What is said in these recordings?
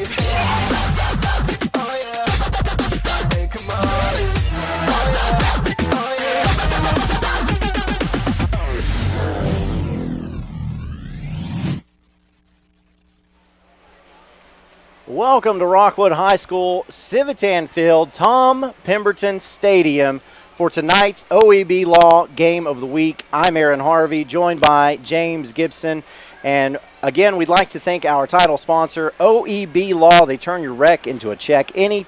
Oh yeah. Hey, come on. Oh yeah. Oh yeah. Welcome to Rockwood High School, Civitan Field, Tom Pemberton Stadium for tonight's OEB Law Game of the Week. I'm Aaron Harvey, joined by James Gibson. And again, we'd like to thank our title sponsor, OEB Law. They turn your wreck into a check. Any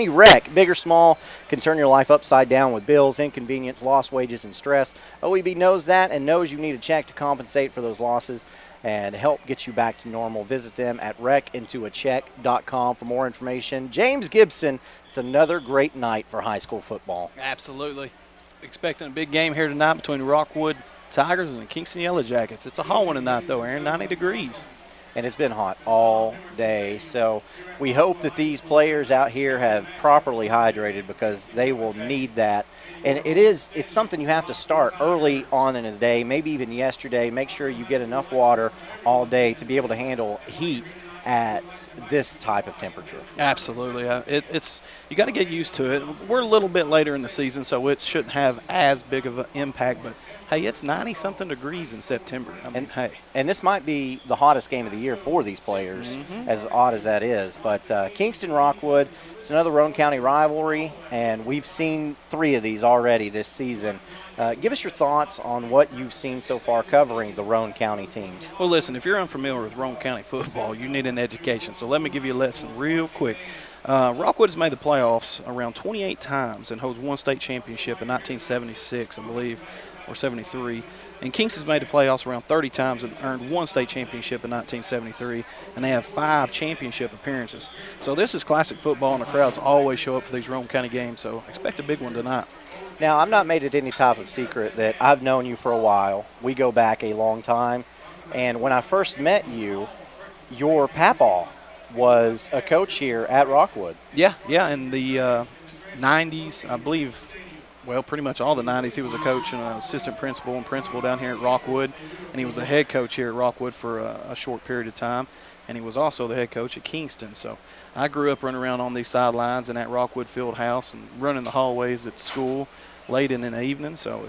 wreck, big or small, can turn your life upside down with bills, inconvenience, lost wages, and stress. OEB knows that and knows you need a check to compensate for those losses and help get you back to normal. Visit them at wreckintoacheck.com for more information. James Gibson, it's another great night for high school football. Absolutely. Expecting a big game here tonight between the Rockwood Tigers and the Kingston Yellow Jackets. It's a hot one tonight, though, Aaron, 90 degrees. And it's been hot all day. So we hope that these players out here have properly hydrated because they will need that. And it's something you have to start early on in the day, maybe even yesterday. Make sure you get enough water all day to be able to handle heat at this type of temperature. Absolutely. It's you got to get used to it. We're a little bit later in the season, so it shouldn't have as big of an impact. But, hey, it's 90-something degrees in September. And this might be the hottest game of the year for these players, as odd as that is. But Kingston-Rockwood, it's another Roane County rivalry, and we've seen 3 of these already this season. Give us your thoughts on what you've seen so far covering the Roane County teams. Well, listen, if you're unfamiliar with Roane County football, you need an education. So let me give you a lesson real quick. Rockwood has made the playoffs around 28 times and holds one state championship in 1976, I believe, or 73. And Kingston's made the playoffs around 30 times and earned one state championship in 1973, and they have 5 championship appearances. So this is classic football, and the crowds always show up for these Roane County games, so expect a big one tonight. Now, I've not made it any type of secret that I've known you for a while. We go back a long time, and when I first met you, your papaw was a coach here at Rockwood. Yeah, in the 90s, I believe. Well, pretty much all the 90s, he was a coach and an assistant principal and principal down here at Rockwood, and he was the head coach here at Rockwood for a short period of time, and he was also the head coach at Kingston. So I grew up running around on these sidelines and at Rockwood Field House and running the hallways at school late in the evening, so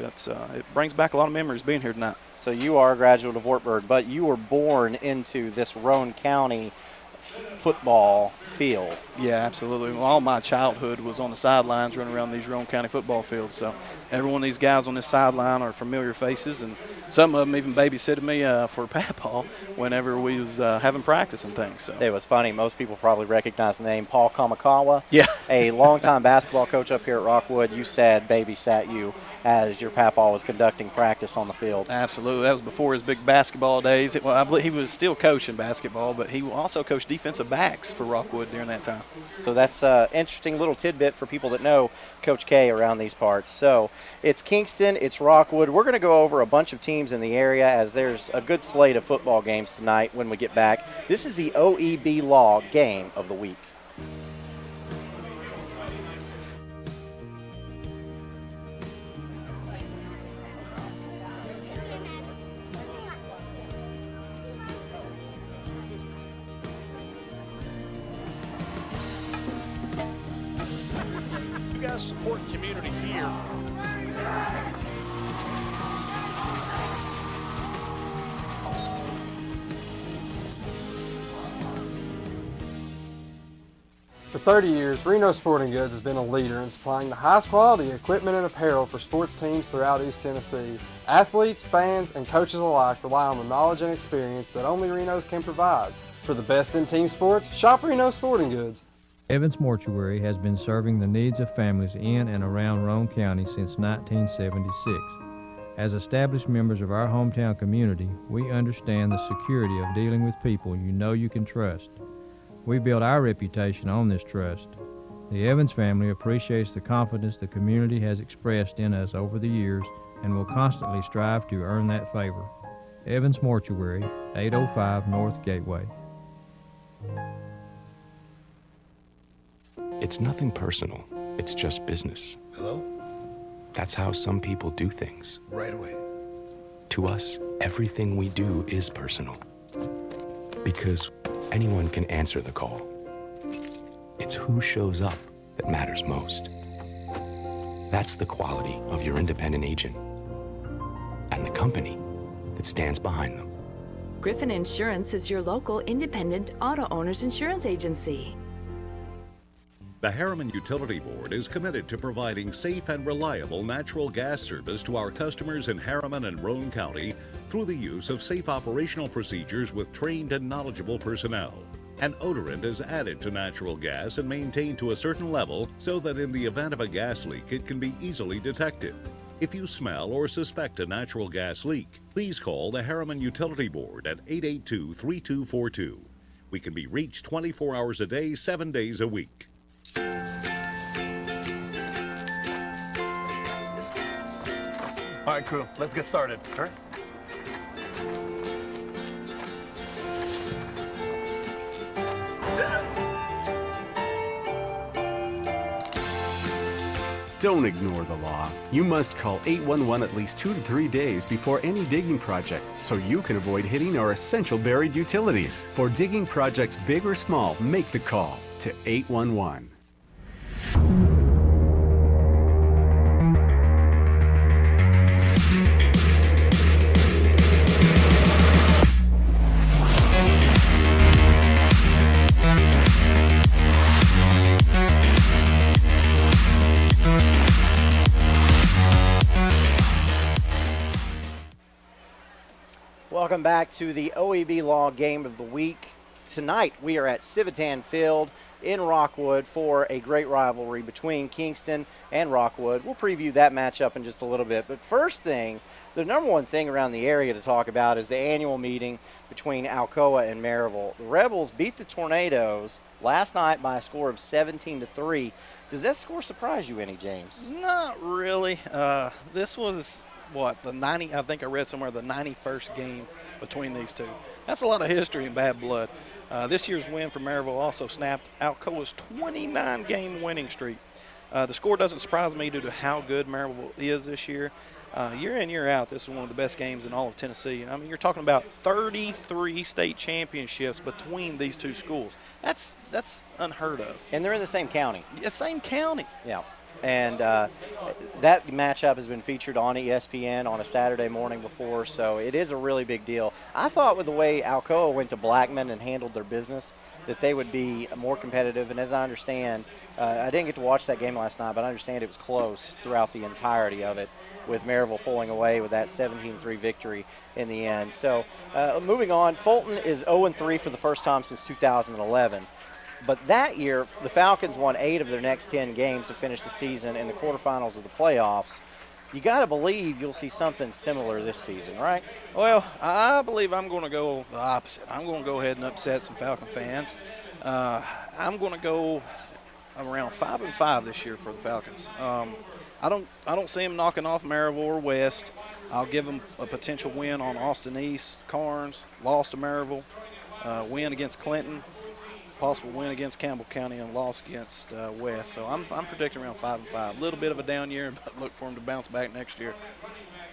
it brings back a lot of memories being here tonight. So you are a graduate of Wartburg, but you were born into this Roane County football field. Yeah, absolutely. Well, all my childhood was on the sidelines running around these Roane County football fields. So every one of these guys on this sideline are familiar faces, and some of them even babysitted me for Papaw whenever we was having practice and things. So it was funny. Most people probably recognize the name Paul Kamakawa. Yeah. A longtime basketball coach up here at Rockwood. You said babysat you as your Papaw was conducting practice on the field. Absolutely. That was before his big basketball days. Well, I believe he was still coaching basketball, but he also coached defensive backs for Rockwood during that time. So that's an interesting little tidbit for people that know Coach K around these parts. So it's Kingston, it's Rockwood. We're going to go over a bunch of teams in the area as there's a good slate of football games tonight when we get back. This is the OEB Law Game of the Week. You guys support community here. For 30 years, Reno Sporting Goods has been a leader in supplying the highest quality equipment and apparel for sports teams throughout East Tennessee. Athletes, fans, and coaches alike rely on the knowledge and experience that only Reno's can provide. For the best in team sports, shop Reno Sporting Goods. Evans Mortuary has been serving the needs of families in and around Roane County since 1976. As established members of our hometown community, we understand the security of dealing with people you know you can trust. We build our reputation on this trust. The Evans family appreciates the confidence the community has expressed in us over the years and will constantly strive to earn that favor. Evans Mortuary, 805 North Gateway. It's nothing personal. It's just business. Hello? That's how some people do things. Right away. To us, everything we do is personal. Because anyone can answer the call. It's who shows up that matters most. That's the quality of your independent agent and the company that stands behind them. Griffin Insurance is your local independent auto owners insurance agency. The Harriman Utility Board is committed to providing safe and reliable natural gas service to our customers in Harriman and Roane County through the use of safe operational procedures with trained and knowledgeable personnel. An odorant is added to natural gas and maintained to a certain level so that in the event of a gas leak, it can be easily detected. If you smell or suspect a natural gas leak, please call the Harriman Utility Board at 882-3242. We can be reached 24 hours a day, 7 days a week. All right, crew, let's get started. All right. Don't ignore the law. You must call 811 at least 2 to 3 days before any digging project so you can avoid hitting our essential buried utilities. For digging projects big or small, make the call to 811. Welcome back to the OEB Law Game of the Week. Tonight we are at Civitan Field in Rockwood for a great rivalry between Kingston and Rockwood. We'll preview that matchup in just a little bit. But first thing, the number one thing around the area to talk about is the annual meeting between Alcoa and Maryville. The Rebels beat the Tornadoes last night by a score of 17-3. Does that score surprise you any, James? Not really. This was I think I read somewhere the 91st game between these two. That's a lot of history and bad blood. This year's win for Maryville also snapped Alcoa's 29-game winning streak. The score doesn't surprise me due to how good Maryville is this year. Year in, year out, this is one of the best games in all of Tennessee. I mean, you're talking about 33 state championships between these two schools. That's unheard of. And they're in the same county. Yeah, same county. Yeah. And that matchup has been featured on ESPN on a Saturday morning before, so it is a really big deal. I thought with the way Alcoa went to Blackman and handled their business that they would be more competitive. And as I understand, I didn't get to watch that game last night, but I understand it was close throughout the entirety of it, with Maryville pulling away with that 17-3 victory in the end. So moving on, Fulton is 0-3 for the first time since 2011. But that year, the Falcons won 8 of their next 10 games to finish the season in the quarterfinals of the playoffs. You got to believe you'll see something similar this season, right? Well, I believe I'm going to go the opposite. I'm going to go ahead and upset some Falcon fans. I'm going to go around 5-5 this year for the Falcons. I don't see them knocking off Maryville or West. I'll give them a potential win on Austin East, Carnes, loss to Maryville, win against Clinton, possible win against Campbell County, and loss against West. So I'm predicting around 5-5. A little bit of a down year, but look for them to bounce back next year.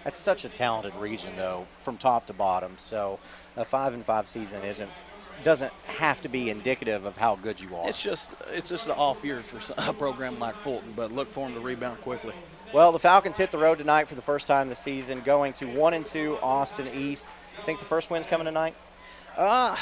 That's such a talented region, though, from top to bottom. So a 5-5 season doesn't have to be indicative of how good you are. It's just an off year for a program like Fulton, but look for them to rebound quickly. Well, the Falcons hit the road tonight for the first time this season, going to 1-2 Austin East. Think the first win's coming tonight? I'm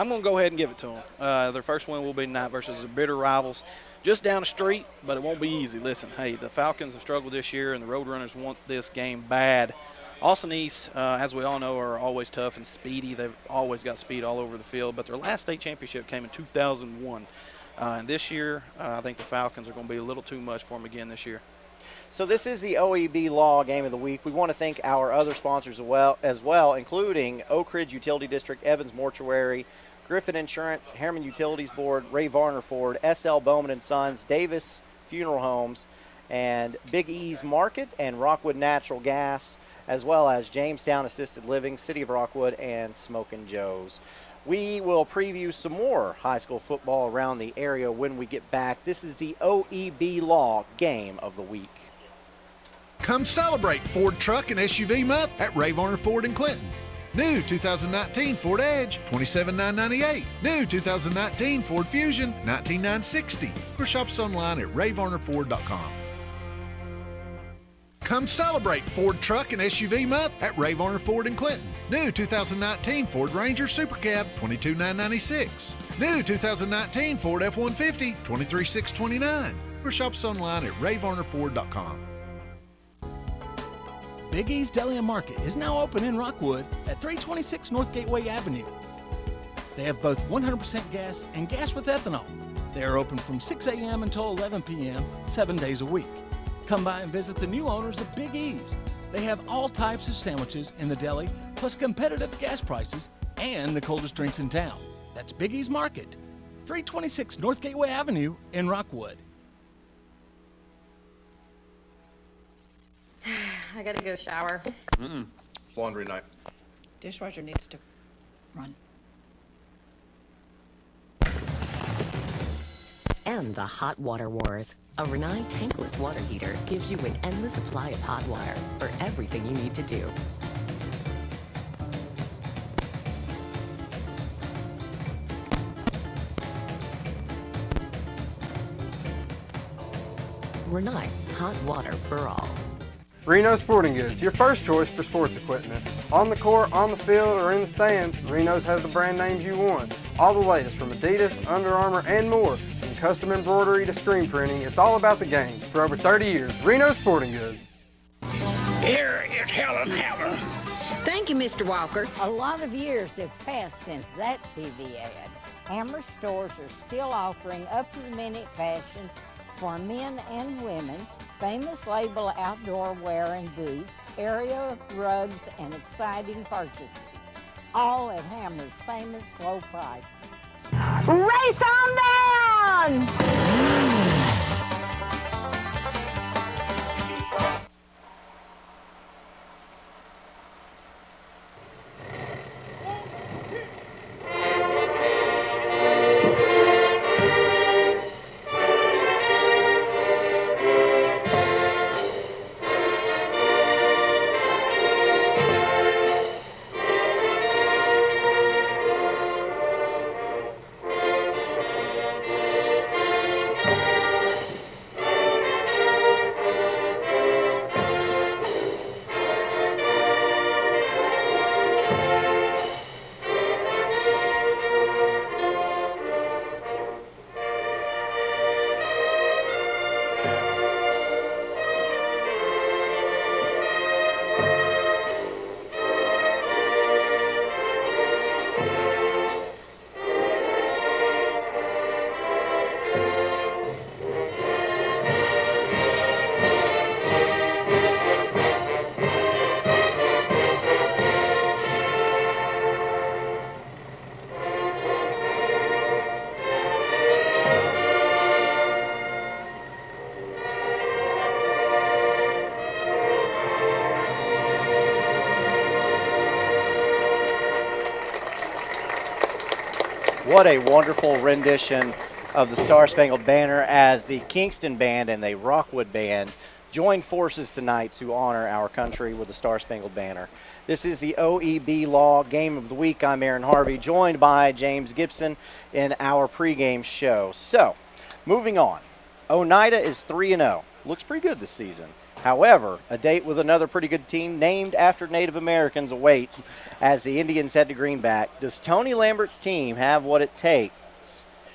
going to go ahead and give it to them. Their first win will be tonight versus the bitter rivals just down the street, but it won't be easy. Listen, hey, the Falcons have struggled this year, and the Roadrunners want this game bad. Austin East, as we all know, are always tough and speedy. They've always got speed all over the field, but their last state championship came in 2001. And this year, I think the Falcons are going to be a little too much for them again this year. So this is the OEB Law Game of the Week. We want to thank our other sponsors as well, including Oak Ridge Utility District, Evans Mortuary, Griffin Insurance, Harriman Utilities Board, Ray Varner Ford, S.L. Bowman & Sons, Davis Funeral Homes, and Big E's Market, and Rockwood Natural Gas, as well as Jamestown Assisted Living, City of Rockwood, and Smokin' Joe's. We will preview some more high school football around the area when we get back. This is the OEB Law Game of the Week. Come celebrate Ford Truck and SUV Month at Ray Varner Ford in Clinton. New 2019 Ford Edge, $27,998. New 2019 Ford Fusion, $19,960. Or shop us online at rayvarnerford.com. Come celebrate Ford Truck and SUV Month at Ray Varner Ford in Clinton. New 2019 Ford Ranger Super Cab, $22,996. New 2019 Ford F-150, $23,629. Or shop us online at rayvarnerford.com. Big E's Deli and Market is now open in Rockwood at 326 North Gateway Avenue. They have both 100% gas and gas with ethanol. They are open from 6 a.m. until 11 p.m., 7 days a week. Come by and visit the new owners of Big E's. They have all types of sandwiches in the deli, plus competitive gas prices and the coldest drinks in town. That's Big E's Market, 326 North Gateway Avenue in Rockwood. I gotta go shower. It's laundry night. Dishwasher needs to run. And the Hot Water Wars. A Renai tankless water heater gives you an endless supply of hot water for everything you need to do. Renai, hot water for all. Reno Sporting Goods, your first choice for sports equipment. On the court, on the field, or in the stands, Reno's has the brand names you want. All the latest from Adidas, Under Armour, and more. From custom embroidery to screen printing, it's all about the game. For over 30 years, Reno Sporting Goods. Here is Helen Hammer. Thank you, Mr. Walker. A lot of years have passed since that TV ad. Hammer stores are still offering up-to-the-minute fashions for men and women, famous label outdoor wear and boots, area rugs, and exciting purchases. All at Hammer's famous low price. Race on down! What a wonderful rendition of the Star Spangled Banner as the Kingston Band and the Rockwood Band join forces tonight to honor our country with the Star Spangled Banner. This is the OEB Law Game of the Week. I'm Aaron Harvey, joined by James Gibson in our pregame show. So, moving on. Oneida is 3-0. Looks pretty good this season. However, a date with another pretty good team named after Native Americans awaits as the Indians head to Greenback. Does Tony Lambert's team have what it takes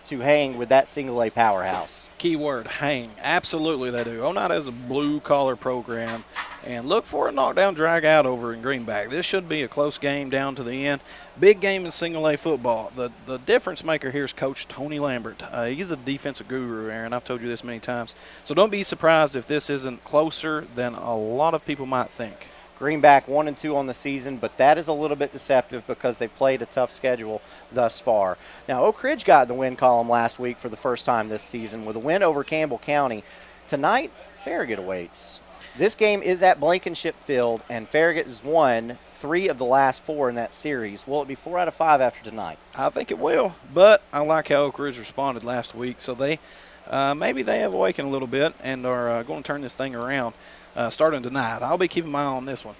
to hang with that single-A powerhouse? Keyword, hang. Absolutely they do. Oneida is a blue-collar program, and look for a knockdown drag-out over in Greenback. This should be a close game down to the end. Big game in single-A football. The difference maker here is Coach Tony Lambert. He's a defensive guru, Aaron. I've told you this many times. So don't be surprised if this isn't closer than a lot of people might think. Greenback 1-2 on the season, but that is a little bit deceptive because they played a tough schedule thus far. Now, Oak Ridge got in the win column last week for the first time this season with a win over Campbell County. Tonight, Farragut awaits. This game is at Blankenship Field, and Farragut has won 3 of the last 4 in that series. Will it be 4 out of 5 after tonight? I think it will, but I like how Oak Ridge responded last week. So they maybe they have awakened a little bit and are going to turn this thing around starting tonight. I'll be keeping my eye on this one.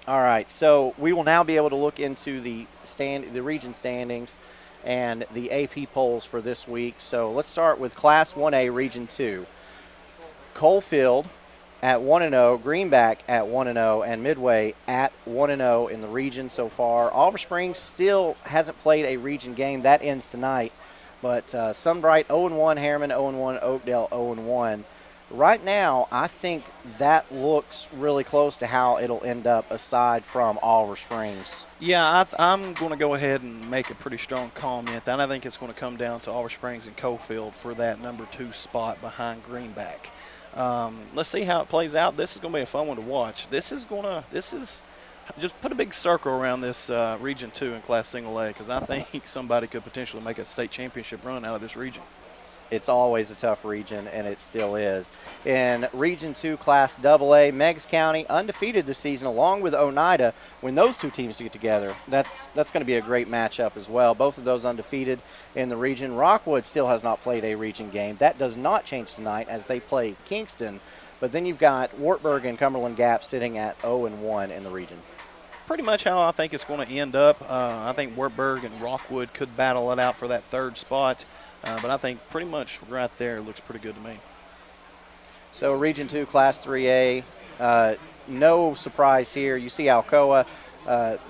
All right, so we will now be able to look into the region standings and the AP polls for this week. So let's start with Class 1A, Region 2. Coalfield at 1-0, Greenback at 1-0, and Midway at 1-0 in the region so far. Oliver Springs still hasn't played a region game. That ends tonight. But Sunbright 0-1, Harriman 0-1, Oakdale 0-1. Right now, I think that looks really close to how it'll end up aside from Oliver Springs. Yeah, I'm going to go ahead and make a pretty strong comment. And I think it's going to come down to Oliver Springs and Coalfield for that number 2 spot behind Greenback. Let's see how it plays out. This is going to be a fun one to watch. This is just put a big circle around this Region 2 in Class Single A, because I think somebody could potentially make a state championship run out of this region. It's always a tough region, and it still is. In Region 2 Class AA, Meigs County undefeated this season, along with Oneida. When those two teams get together, that's going to be a great matchup as well. Both of those undefeated in the region. Rockwood still has not played a region game. That does not change tonight as they play Kingston. But then you've got Wartburg and Cumberland Gap sitting at 0-1 in the region. Pretty much how I think it's going to end up. I think Wartburg and Rockwood could battle it out for that 3rd spot. But I think pretty much right there looks pretty good to me. So Region 2 Class 3A, no surprise here. You see Alcoa,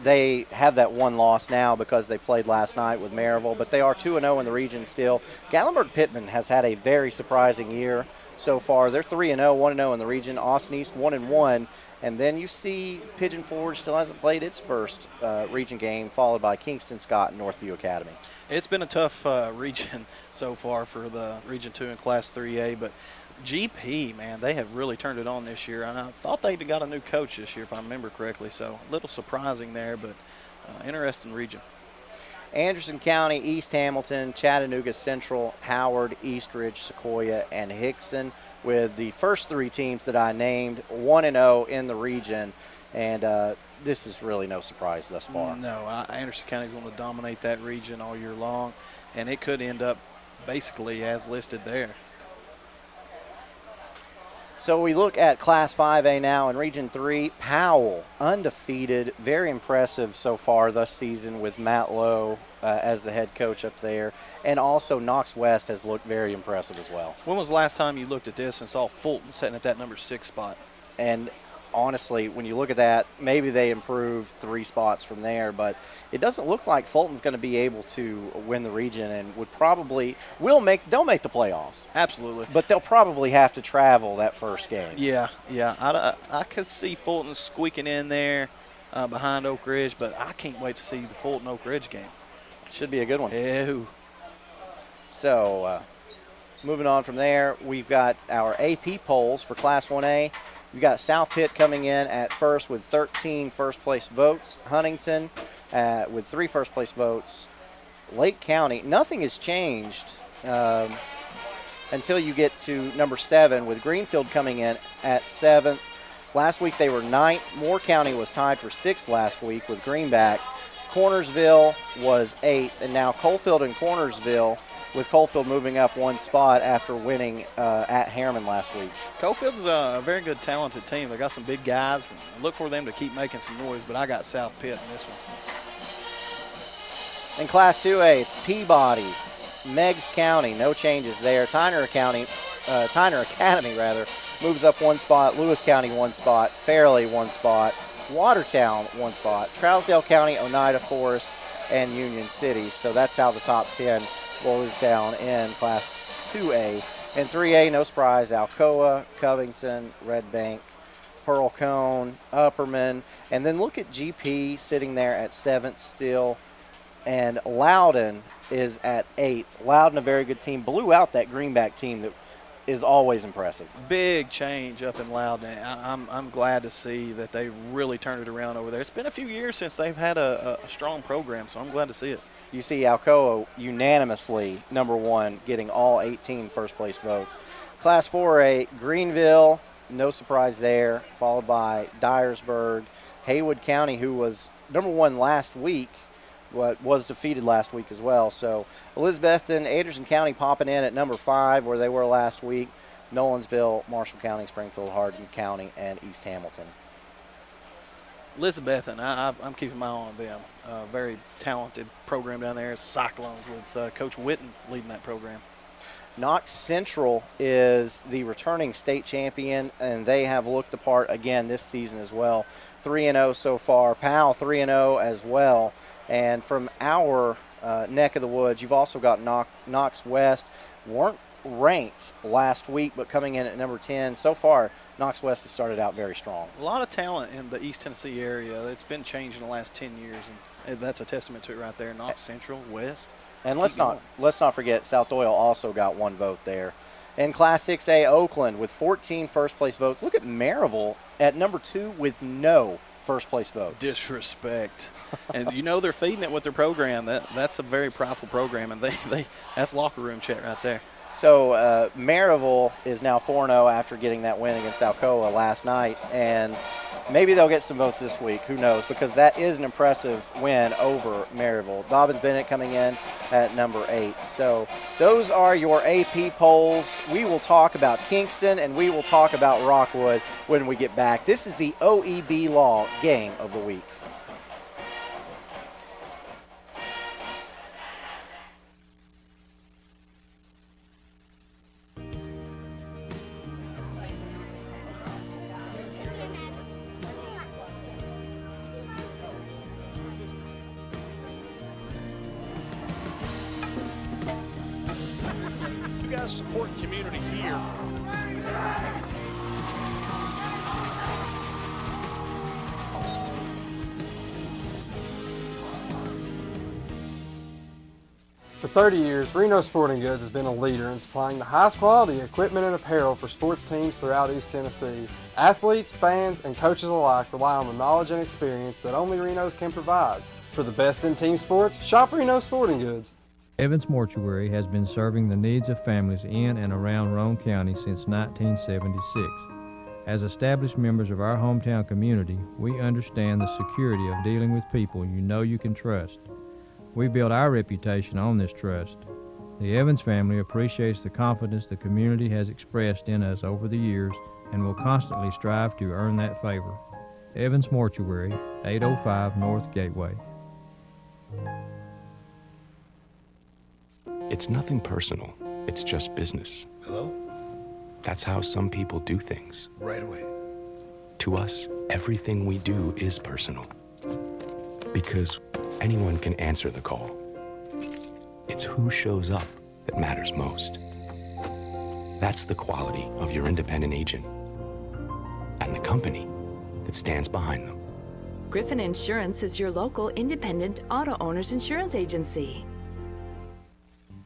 they have that one loss now because they played last night with Maryville, but they are 2-0 in the region still. Gatlinburg-Pittman has had a very surprising year so far. They're 3-0, 1-0 in the region. Austin East 1-1. And then you see Pigeon Forge still hasn't played its first region game, followed by Kingston Scott and Northview Academy. It's been a tough region so far for the Region 2 and Class 3A, but GP, man, they have really turned it on this year. And I thought they'd got a new coach this year, if I remember correctly, so a little surprising there, but interesting region. Anderson County, East Hamilton, Chattanooga Central, Howard, Eastridge, Sequoia, and Hickson, with the first 3 teams that I named 1-0 in the region. And this is really no surprise thus far. No, Anderson County is going to dominate that region all year long, and it could end up basically as listed there. So we look at Class 5A now in Region 3. Powell, undefeated, very impressive so far this season with Matt Lowe as the head coach up there. And also Knox West has looked very impressive as well. When was the last time you looked at this and saw Fulton sitting at that number 6 spot? And honestly, when you look at that, maybe they improved 3 spots from there, but it doesn't look like Fulton's going to be able to win the region and they'll make the playoffs. Absolutely. But they'll probably have to travel that first game. Yeah. I could see Fulton squeaking in there behind Oak Ridge, but I can't wait to see the Fulton Oak Ridge game. Should be a good one. Ew. So, moving on from there, we've got our AP polls for Class 1A. We've got South Pitt coming in at first with 13 first-place votes. Huntington with 3 first-place votes. Lake County, nothing has changed until you get to number 7, with Greenfield coming in at 7th. Last week they were 9th. Moore County was tied for 6th last week with Greenback. Cornersville was 8th, and now Coalfield and Cornersville, with Coalfield moving up 1 spot after winning at Harriman last week. Coalfield's a very good, talented team. They got some big guys. And look for them to keep making some noise, but I got South Pitt in this one. In Class 2A, it's Peabody, Meigs County, no changes there. Tyner Academy moves up 1 spot. Lewis County 1 spot. Fairleigh 1 spot. Watertown 1 spot. Trousdale County, Oneida Forest, and Union City. So that's how the top 10 rolls down in Class 2A. In 3A, no surprise, Alcoa, Covington, Red Bank, Pearl Cone, Upperman. And then look at GP sitting there at 7th still. And Loudon is at 8th. Loudon, a very good team, blew out that Greenback team that is always impressive. Big change up in Loudon. I'm glad to see that they really turned it around over there. It's been a few years since they've had a strong program, so I'm glad to see it. You see Alcoa unanimously number 1, getting all 18 first-place votes. Class 4A, Greenville, no surprise there, followed by Dyersburg. Haywood County, who was number 1 last week, was defeated last week as well. So Elizabethton, Anderson County popping in at number 5, where they were last week. Nolensville, Marshall County, Springfield, Hardin County, and East Hamilton. Elizabethan, I'm keeping my eye on them. Very talented program down there. Cyclones with Coach Witten leading that program. Knox Central is the returning state champion, and they have looked the part again this season as well. 3-0 so far. Powell 3-0 as well. And from our neck of the woods, you've also got Knox West. Weren't ranked last week, but coming in at number 10. So far, Knox West has started out very strong. A lot of talent in the East Tennessee area. It's been changed in the last 10 years, and that's a testament to it right there. Knox Central, West. And let's not forget, South Doyle also got one vote there. In Class 6A, Oakland with 14 first-place votes. Look at Maryville at number 2 with no first-place votes. Disrespect. And you know they're feeding it with their program. That's a very prideful program, and that's locker room chat right there. So Maryville is now 4-0 after getting that win against Alcoa last night, and maybe they'll get some votes this week. Who knows? Because that is an impressive win over Maryville. Dobbins Bennett coming in at number 8. So those are your AP polls. We will talk about Kingston and we will talk about Rockwood when we get back. This is the OEB Law Game of the Week. Support community here. For 30 years, Reno Sporting Goods has been a leader in supplying the highest quality equipment and apparel for sports teams throughout East Tennessee. Athletes, fans, and coaches alike rely on the knowledge and experience that only Reno's can provide. For the best in team sports, shop Reno Sporting Goods. Evans Mortuary has been serving the needs of families in and around Roane County since 1976. As established members of our hometown community, we understand the security of dealing with people you know you can trust. We build our reputation on this trust. The Evans family appreciates the confidence the community has expressed in us over the years and will constantly strive to earn that favor. Evans Mortuary, 805 North Gateway. It's nothing personal. It's just business. Hello? That's how some people do things. Right away. To us, everything we do is personal. Because anyone can answer the call. It's who shows up that matters most. That's the quality of your independent agent and the company that stands behind them. Griffin Insurance is your local independent auto owners insurance agency.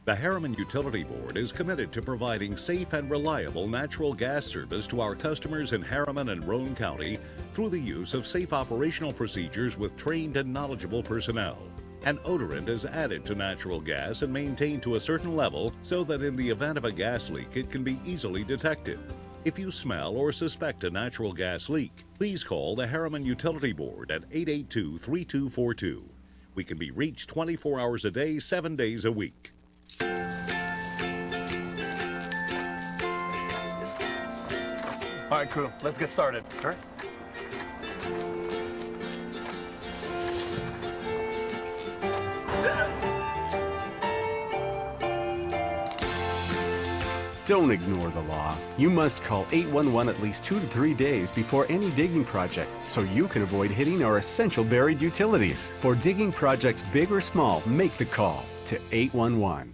The Harriman Utility Board is committed to providing safe and reliable natural gas service to our customers in Harriman and Roane County through the use of safe operational procedures with trained and knowledgeable personnel. An odorant is added to natural gas and maintained to a certain level so that in the event of a gas leak, it can be easily detected. If you smell or suspect a natural gas leak, please call the Harriman Utility Board at 882-3242. We can be reached 24 hours a day, 7 days a week. All right, crew, let's get started. All right. Don't ignore the law. You must call 811 at least 2 to 3 days before any digging project so you can avoid hitting our essential buried utilities. For digging projects big or small, make the call to 811.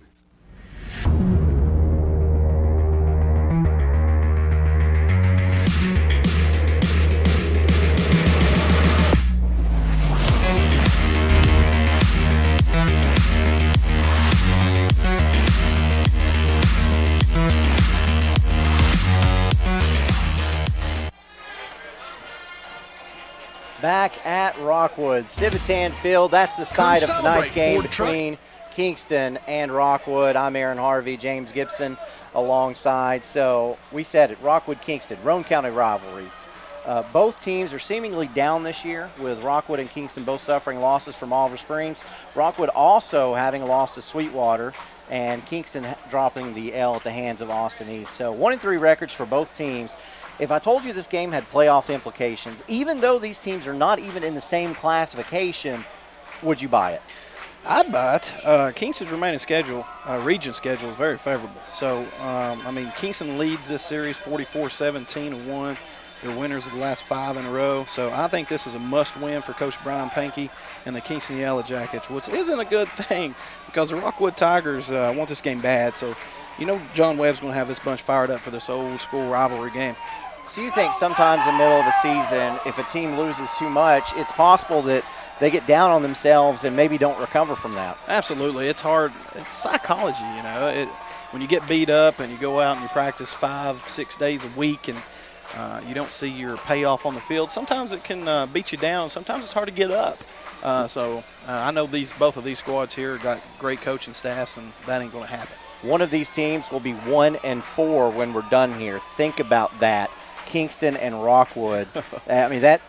Back at Rockwood, Civitan Field. That's the side of tonight's game between Kingston and Rockwood. I'm Aaron Harvey, James Gibson alongside. So we said it, Rockwood-Kingston, Roane County rivalries. Both teams are seemingly down this year, with Rockwood and Kingston both suffering losses from Oliver Springs. Rockwood also having a loss to Sweetwater, and Kingston dropping the L at the hands of Austin East. So 1-3 records for both teams. If I told you this game had playoff implications, even though these teams are not even in the same classification, would you buy it? I'd buy it. Kingston's remaining schedule, region schedule, is very favorable. So, Kingston leads this series 44-17-1. They're winners of the last 5 in a row. So I think this is a must-win for Coach Brian Pankey and the Kingston Yellow Jackets, which isn't a good thing because the Rockwood Tigers want this game bad. So, John Webb's going to have this bunch fired up for this old-school rivalry game. So you think sometimes in the middle of the season, if a team loses too much, it's possible that they get down on themselves and maybe don't recover from that? Absolutely. It's hard. It's psychology, when you get beat up and you go out and you practice 5-6 days a week and you don't see your payoff on the field, sometimes it can beat you down. Sometimes it's hard to get up. I know both of these squads here got great coaching staffs, and that ain't going to happen. One of these teams will be 1-4 when we're done here. Think about that. Kingston and Rockwood. That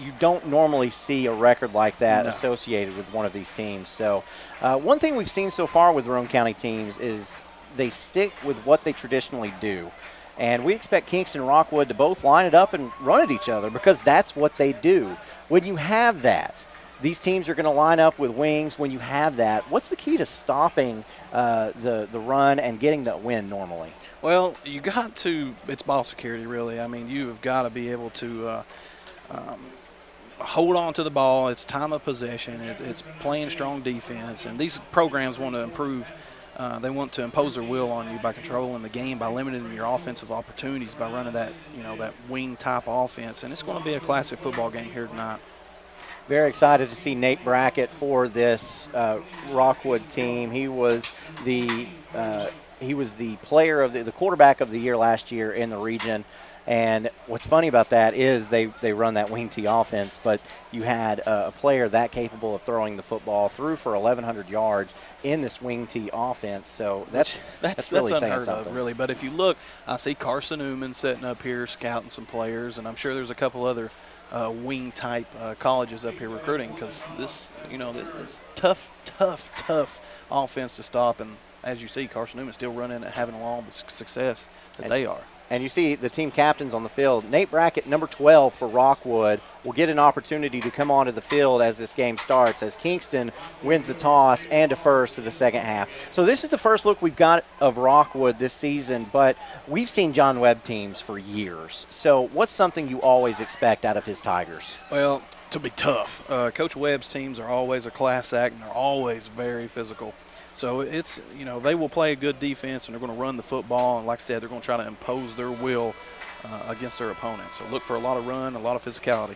you don't normally see a record like that associated with one of these teams. So one thing we've seen so far with Roane County teams is they stick with what they traditionally do. And we expect Kingston and Rockwood to both line it up and run at each other because that's what they do. When you have that, these teams are going to line up with wings. When you have that, what's the key to stopping the run and getting that win normally? Well, you got to – it's ball security, really. You have got to be able to hold on to the ball. It's time of possession. It's playing strong defense. And these programs want to improve. They want to impose their will on you by controlling the game, by limiting your offensive opportunities, by running that wing-type offense. And it's going to be a classic football game here tonight. Very excited to see Nate Brackett for this Rockwood team. He was the player of the quarterback of the year last year in the region. And what's funny about that is they run that wing tee offense, but you had a player that capable of throwing the football through for 1,100 yards in this wing tee offense. So that's really saying unheard something. of, really. But if you look, I see Carson Newman sitting up here scouting some players, and I'm sure there's a couple other wing type colleges up here recruiting because this it's tough offense to stop. And as you see, Carson Newman still running and having all the success that they are. And you see the team captains on the field. Nate Brackett, number 12 for Rockwood, will get an opportunity to come onto the field as this game starts, as Kingston wins the toss and defers to the second half. So this is the first look we've got of Rockwood this season, but we've seen John Webb teams for years. So what's something you always expect out of his Tigers? Well, to be tough. Coach Webb's teams are always a class act, and they're always very physical. So it's, they will play a good defense, and they're going to run the football. And like I said, they're going to try to impose their will against their opponents. So look for a lot of run, a lot of physicality.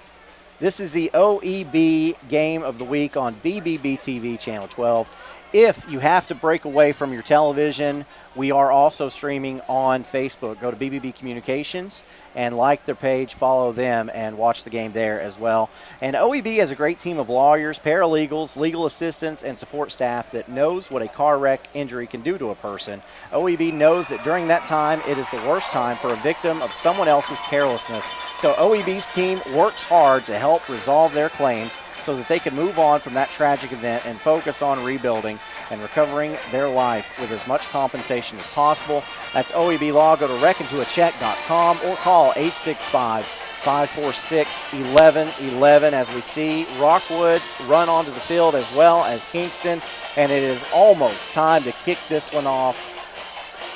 This is the OEB game of the week on BBB TV Channel 12. If you have to break away from your television, we are also streaming on Facebook. Go to BBB Communications and like their page, follow them, and watch the game there as well. And OEB has a great team of lawyers, paralegals, legal assistants, and support staff that knows what a car wreck injury can do to a person. OEB knows that during that time, it is the worst time for a victim of someone else's carelessness. So OEB's team works hard to help resolve their claims so that they can move on from that tragic event and focus on rebuilding and recovering their life with as much compensation as possible. That's OEB Law. Go to reckontoacheck.com or call 865-546-1111 as we see Rockwood run onto the field as well as Kingston. And it is almost time to kick this one off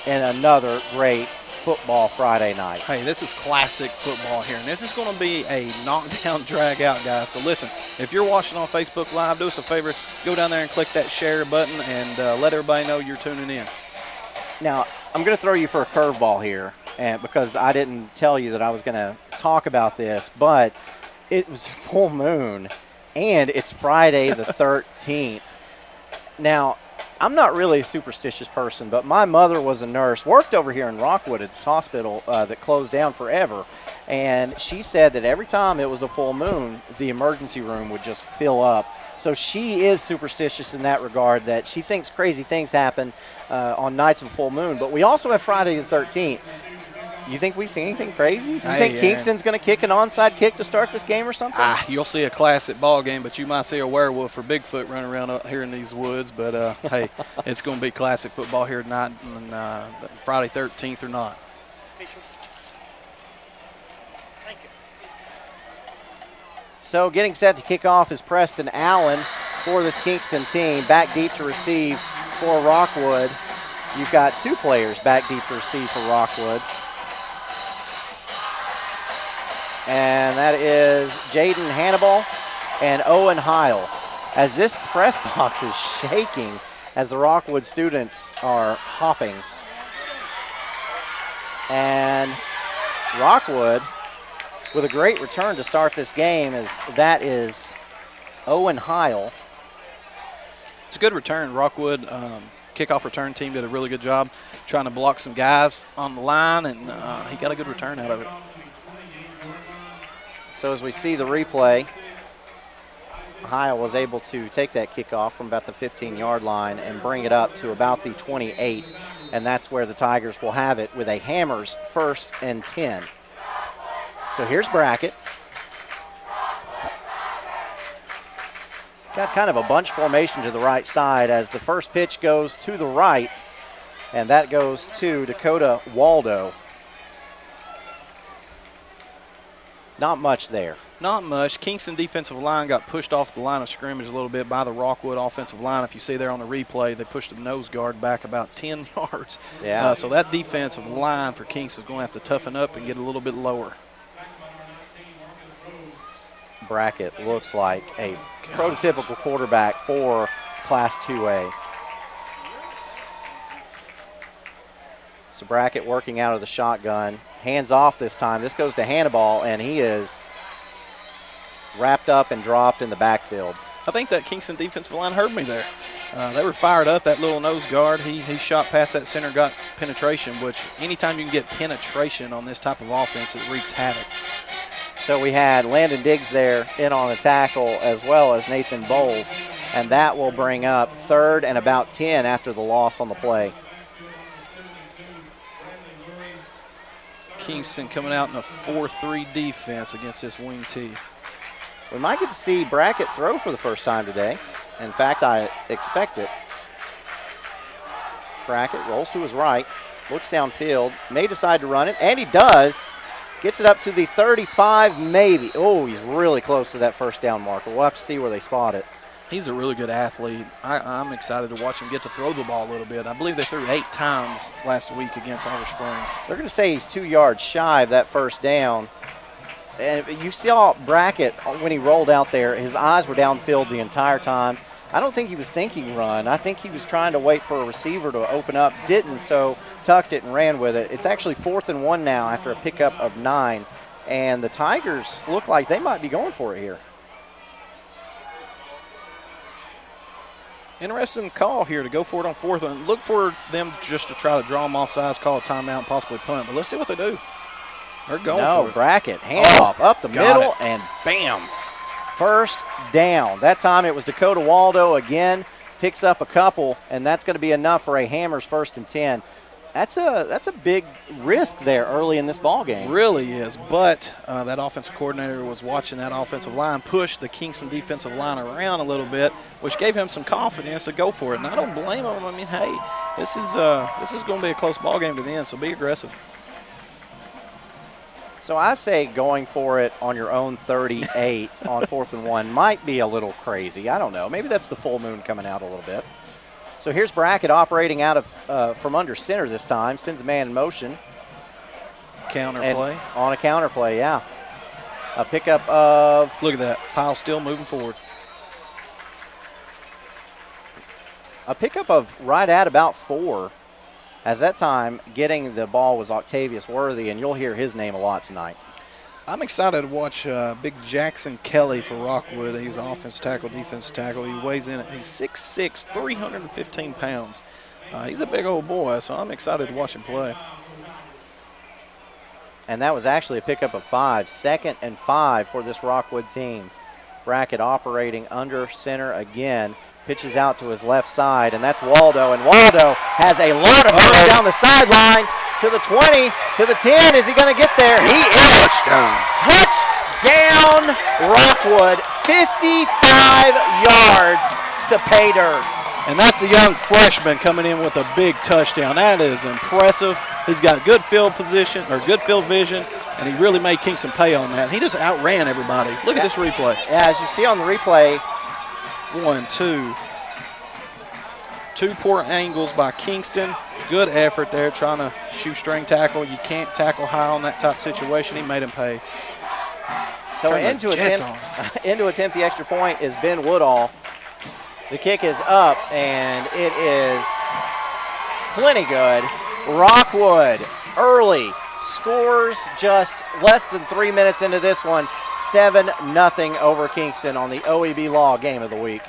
in another great football Friday night. Hey, this is classic football here, and this is going to be a knockdown, drag-out, guys. So listen, if you're watching on Facebook Live, do us a favor, go down there and click that share button and let everybody know you're tuning in. Now, I'm going to throw you for a curveball here, and because I didn't tell you that I was going to talk about this, but it was full moon, and it's Friday the 13th. Now, I'm not really a superstitious person, but my mother was a nurse, worked over here in Rockwood at this hospital that closed down forever, and she said that every time it was a full moon, the emergency room would just fill up. So she is superstitious in that regard, that she thinks crazy things happen on nights of full moon. But we also have Friday the 13th. You think we see anything crazy? You think Kingston's going to kick an onside kick to start this game or something? You'll see a classic ball game, but you might see a werewolf or Bigfoot running around out here in these woods. But, hey, it's going to be classic football here tonight, and Friday 13th or not. So getting set to kick off is Preston Allen for this Kingston team. Back deep to receive for Rockwood. You've got two players back deep to receive for Rockwood. And that is Jaden Hannibal and Owen Heil. As this press box is shaking as the Rockwood students are hopping. And Rockwood with a great return to start this game, as that is Owen Heil. It's a good return. Rockwood kickoff return team did a really good job trying to block some guys on the line, and he got a good return out of it. So as we see the replay, Heil was able to take that kickoff from about the 15-yard line and bring it up to about the 28, and that's where the Tigers will have it with a Hammers 1st and 10. So here's Brackett. Got kind of a bunch formation to the right side as the first pitch goes to the right, and that goes to Dakota Waldo. Not much there. Not much. Kingston defensive line got pushed off the line of scrimmage a little bit by the Rockwood offensive line. If you see there on the replay, they pushed the nose guard back about 10 yards. Yeah. So that defensive line for Kingston is going to have to toughen up and get a little bit lower. Brackett looks like a prototypical quarterback for Class 2A. So Brackett working out of the shotgun. Hands off this time. This goes to Hannibal, and he is wrapped up and dropped in the backfield. I think that Kingston defensive line heard me there. They were fired up. That little nose guard, he shot past that center, got penetration, which anytime you can get penetration on this type of offense, it wreaks havoc. So we had Landon Diggs there in on a tackle, as well as Nathan Bowles, and that will bring up 3rd and about 10 after the loss on the play. Kingston coming out in a 4-3 defense against this wing T. We might get to see Brackett throw for the first time today. In fact, I expect it. Brackett rolls to his right, looks downfield, may decide to run it, and he does. Gets it up to the 35, maybe. Oh, he's really close to that first down marker. We'll have to see where they spot it. He's a really good athlete. I'm excited to watch him get to throw the ball a little bit. I believe they threw 8 times last week against Oliver Springs. They're going to say he's 2 yards shy of that first down. And you saw Brackett when he rolled out there, his eyes were downfield the entire time. I don't think he was thinking run. I think he was trying to wait for a receiver to open up. Didn't, so tucked it and ran with it. It's actually 4th and 1 now after a pickup of 9. And the Tigers look like they might be going for it here. Interesting call here to go for it on 4th. And look for them just to try to draw them off sides, call a timeout, and possibly punt. But let's see what they do. They're going for it. Brackett, handoff up the middle, it. and bam. First down. That time it was Dakota Waldo again. Picks up a couple, and that's going to be enough for a Hammers 1st and 10. That's a big risk there early in this ball game. Really is, but that offensive coordinator was watching that offensive line push the Kingston defensive line around a little bit, which gave him some confidence to go for it. And I don't blame him. I mean, hey, this is going to be a close ball game to the end, so be aggressive. So I say going for it on your own 38 on 4th and 1 might be a little crazy. I don't know. Maybe that's the full moon coming out a little bit. So here's Brackett operating out of from under center this time. Sends a man in motion. Counter play. On a counter play, yeah. A pickup of... Look at that. Pile still moving forward. A pickup of right at about 4. As that time, getting the ball was Octavius Worthy, and you'll hear his name a lot tonight. I'm excited to watch big Jackson Kelly for Rockwood. He's an offensive tackle, defensive tackle. He weighs in, he's 6'6", 315 pounds. He's a big old boy, so I'm excited to watch him play. And that was actually a pickup of 5. 2nd and 5 for this Rockwood team. Brackett operating under center again. Pitches out to his left side, and that's Waldo. And Waldo has a lot of room down the sideline to the 20, to the 10. Is he going to get there? He is. Touchdown, Rockwood. 55 yards to pay dirt. And that's the young freshman coming in with a big touchdown. That is impressive. He's got good field position or good field vision. And he really made Kingston pay on that. He just outran everybody. Look at this replay. Yeah, as you see on the replay. 1, 2. 2 poor angles by Kingston. Good effort there trying to shoestring tackle. You can't tackle high on that type situation. He made him pay. So in to attempt the extra point is Ben Woodall. The kick is up, and it is plenty good. Rockwood early scores just less than 3 minutes into this one. 7-0 over Kingston on the OEB Law Game of the Week.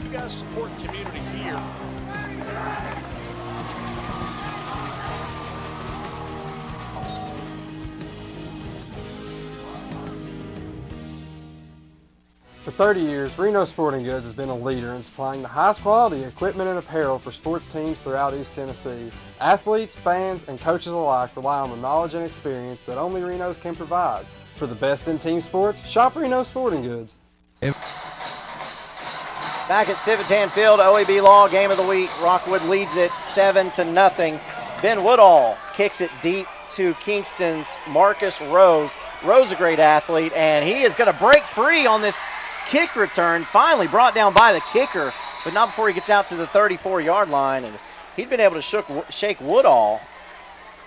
You guys support community here. For 30 years, Reno Sporting Goods has been a leader in supplying the highest quality equipment and apparel for sports teams throughout East Tennessee. Athletes, fans, and coaches alike rely on the knowledge and experience that only Reno's can provide. For the best in team sports, shop Reno Sporting Goods. Back at Civitan Field, OEB Law Game of the Week. Rockwood leads it 7-0. Ben Woodall kicks it deep to Kingston's Marcus Rose. Rose, a great athlete, and he is going to break free on this kick return. Finally brought down by the kicker, but not before he gets out to the 34-yard line. And he'd been able to shake Woodall.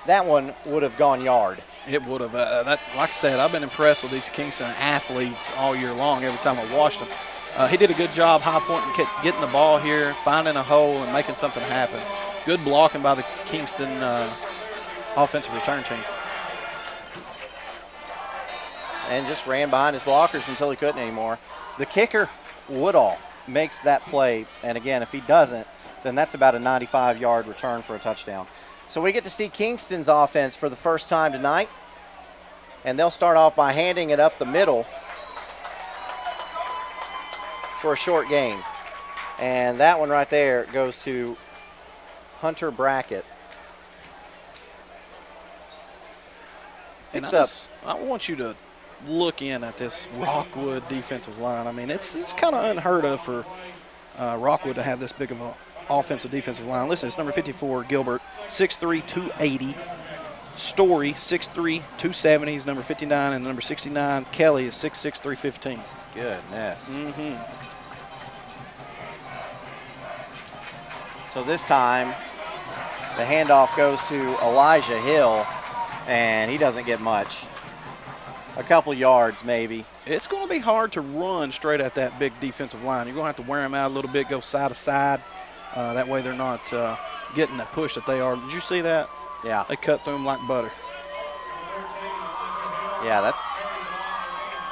That one would have gone yard. It would have. Like I said, I've been impressed with these Kingston athletes all year long every time I watched them. He did a good job high pointing, getting the ball here, finding a hole, and making something happen. Good blocking by the Kingston offensive return team. And just ran behind his blockers until he couldn't anymore. The kicker, Woodall, makes that play. And again, if he doesn't, then that's about a 95-yard return for a touchdown. So we get to see Kingston's offense for the first time tonight. And they'll start off by handing it up the middle for a short gain. And that one right there goes to Hunter Brackett. And I want you to look in at this Rockwood defensive line. I mean, it's kind of unheard of for Rockwood to have this big of an offensive defensive line. Listen, it's number 54, Gilbert, 6'3", 280. Story, 6'3", 270 is number 59, and number 69, Kelly, is 6'6", 315. Goodness. Mm-hmm. So this time, the handoff goes to Elijah Hill, and he doesn't get much. A couple yards, maybe. It's going to be hard to run straight at that big defensive line. You're going to have to wear them out a little bit, go side to side. That way they're not getting the push that they are. Did you see that? Yeah. They cut through them like butter. Yeah, that's...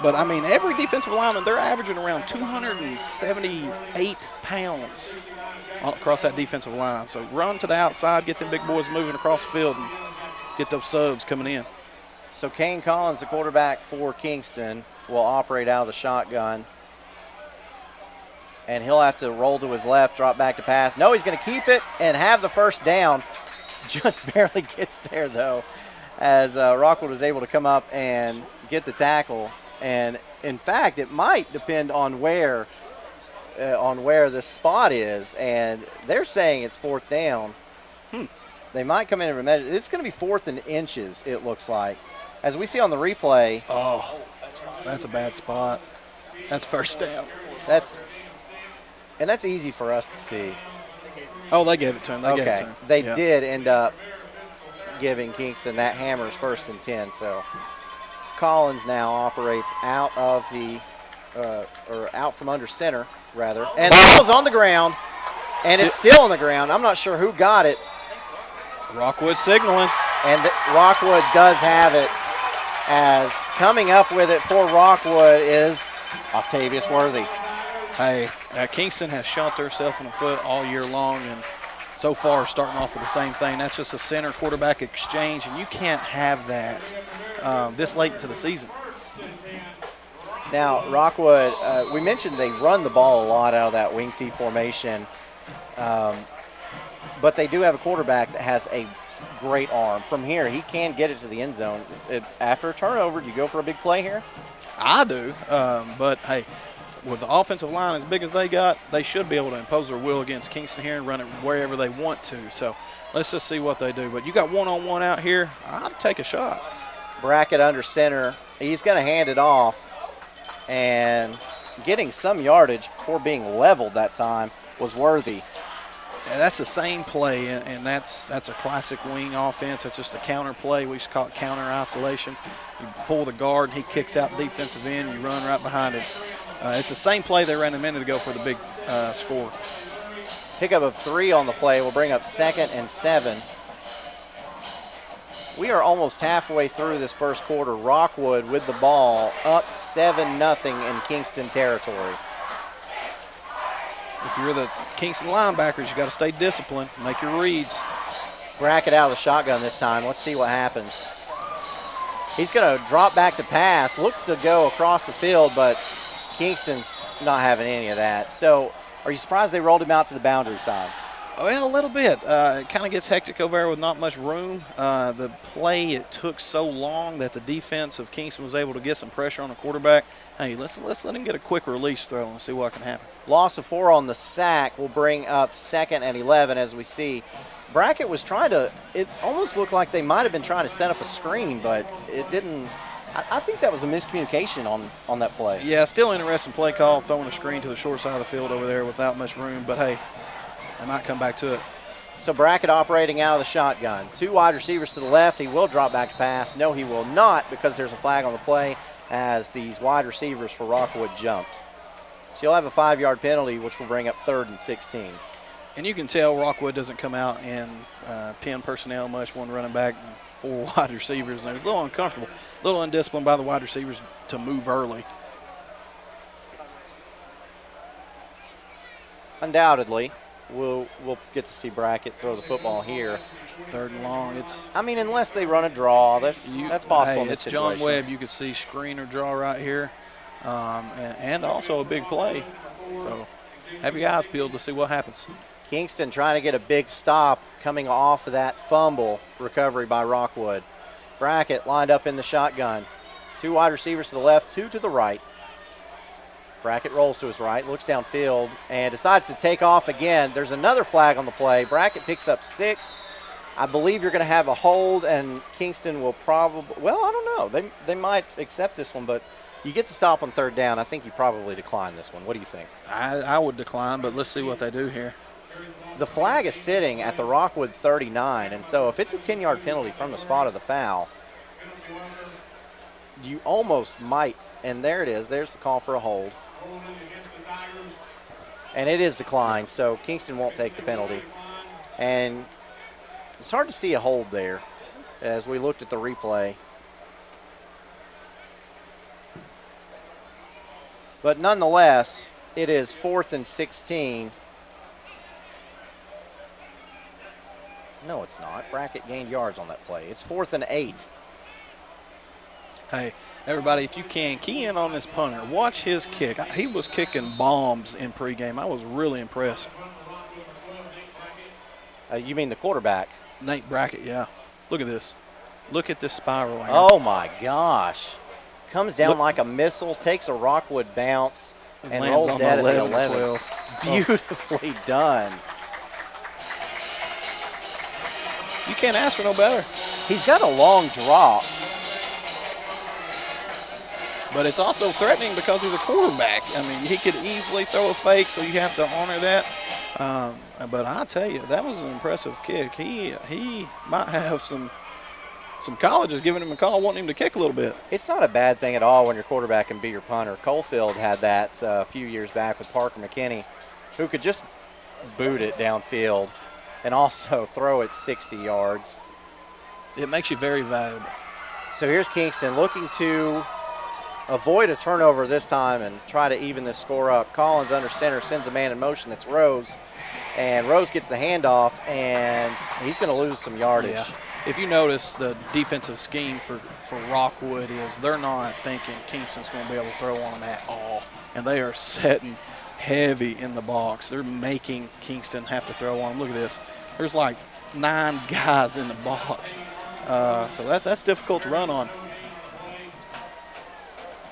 But, I mean, every defensive lineman, they're averaging around 278 pounds across that defensive line. So run to the outside, get them big boys moving across the field, and get those subs coming in. So Kane Collins, the quarterback for Kingston, will operate out of the shotgun. And he'll have to roll to his left, drop back to pass. No, he's going to keep it and have the first down. Just barely gets there, though, as Rockwood was able to come up and get the tackle. And, in fact, it might depend on where this spot is. And they're saying it's fourth down. They might come in and measure. It's going to be fourth and inches, it looks like. As we see on the replay. Oh, that's a bad spot. That's first down. That's easy for us to see. Oh, they gave it to him. They did end up giving Kingston that hammer's 1st and 10. So Collins now operates out of the out from under center, rather. And the ball's on the ground, and it's still on the ground. I'm not sure who got it. Rockwood signaling. And Rockwood does have it, as coming up with it for Rockwood is Octavius Worthy. Hey, Kingston has shot themselves in the foot all year long, and so far starting off with the same thing. That's just a center quarterback exchange, and you can't have that this late into the season. Now, Rockwood, we mentioned they run the ball a lot out of that wing T formation. but they do have a quarterback that has a great arm. From here, he can get it to the end zone. After a turnover, do you go for a big play here? I do, but hey, with the offensive line as big as they got, they should be able to impose their will against Kingston here and run it wherever they want to. So let's just see what they do. But you got one-on-one out here, I'd take a shot. Brackett under center. He's going to hand it off, and getting some yardage before being leveled that time was worthy. Yeah, that's the same play, and that's a classic wing offense. That's just a counter play. We used to call it counter isolation. You pull the guard, and he kicks out defensive end. You run right behind him. It's the same play they ran a minute ago for the big score. Pickup of 3 on the play will bring up 2nd and 7. We are almost halfway through this first quarter. Rockwood with the ball, up 7-0 in Kingston territory. If you're the Kingston linebackers, you got to stay disciplined, make your reads. Brackett out of the shotgun this time. Let's see what happens. He's going to drop back to pass, look to go across the field, but Kingston's not having any of that. So are you surprised they rolled him out to the boundary side? Well, a little bit. It kind of gets hectic over there with not much room. The play, it took so long that the defense of Kingston was able to get some pressure on the quarterback. Hey, let's let him get a quick release throw and see what can happen. Loss of 4 on the sack will bring up 2nd and 11 as we see. Brackett was trying to, it almost looked like they might have been trying to set up a screen, but it didn't. I think that was a miscommunication on that play. Yeah, still interesting play call, throwing a screen to the short side of the field over there without much room, but hey, they might come back to it. So Brackett operating out of the shotgun. 2 wide receivers to the left. He will drop back to pass. No, he will not, because there's a flag on the play as these wide receivers for Rockwood jumped. So you'll have a 5-yard penalty, which will bring up 3rd and 16. And you can tell Rockwood doesn't come out in 10 personnel much, 1 running back and 4 wide receivers. And it was a little uncomfortable, a little undisciplined by the wide receivers to move early. Undoubtedly, we'll get to see Brackett throw the football here. 3rd and long. I mean, unless they run a draw, that's possible. Hey, in this it's John situation. Webb. You could see screen or draw right here, and also a big play. So have your eyes peeled to see what happens. Kingston trying to get a big stop coming off of that fumble recovery by Rockwood. Brackett lined up in the shotgun. 2 wide receivers to the left, 2 to the right. Brackett rolls to his right, looks downfield, and decides to take off again. There's another flag on the play. Brackett picks up 6. I believe you're going to have a hold, and Kingston will probably, well, I don't know. They might accept this one, but you get the stop on 3rd down. I think you probably decline this one. What do you think? I would decline, but let's see what they do here. The flag is sitting at the Rockwood 39, and so if it's a 10-yard penalty from the spot of the foul, you almost might, and there it is. There's the call for a hold. And it is declined, so Kingston won't take the penalty. And it's hard to see a hold there as we looked at the replay. But nonetheless, it is 4th and 16. No, it's not. Brackett gained yards on that play. It's 4th and 8. Hey, everybody, if you can, key in on this punter. Watch his kick. He was kicking bombs in pregame. I was really impressed. You mean the quarterback? Nate Brackett, yeah. Look at this. Look at this spiral. Here. Oh, my gosh. Comes down like a missile, takes a Rockwood bounce, and rolls dead at the 11. Beautifully done. You can't ask for no better. He's got a long drop. But it's also threatening because he's a quarterback. I mean, he could easily throw a fake, so you have to honor that. But I tell you, that was an impressive kick. He might have some colleges giving him a call, wanting him to kick a little bit. It's not a bad thing at all when your quarterback can be your punter. Coalfield had that a few years back with Parker McKinney, who could just boot it downfield and also throw it 60 yards. It makes you very valuable. So here's Kingston looking to avoid a turnover this time and try to even this score up. Collins under center sends a man in motion. It's Rose. And Rose gets the handoff, and he's going to lose some yardage. Yeah. If you notice, the defensive scheme for Rockwood is they're not thinking Kingston's going to be able to throw on them at all. And they are setting heavy in the box. They're making Kingston have to throw on them. Look at this. there's like 9 guys in the box. So that's difficult to run on.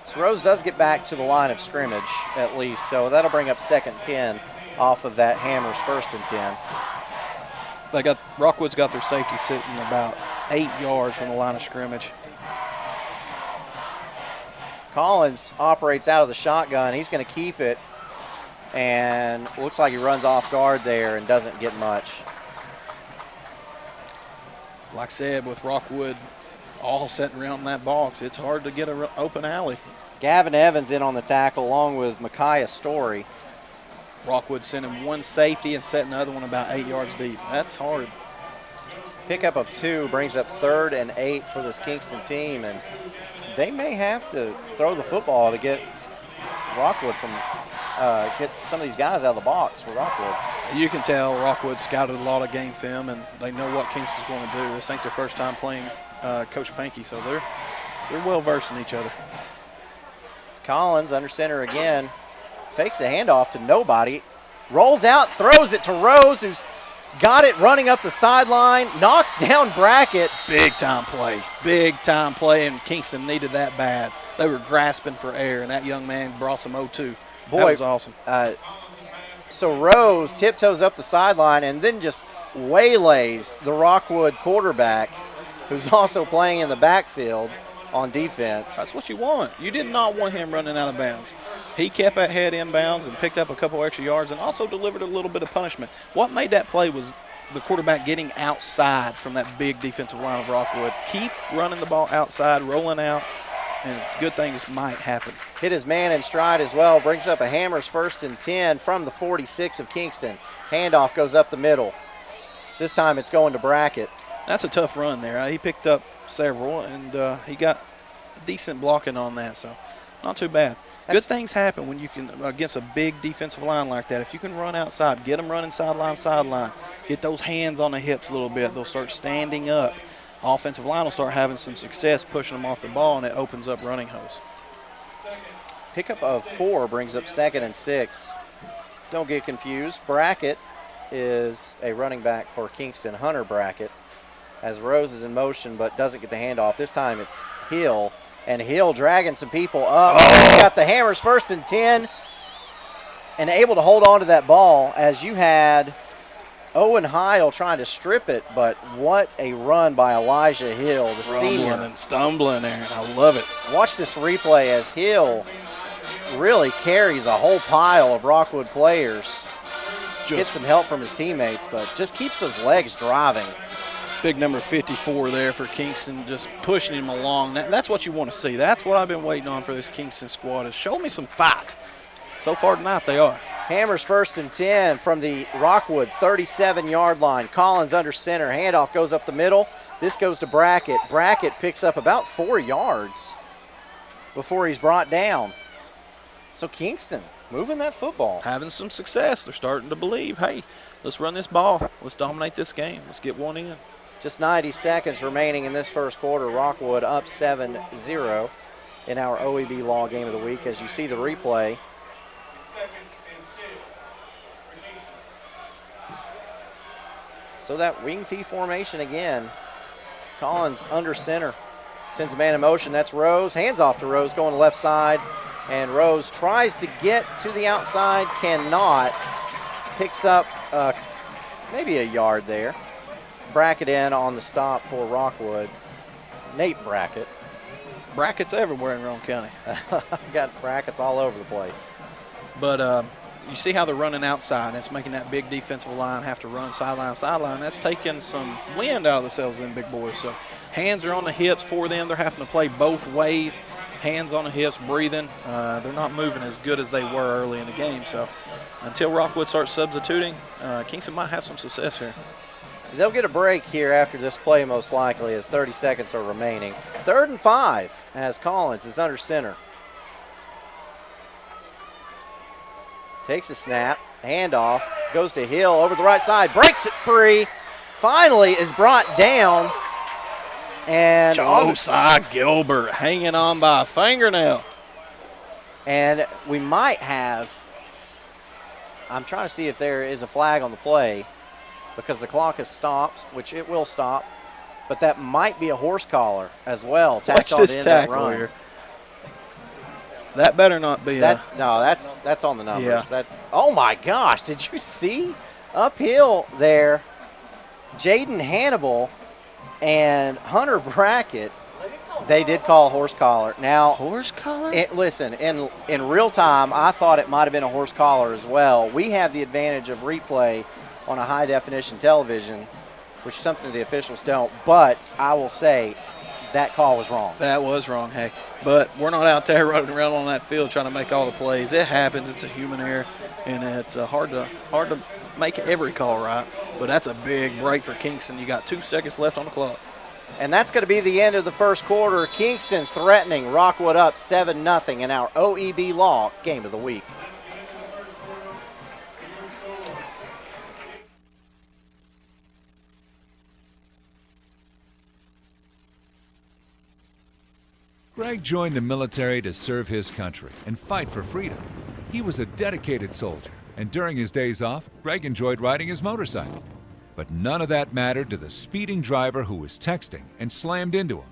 So Rose does get back to the line of scrimmage at least, so that'll bring up 2nd and 10 off of that Hammers 1st and 10. Rockwood's got their safety sitting about 8 yards from the line of scrimmage. Collins operates out of the shotgun. He's going to keep it, and looks like he runs off guard there and doesn't get much. Like I said, with Rockwood all sitting around in that box, it's hard to get an open alley. Gavin Evans in on the tackle along with Micaiah Story. Rockwood sending one safety and setting the other one about 8 yards deep. That's hard. Pickup of 2 brings up 3rd and 8 for this Kingston team, and they may have to throw the football to get Rockwood from get some of these guys out of the box for Rockwood. You can tell Rockwood scouted a lot of game film, and they know what Kingston's going to do. This ain't their first time playing Coach Pankey, so they're well versed in each other. Collins under center again, fakes a handoff to nobody, rolls out, throws it to Rose, who's got it running up the sideline, knocks down Brackett. Big time play, and Kingston needed that bad. They were grasping for air, and that young man brought some 0-2. Boy, that was awesome. So Rose tiptoes up the sideline and then just waylays the Rockwood quarterback, who's also playing in the backfield on defense. That's what you want. You did not want him running out of bounds. He kept that head in bounds and picked up a couple extra yards and also delivered a little bit of punishment. What made that play was the quarterback getting outside from that big defensive line of Rockwood. Keep running the ball outside, rolling out, and good things might happen. Hit his man in stride as well. Brings up a Hammers 1st and 10 from the 46 of Kingston. Handoff goes up the middle. This time it's going to Brackett. That's a tough run there. He picked up several, and he got decent blocking on that, so not too bad. Good things happen when you can, against a big defensive line like that. If you can run outside, get them running sideline, get those hands on the hips a little bit, they'll start standing up. Offensive line will start having some success pushing them off the ball, and it opens up running holes. Pickup of 4 brings up 2nd and 6. Don't get confused. Brackett is a running back for Kingston, Hunter Brackett, as Rose is in motion but doesn't get the handoff. This time it's Hill, and Hill dragging some people up. Got the Hammers 1st and 10 and able to hold on to that ball as you had Owen Heil trying to strip it, but what a run by Elijah Hill, the senior. And stumbling there. I love it. Watch this replay as Hill really carries a whole pile of Rockwood players. Gets some help from his teammates, but just keeps those legs driving. Big number 54 there for Kingston, just pushing him along. That's what you want to see. That's what I've been waiting on for this Kingston squad, is show me some fight. So far tonight they are. Hammers 1st and 10 from the Rockwood 37-yard line. Collins under center. Handoff goes up the middle. This goes to Brackett. Brackett picks up about 4 yards before he's brought down. So Kingston moving that football. Having some success. They're starting to believe, hey, let's run this ball. Let's dominate this game. Let's get one in. Just 90 seconds remaining in this first quarter. Rockwood up 7-0 in our OEB Law Game of the Week. As you see the replay, so that wing T formation again. Collins under center. Sends a man in motion. That's Rose. Hands off to Rose going to left side. And Rose tries to get to the outside. Cannot. Picks up maybe a yard there. Brackett in on the stop for Rockwood. Nate Brackett. Brackets everywhere in Roane County. Got brackets all over the place. But you see how they're running outside. That's making that big defensive line have to run sideline. That's taking some wind out of the sails of them big boys. So hands are on the hips for them. They're having to play both ways. Hands on the hips, breathing. They're not moving as good as they were early in the game. So until Rockwood starts substituting, Kingston might have some success here. They'll get a break here after this play most likely, as 30 seconds are remaining. 3rd and 5 as Collins is under center. Takes a snap, handoff, goes to Hill over the right side, breaks it free, finally is brought down. And Josiah Gilbert hanging on by a fingernail. And we might have, I'm trying to see if there is a flag on the play. because the clock has stopped, which it will stop, but that might be a horse collar as well. Watch this tackle here. That better not be. That's on the numbers. Yeah. Oh my gosh! Did you see uphill there? Jaden Hannibal and Hunter Brackett. They did call a horse collar. Now, horse collar? Listen, in real time, I thought it might have been a horse collar as well. We have the advantage of replay on a high-definition television, which is something the officials don't. But I will say that call was wrong. That was wrong, hey. But we're not out there running around on that field trying to make all the plays. It happens. It's a human error, and it's hard to make every call right. But that's a big break for Kingston. You got 2 seconds left on the clock. And that's going to be the end of the first quarter. Kingston threatening Rockwood up 7-0 in our OEB Law Game of the Week. Greg joined the military to serve his country and fight for freedom. He was a dedicated soldier, and during his days off, Greg enjoyed riding his motorcycle. But none of that mattered to the speeding driver who was texting and slammed into him.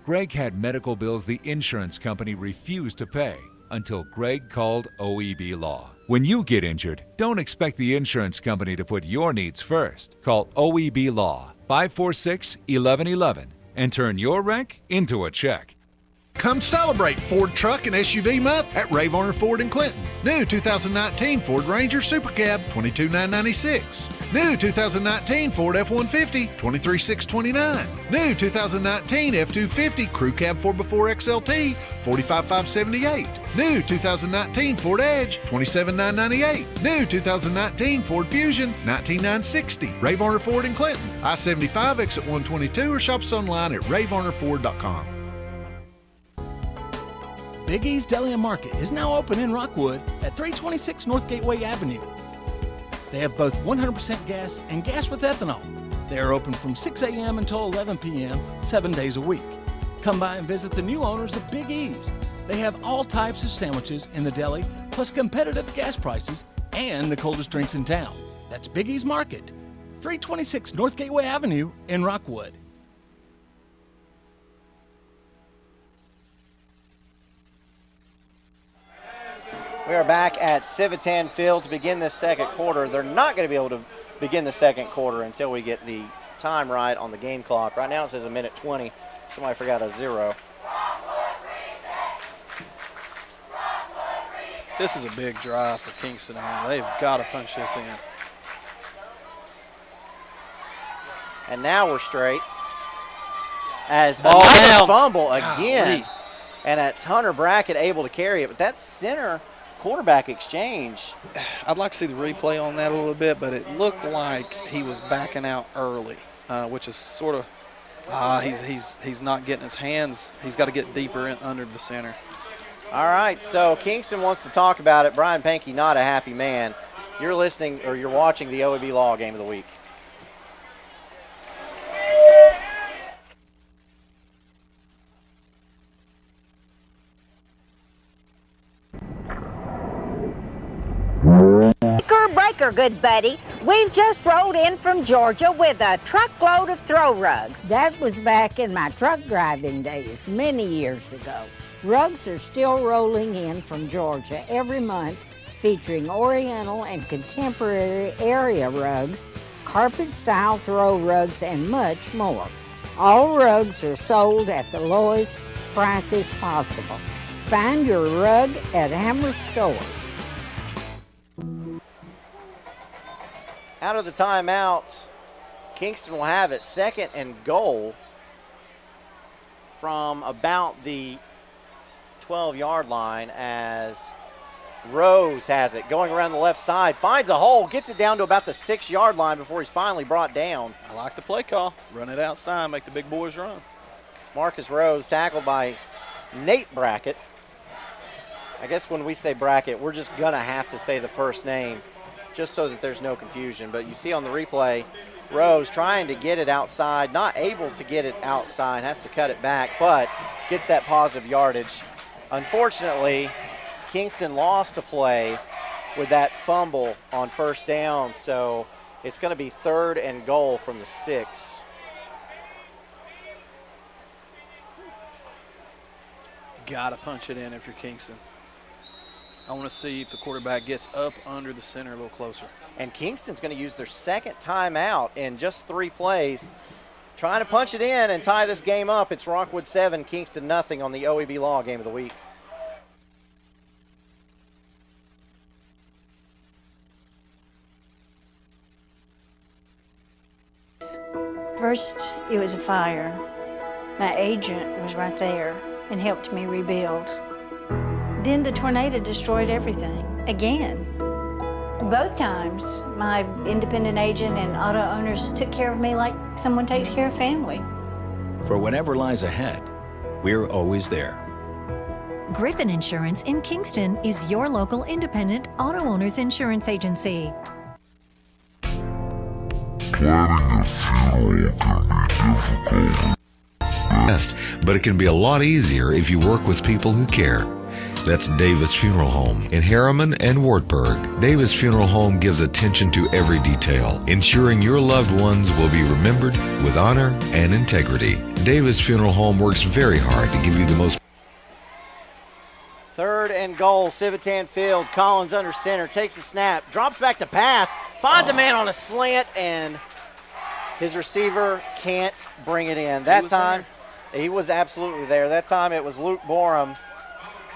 Greg had medical bills the insurance company refused to pay until Greg called OEB Law. When you get injured, don't expect the insurance company to put your needs first. Call OEB Law 546-1111 and turn your wreck into a check. Come celebrate Ford Truck and SUV Month at Ray Varner Ford in Clinton. New 2019 Ford Ranger Super Cab, $22,996. New 2019 Ford F-150, $23,629. New 2019 F-250 Crew Cab 4x4 XLT, $45,578. New 2019 Ford Edge, $27,998. New 2019 Ford Fusion, $19,960. Ray Varner Ford in Clinton. I-75 exit 122 or shop us online at rayvarnerford.com. Big E's Deli and Market is now open in Rockwood at 326 North Gateway Avenue. They have both 100% gas and gas with ethanol. They are open from 6 a.m. until 11 p.m., 7 days a week. Come by and visit the new owners of Big E's. They have all types of sandwiches in the deli, plus competitive gas prices and the coldest drinks in town. That's Big E's Market, 326 North Gateway Avenue in Rockwood. We are back at Civitan Field to begin this second quarter. They're not going to be able to begin the second quarter until we get the time right on the game clock. Right now it says 1:20. Somebody forgot a 0. This is a big drive for Kingston. They've got to punch this in. And now we're straight. As Ball another down. fumble again. Golly. And that's Hunter Brackett able to carry it. But that center quarterback exchange. I'd like to see the replay on that a little bit, but it looked like he was backing out early, which is sort of he's not getting his hands. He's got to get deeper in under the center. All right, so Kingston wants to talk about it. Brian Pankey, not a happy man. You're listening or you're watching the OEB Law Game of the Week. Breaker, good buddy. We've just rolled in from Georgia with a truckload of throw rugs. That was back in my truck driving days, many years ago. Rugs are still rolling in from Georgia every month, featuring Oriental and contemporary area rugs, carpet-style throw rugs, and much more. All rugs are sold at the lowest prices possible. Find your rug at Hammer Stores. Out of the timeout, Kingston will have it 2nd and goal from about the 12-yard line as Rose has it. Going around the left side, finds a hole, gets it down to about the 6-yard line before he's finally brought down. I like the play call. Run it outside, make the big boys run. Marcus Rose tackled by Nate Brackett. I guess when we say Brackett, we're just going to have to say the first name, just so that there's no confusion. But you see on the replay, Rose trying to get it outside, not able to get it outside, has to cut it back, but gets that positive yardage. Unfortunately, Kingston lost a play with that fumble on first down, so It's going to be 3rd and goal from the 6. Got to punch it in if you're Kingston. I want to see if the quarterback gets up under the center a little closer. And Kingston's going to use their second timeout in just 3 plays. Trying to punch it in and tie this game up. It's Rockwood 7, Kingston nothing on the OEB Law Game of the Week. First, it was a fire. My agent was right there and helped me rebuild. Then the tornado destroyed everything, again. Both times, my independent agent and auto owners took care of me like someone takes care of family. For whatever lies ahead, we're always there. Griffin Insurance in Kingston is your local independent auto owners insurance agency. Planning a funeral can be difficult. Best, but it can be a lot easier if you work with people who care. That's Davis Funeral Home in Harriman and Wartburg. Davis Funeral Home gives attention to every detail, ensuring your loved ones will be remembered with honor and integrity. Davis Funeral Home works very hard to give you the most. 3rd and goal, Civitan Field. Collins under center, takes the snap, drops back to pass, finds a man on a slant, and his receiver can't bring it in. That time, he was absolutely there. That time it was Luke Borum,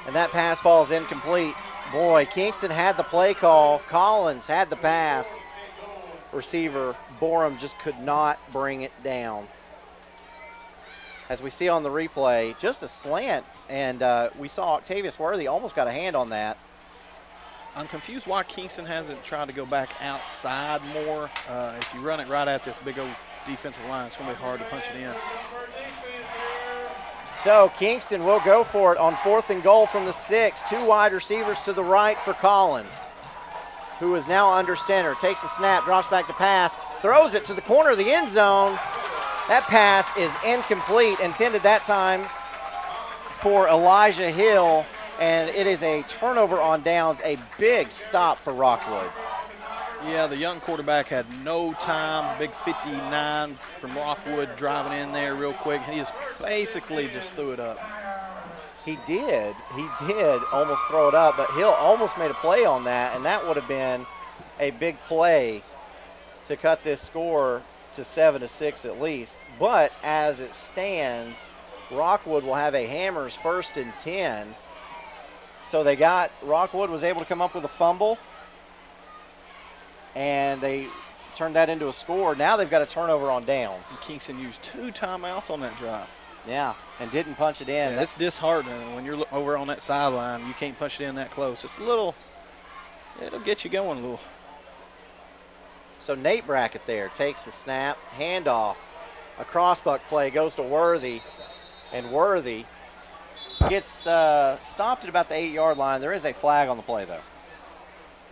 and that pass ball is incomplete. Boy, Kingston had the play call. Collins had the pass. Receiver Borum just could not bring it down. As we see on the replay, just a slant, and we saw Octavius Worthy almost got a hand on that. I'm confused why Kingston hasn't tried to go back outside more. If you run it right at this big old defensive line, it's going to be hard to punch it in. So Kingston will go for it on 4th and goal from the 6. 2 wide receivers to the right for Collins, who is now under center. Takes the snap, drops back to pass, throws it to the corner of the end zone. That pass is incomplete, intended that time for Elijah Hill, and it is a turnover on downs, a big stop for Rockwood. Yeah, the young quarterback had no time. Big 59 from Rockwood driving in there real quick. He just basically just threw it up. He did almost throw it up, but Hill almost made a play on that, and that would have been a big play to cut this score to 7-6 at least. But as it stands, Rockwood will have a Hammers 1st and 10. So Rockwood was able to come up with a fumble, and they turned that into a score. Now they've got a turnover on downs. And Kingston used 2 timeouts on that drive. Yeah, and didn't punch it in. Yeah, it's disheartening when you're over on that sideline. You can't punch it in that close. It's a little, it'll get you going a little. So Nate Brackett there takes the snap, handoff, a crossbuck play goes to Worthy, and Worthy gets stopped at about the 8-yard line. There is a flag on the play, though.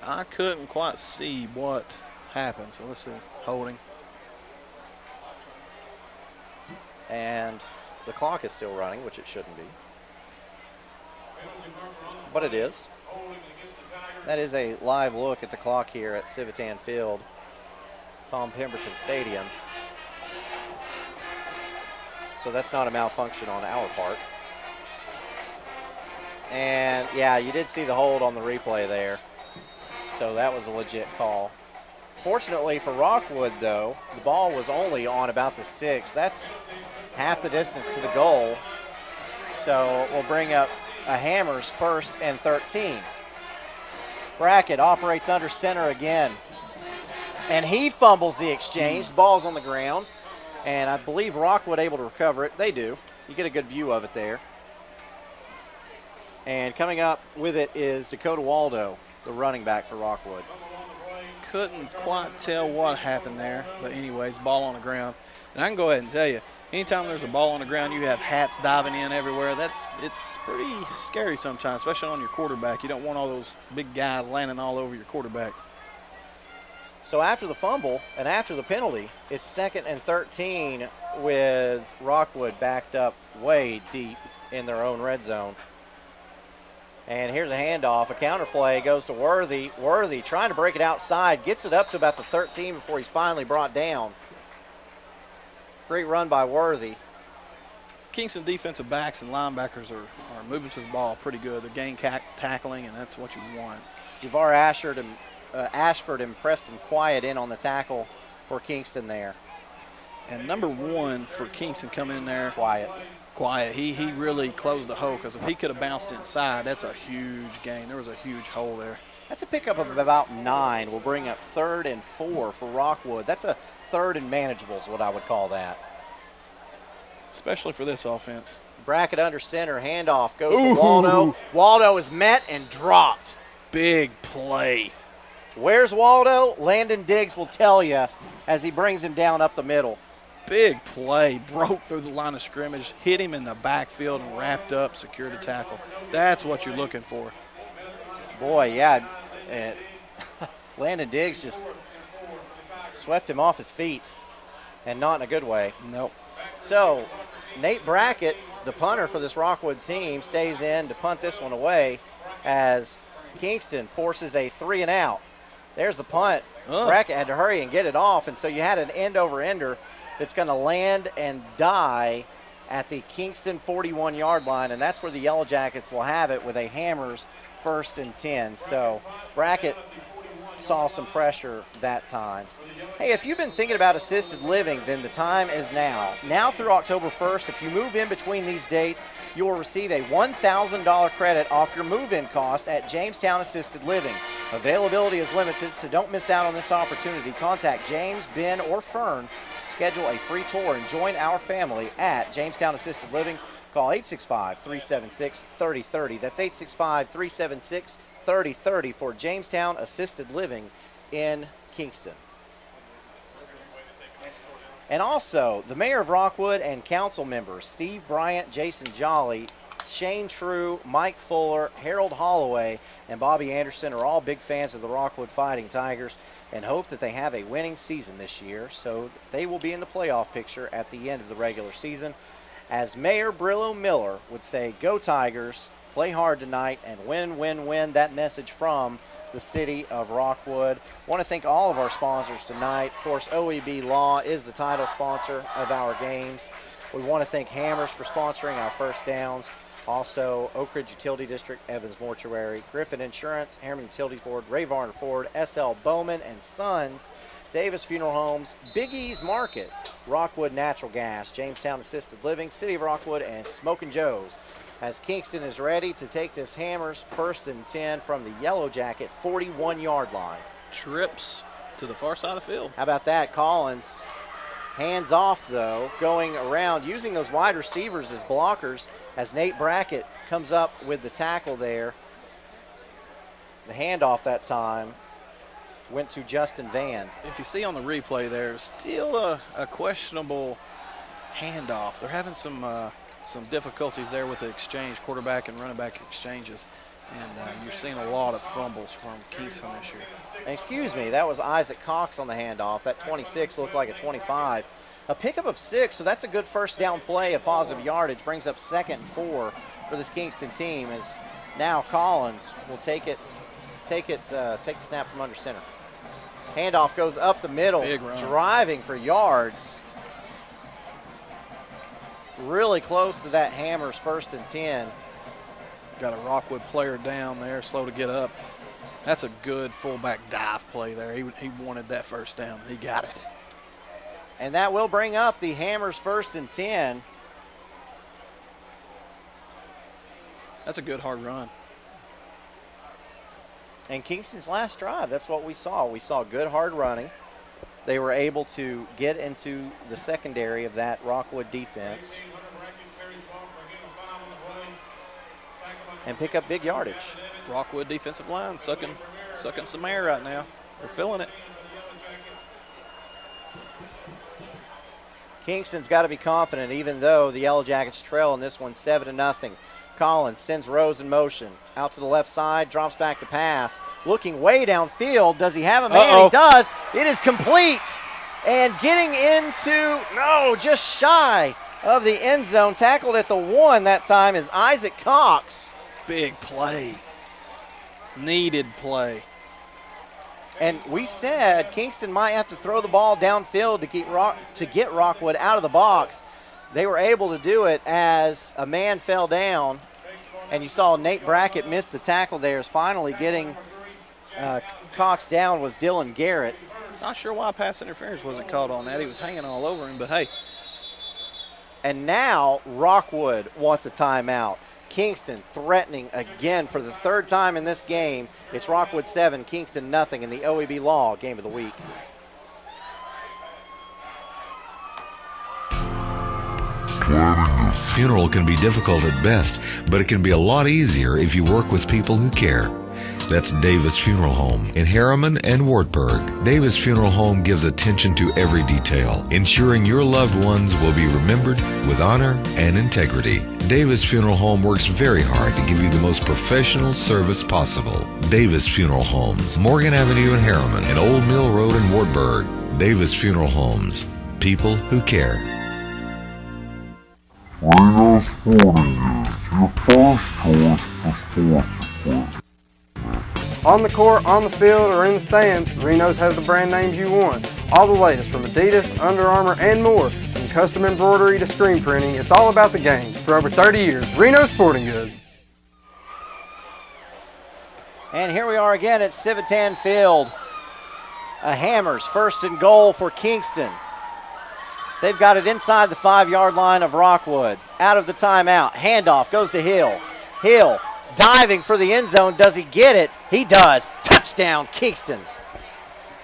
I couldn't quite see what happened, so let's see. Holding. And the clock is still running, which it shouldn't be. But it is. That is a live look at the clock here at Civitan Field, Tom Pemberton Stadium. So that's not a malfunction on our part. And yeah, you did see the hold on the replay there. So that was a legit call. Fortunately for Rockwood, though, the ball was only on about the 6. That's half the distance to the goal. So we'll bring up a Hammers 1st and 13. Brackett operates under center again. And he fumbles the exchange. The ball's on the ground. And I believe Rockwood able to recover it. They do. You get a good view of it there. And coming up with it is Dakota Waldo, the running back for Rockwood. Couldn't quite tell what happened there, but anyways, ball on the ground. And I can go ahead and tell you, anytime there's a ball on the ground, you have hats diving in everywhere. It's pretty scary sometimes, especially on your quarterback. You don't want all those big guys landing all over your quarterback. So after the fumble and after the penalty, it's 2nd and 13 with Rockwood backed up way deep in their own red zone. And here's a handoff. A counter play goes to Worthy. Worthy trying to break it outside. Gets it up to about the 13 before he's finally brought down. Great run by Worthy. Kingston defensive backs and linebackers are moving to the ball pretty good. They're gang tackling, and that's what you want. Javar Ashford and Preston Quiet in on the tackle for Kingston there. And number 1 for Kingston coming in there. Quiet. He really closed the hole, because if he could have bounced inside, that's a huge gain. There was a huge hole there. That's a pickup of about 9. We'll bring up 3rd and 4 for Rockwood. That's a 3rd and manageable is what I would call that. Especially for this offense. Brackett under center. Handoff goes to Waldo. Waldo is met and dropped. Big play. Where's Waldo? Landon Diggs will tell you as he brings him down up the middle. Big play. Broke through the line of scrimmage, hit him in the backfield, and wrapped up, secured the tackle. That's what you're looking for. Boy, yeah. Landon Diggs just swept him off his feet, and not in a good way. Nope. So, Nate Brackett, the punter for this Rockwood team, stays in to punt this one away as Kingston forces a 3-and-out. There's the punt. Brackett had to hurry and get it off, and so you had an end-over-ender that's going to land and die at the Kingston 41-yard line, and that's where the Yellow Jackets will have it with a Hammers 1st and 10. So Brackett saw some pressure that time. Hey, if you've been thinking about assisted living, then the time is now. Now through October 1st, if you move in between these dates, you will receive a $1,000 credit off your move-in cost at Jamestown Assisted Living. Availability is limited, so don't miss out on this opportunity. Contact James, Ben, or Fern. Schedule a free tour and join our family at Jamestown Assisted Living. Call 865-376-3030. That's 865-376-3030 for Jamestown Assisted Living in Kingston. And also, the mayor of Rockwood and council members, Steve Bryant, Jason Jolly, Shane True, Mike Fuller, Harold Holloway, and Bobby Anderson are all big fans of the Rockwood Fighting Tigers and hope that they have a winning season this year, so they will be in the playoff picture at the end of the regular season. As Mayor Brillo Miller would say, go Tigers, play hard tonight, and win, win, win. That message from the city of Rockwood. I want to thank all of our sponsors tonight. Of course, OEB Law is the title sponsor of our games. We want to thank Hammers for sponsoring our first downs. Also, Oak Ridge Utility District, Evans Mortuary, Griffin Insurance, Harriman Utilities Board, Ray Varner Ford, S.L. Bowman and Sons, Davis Funeral Homes, Big E's Market, Rockwood Natural Gas, Jamestown Assisted Living, City of Rockwood, and Smokin' Joe's. As Kingston is ready to take this Hammers 1st and 10 from the Yellow Jacket 41-yard line. Trips to the far side of the field. How about that? Collins, hands off though, going around, using those wide receivers as blockers as Nate Brackett comes up with the tackle there. The handoff that time went to Justin Van. If you see on the replay there, still a questionable handoff. They're having some difficulties there with the exchange, quarterback and running back exchanges. And you're seeing a lot of fumbles from Kingston this year. Excuse me, that was Isaac Cox on the handoff. That 26 looked like a 25. A pickup of 6, so that's a good first down play, a positive yardage. Brings up 2nd and 4 for this Kingston team as now Collins will take the snap from under center. Handoff goes up the middle, driving for yards. Really close to that Hammers 1st and 10. Got a Rockwood player down there, slow to get up. That's a good fullback dive play there. He wanted that first down. He got it. And that will bring up the Hammers 1st and 10. That's a good hard run. And Kingston's last drive, that's what we saw. We saw good hard running. They were able to get into the secondary of that Rockwood defense and pick up big yardage. Rockwood defensive line sucking some air right now. They're feeling it. Kingston's got to be confident, even though the Yellow Jackets trail in this one 7-0. Collins sends Rose in motion. Out to the left side, drops back to pass. Looking way downfield. Does he have a man? He does. It is complete. And getting into, just shy of the end zone. Tackled at the 1 that time is Isaac Cox. big play. Needed play. And we said Kingston might have to throw the ball downfield to get Rockwood out of the box. They were able to do it as a man fell down, and you saw Nate Brackett miss the tackle there. Is finally getting Cox down was Dylan Garrett. Not sure why pass interference wasn't called on that. He was hanging all over him, but hey. And now Rockwood wants a timeout. Kingston threatening again for the third time in this game. It's Rockwood 7, Kingston nothing in the OEB Law Game of the Week. Funeral can be difficult at best, but it can be a lot easier if you work with people who care. That's Davis Funeral Home in Harriman and Wartburg. Davis Funeral Home gives attention to every detail, ensuring your loved ones will be remembered with honor and integrity. Davis Funeral Home works very hard to give you the most professional service possible. Davis Funeral Homes, Morgan Avenue in Harriman and Old Mill Road in Wartburg. Davis Funeral Homes, people who care. Reno Sporting Goods, your first choice for sports equipment. On the court, on the field, or in the stands, Reno's has the brand names you want. All the latest from Adidas, Under Armour, and more. From custom embroidery to screen printing, it's all about the game. For over 30 years, Reno's Sporting Goods. And here we are again at Civitan Field. A Hammers first and goal for Kingston. They've got it inside the 5-yard line of Rockwood. Out of the timeout. Handoff goes to Hill. Hill diving for the end zone. Does he get it? He does. Touchdown, Kingston.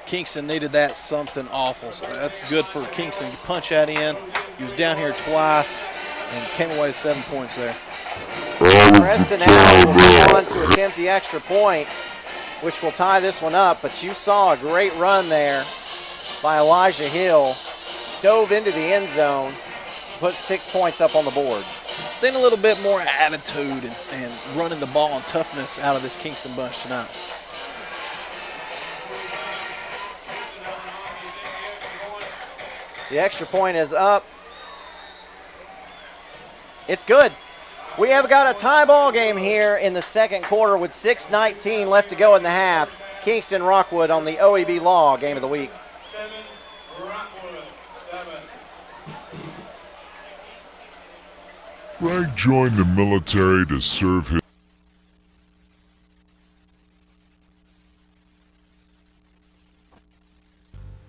Kingston needed that something awful. So that's good for Kingston. You punch that in. He was down here twice and came away with 7 points there. Preston Allen will go on to attempt the extra point, which will tie this one up. But you saw a great run there by Elijah Hill. Dove into the end zone, put 6 points up on the board. Seen a little bit more attitude and running the ball and toughness out of this Kingston bunch tonight. The extra point is up. It's good. We have got a tie ball game here in the second quarter with 6:19 left to go in the half. Kingston Rockwood on the OEB Law Game of the Week. Greg joined the military to serve his...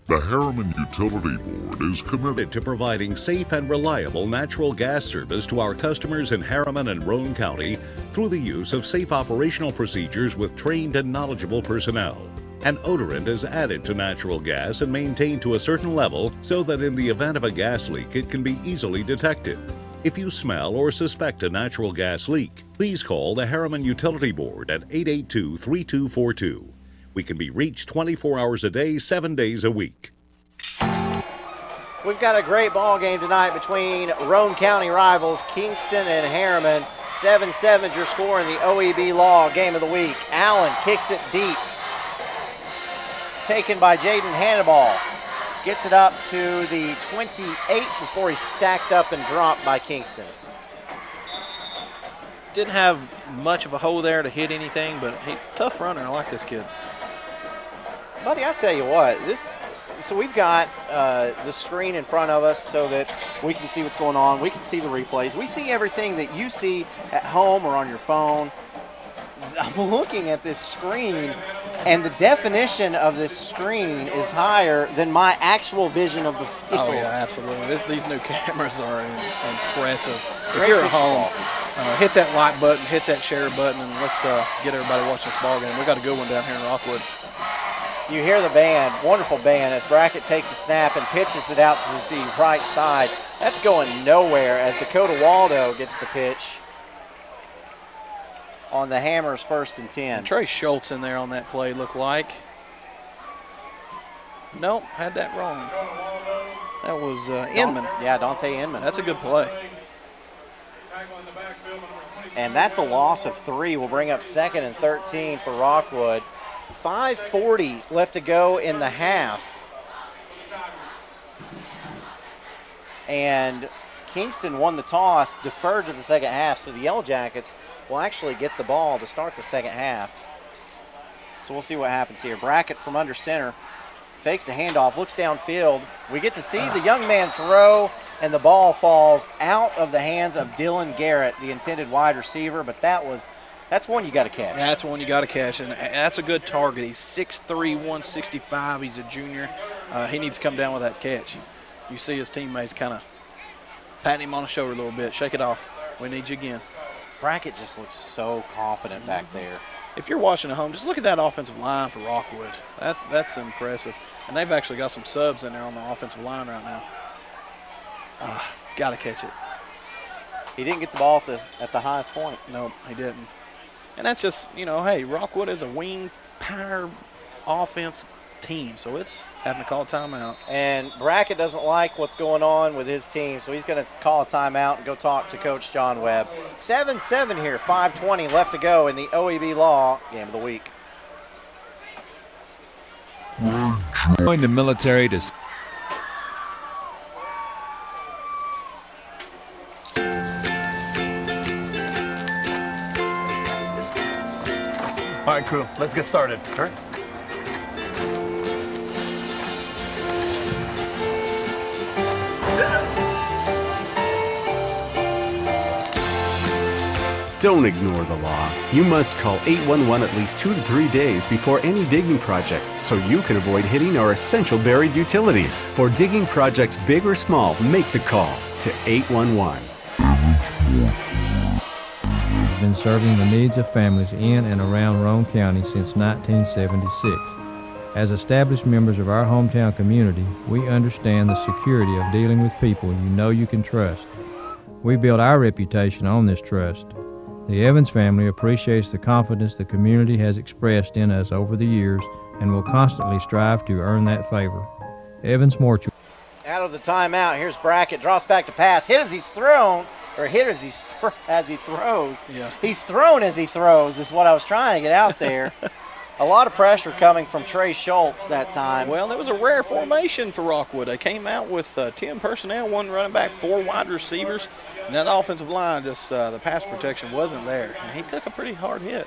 The Harriman Utility Board is committed to providing safe and reliable natural gas service to our customers in Harriman and Roane County through the use of safe operational procedures with trained and knowledgeable personnel. An odorant is added to natural gas and maintained to a certain level so that in the event of a gas leak it can be easily detected. If you smell or suspect a natural gas leak, please call the Harriman Utility Board at 882-3242. We can be reached 24 hours a day, 7 days a week. We've got a great ball game tonight between Roane County rivals Kingston and Harriman. 7-7 is your score in the OEB Law Game of the Week. Allen kicks it deep. Taken by Jaden Hannibal. Gets it up to the 28 before he's stacked up and dropped by Kingston. Didn't have much of a hole there to hit anything, but tough runner. I like this kid. Buddy, I'll tell you what, so we've got the screen in front of us so that we can see what's going on. We can see the replays. We see everything that you see at home or on your phone. I'm looking at this screen, and the definition of this screen is higher than my actual vision of the field. Oh, yeah, absolutely. These new cameras are impressive. Great if you're at home, hit that like button, hit that share button, and let's get everybody watching this ball game. We got a good one down here in Rockwood. You hear the band, wonderful band, as Brackett takes a snap and pitches it out to the right side. That's going nowhere as Dakota Waldo gets the pitch on the Hammers 1st and 10. And Trey Schultz in there on that play, looked like. Nope, had that wrong. That was Inman. Yeah, Dante Inman. That's a good play. And that's a loss of 3. We'll bring up 2nd and 13 for Rockwood. 5:40 left to go in the half. And Kingston won the toss, deferred to the second half, so the Yellow Jackets will actually get the ball to start the second half. So we'll see what happens here. Brackett from under center. Fakes the handoff, looks downfield. We get to see the young man throw, and the ball falls out of the hands of Dylan Garrett, the intended wide receiver, but that's one you got to catch. That's one you got to catch, and that's a good target. He's 6'3", 165. He's a junior. He needs to come down with that catch. You see his teammates kind of patting him on the shoulder a little bit. Shake it off. We need you again. Brackett just looks so confident back there. If you're watching at home, just look at that offensive line for Rockwood. That's impressive. And they've actually got some subs in there on the offensive line right now. Got to catch it. He didn't get the ball at the highest point. No, he didn't. And that's just, hey, Rockwood is a wing power offense team, so it's having to call a timeout. And Brackett doesn't like what's going on with his team, so he's going to call a timeout and go talk to Coach John Webb. 7-7 here, 5:20 left to go in the OEB Law Game of the Week. Join the military to... All right, crew, let's get started. Sure. Don't ignore the law. You must call 811 at least 2 to 3 days before any digging project so you can avoid hitting our essential buried utilities. For digging projects big or small, make the call to 811. Has been serving the needs of families in and around Roane County since 1976. As established members of our hometown community, we understand the security of dealing with people you know you can trust. We build our reputation on this trust. The Evans family appreciates the confidence the community has expressed in us over the years and will constantly strive to earn that favor. Evans Mortuary. Out of the timeout, here's Brackett, drops back to pass, hit as he's thrown, or hit as he throws. Yeah. He's thrown as he throws is what I was trying to get out there. A lot of pressure coming from Trey Schultz that time. Well, it was a rare formation for Rockwood. They came out with 10 personnel, 1 running back, 4 wide receivers, and that offensive line, just the pass protection wasn't there. And he took a pretty hard hit.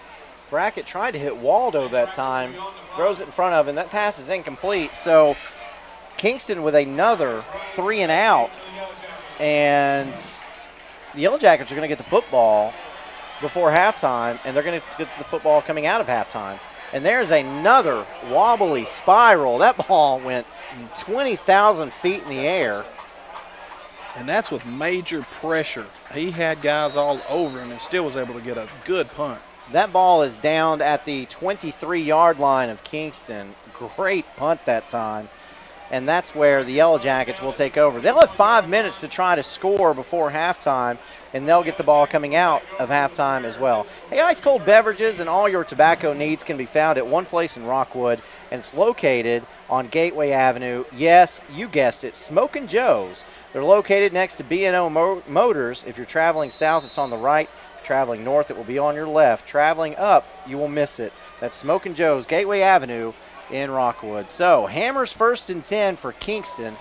Brackett tried to hit Waldo that time, throws it in front of him. That pass is incomplete. So Kingston with another 3 and out, and the Yellow Jackets are going to get the football before halftime, and they're going to get the football coming out of halftime. And there's another wobbly spiral. That ball went 20,000 feet in the air. And that's with major pressure. He had guys all over him and still was able to get a good punt. That ball is downed at the 23-yard line of Kingston. Great punt that time. And that's where the Yellow Jackets will take over. They'll have 5 minutes to try to score before halftime, and they'll get the ball coming out of halftime as well. Hey, ice cold beverages and all your tobacco needs can be found at one place in Rockwood, and it's located on Gateway Avenue. Yes, you guessed it, Smokin' Joe's. They're located next to B&O Motors. If you're traveling south, it's on the right. Traveling north, it will be on your left. Traveling up, you will miss it. That's Smokin' Joe's, Gateway Avenue in Rockwood. So, Hammers 1st and 10 for Kingston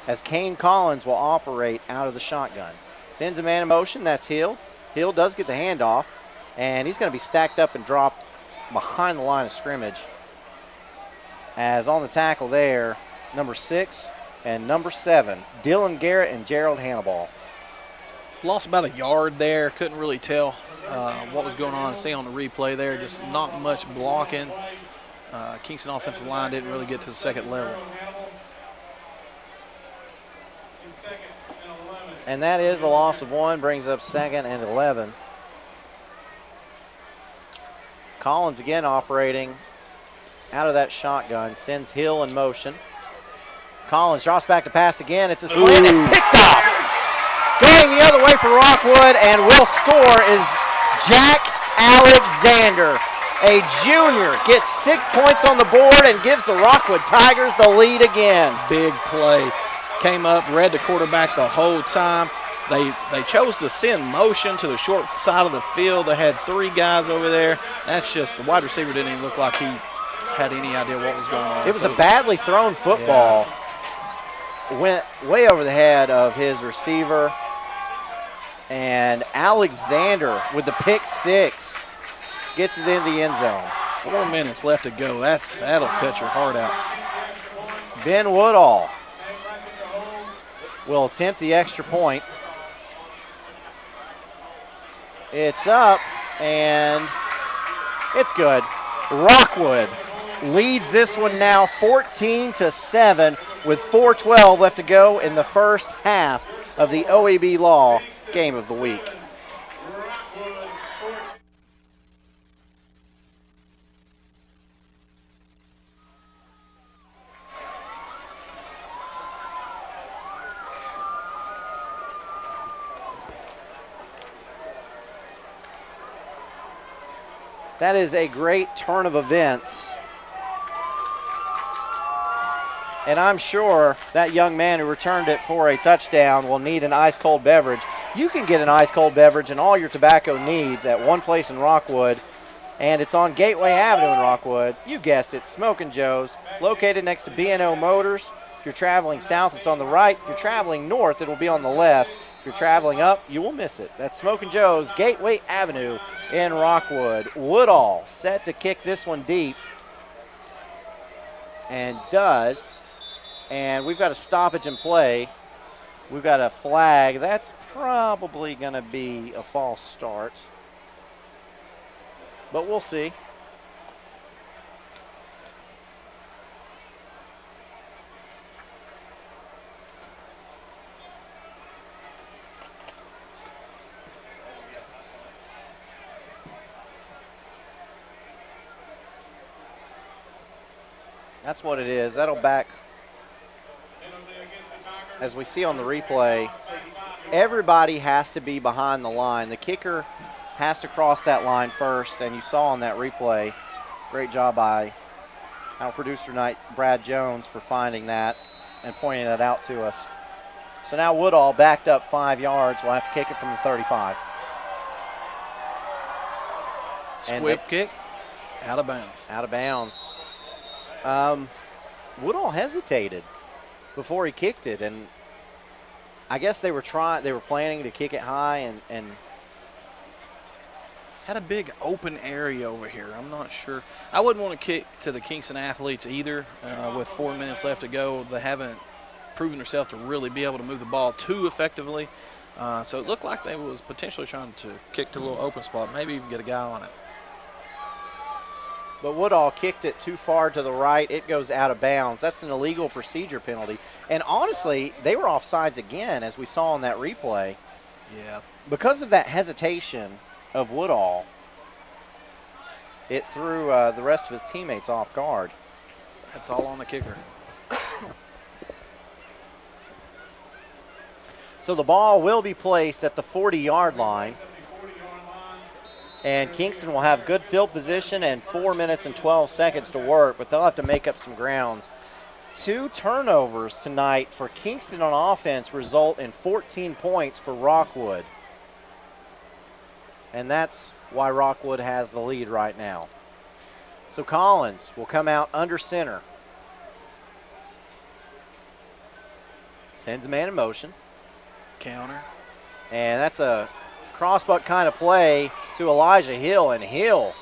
as Kane Collins will operate out of the shotgun. Sends a man in motion, that's Hill. Hill does get the handoff, and he's going to be stacked up and dropped behind the line of scrimmage. As on the tackle there, number 6 and number 7, Dylan Garrett and Gerald Hannibal. Lost about a yard there, couldn't really tell what was going on. See on the replay there, just not much blocking. Kingston offensive line didn't really get to the second level. And that is a loss of 1, brings up 2nd and 11. Collins again operating out of that shotgun, sends Hill in motion. Collins drops back to pass again. It's a slant. It's picked off. Going the other way for Rockwood, and will score is Jack Alexander. A junior gets 6 points on the board and gives the Rockwood Tigers the lead again. Big play. Came up, read the quarterback the whole time. They chose to send motion to the short side of the field. They had 3 guys over there. That's just, the wide receiver didn't even look like he had any idea what was going on. It was a badly thrown football. Yeah. Went way over the head of his receiver. And Alexander with the pick six gets it into the end zone. 4 minutes left to go. That'll cut your heart out. Ben Woodall will attempt the extra point. It's up, and it's good. Rockwood leads this one now 14-7 with 4:12 left to go in the first half of the OEB Law Game of the Week. That is a great turn of events. And I'm sure that young man who returned it for a touchdown will need an ice-cold beverage. You can get an ice-cold beverage and all your tobacco needs at one place in Rockwood, and it's on Gateway Avenue in Rockwood. You guessed it, Smokin' Joe's, located next to B&O Motors. If you're traveling south, it's on the right. If you're traveling north, it will be on the left. If you're traveling up, you will miss it. That's Smokin' Joe's, Gateway Avenue in Rockwood. Woodall set to kick this one deep, and does. And we've got a stoppage in play. We've got a flag. That's probably going to be a false start, but we'll see. That's what it is. That'll back. As we see on the replay, everybody has to be behind the line. The kicker has to cross that line first, and you saw on that replay, great job by our producer tonight, Brad Jones, for finding that and pointing that out to us. So now Woodall backed up 5 yards. We'll have to kick it from the 35. Squib kick, out of bounds. Out of bounds. Woodall hesitated before he kicked it, and I guess they were planning to kick it high and had a big open area over here. I'm not sure. I wouldn't want to kick to the Kingston athletes either. With 4 minutes left to go, they haven't proven themselves to really be able to move the ball too effectively. So it looked like they was potentially trying to kick to a little open spot, maybe even get a guy on it. But Woodall kicked it too far to the right. It goes out of bounds. That's an illegal procedure penalty. And honestly, they were offsides again, as we saw in that replay. Yeah. Because of that hesitation of Woodall, it threw the rest of his teammates off guard. That's all on the kicker. So the ball will be placed at the 40-yard line. And Kingston will have good field position and 4 minutes and 12 seconds to work, but they'll have to make up some grounds. 2 turnovers tonight for Kingston on offense result in 14 points for Rockwood. And that's why Rockwood has the lead right now. So Collins will come out under center. Sends a man in motion. Counter. And that's a crossbuck kind of play to Elijah Hill, and Hill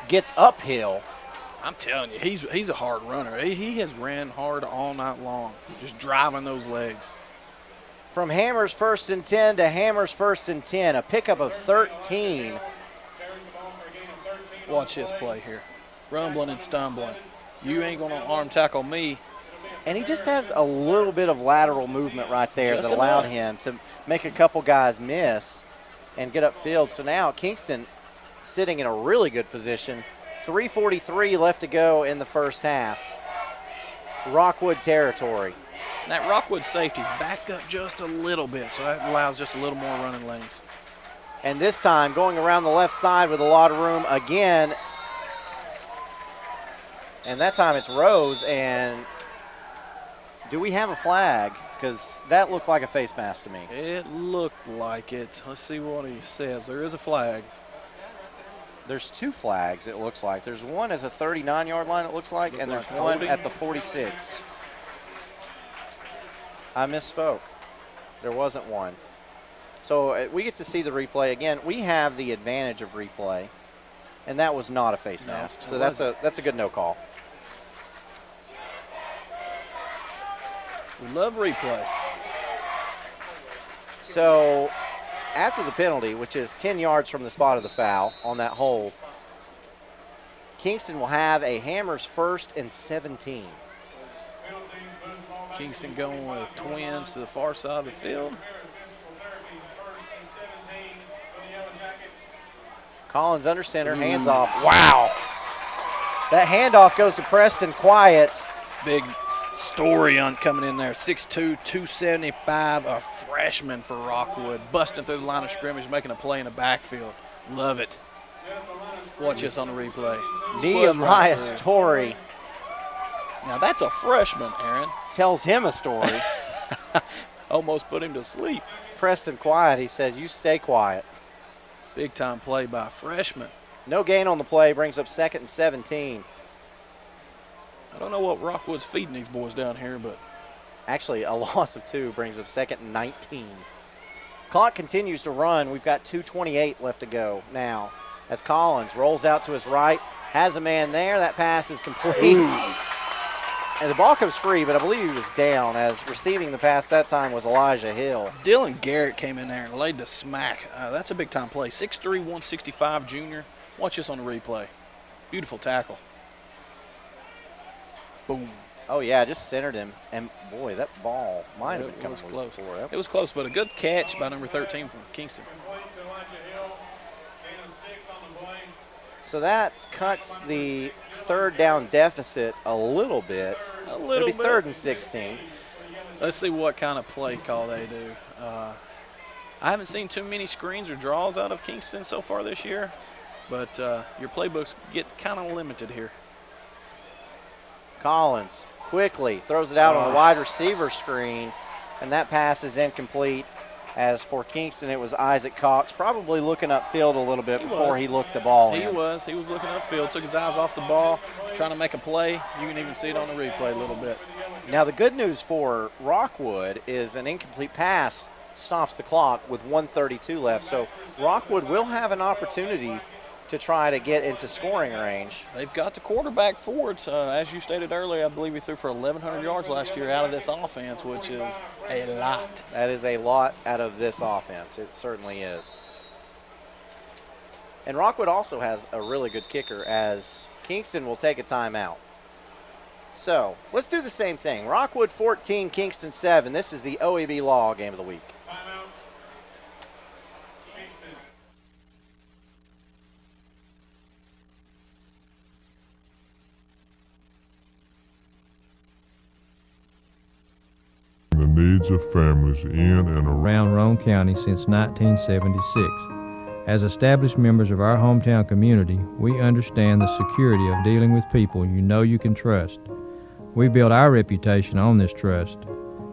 gets uphill. I'm telling you, he's a hard runner. He has ran hard all night long, just driving those legs. From Hammers 1st and 10 to Hammers 1st and 10, a pickup of 13. Watch this play here. Rumbling and stumbling. You ain't going to arm tackle me. And he just has a little bit of lateral movement right there Just that allowed enough. him to make a couple guys miss and get upfield. So now Kingston sitting in a really good position. 3:43 left to go in the first half. Rockwood territory. And that Rockwood safety's backed up just a little bit, so that allows just a little more running lanes. And this time going around the left side with a lot of room again. And that time it's Rose. And do we have a flag? Because that looked like a face mask to me. It looked like it. Let's see what he says. There is a flag. There's 2 flags, it looks like. There's one at the 39-yard line, it looks like, and there's one at the 46. I misspoke. There wasn't one. So we get to see the replay. Again, we have the advantage of replay, and that was not a face mask. So that's a good no call. We love replay. So after the penalty, which is 10 yards from the spot of the foul on that hold, Kingston will have a Hammers 1st and 17. Kingston going with twins to the far side of the field. Collins under center, hands off. Wow. That handoff goes to Preston Quiet. Big story on coming in there. 6'2", 275, a freshman for Rockwood. Busting through the line of scrimmage, making a play in the backfield. Love it. Watch this on the replay. Nehemiah Story. Now that's a freshman, Aaron. Tells him a story. Almost put him to sleep. Preston Quiet, he says, you stay quiet. Big time play by a freshman. No gain on the play, brings up 2nd and 17. I don't know what Rockwood's feeding these boys down here, but. Actually, a loss of 2 brings up 2nd and 19. Clock continues to run. We've got 2:28 left to go now. As Collins rolls out to his right, has a man there. That pass is complete. And the ball comes free, but I believe he was down, as receiving the pass that time was Elijah Hill. Dylan Garrett came in there and laid the smack. That's a big-time play. 6'3", 165 junior. Watch this on the replay. Beautiful tackle. Boom. Oh, yeah, just centered him. And, boy, that ball might have been coming close. Before. It was close, but a good catch by number 13 from Kingston. So that cuts the 3rd down deficit a little bit. It'll be 3rd and 16. Let's see what kind of play call they do. I haven't seen too many screens or draws out of Kingston so far this year, but your playbooks get kind of limited here. Collins quickly throws it out on a wide receiver screen, and that pass is incomplete. As for Kingston, it was Isaac Cox, probably looking upfield a little bit before he looked the ball in. He was looking upfield, took his eyes off the ball, trying to make a play. You can even see it on the replay a little bit. Now the good news for Rockwood is an incomplete pass stops the clock with 1:32 left. So Rockwood will have an opportunity to try to get into scoring range. They've got the quarterback for it. As you stated earlier, I believe he threw for 1,100 yards last year out of this offense, which is a lot. That is a lot out of this offense. It certainly is. And Rockwood also has a really good kicker, as Kingston will take a timeout. So let's do the same thing. Rockwood 14, Kingston 7. This is the OEB Law Game of the Week. The needs of families in and around Roane County since 1976. As established members of our hometown community, we understand the security of dealing with people you know you can trust. We build our reputation on this trust.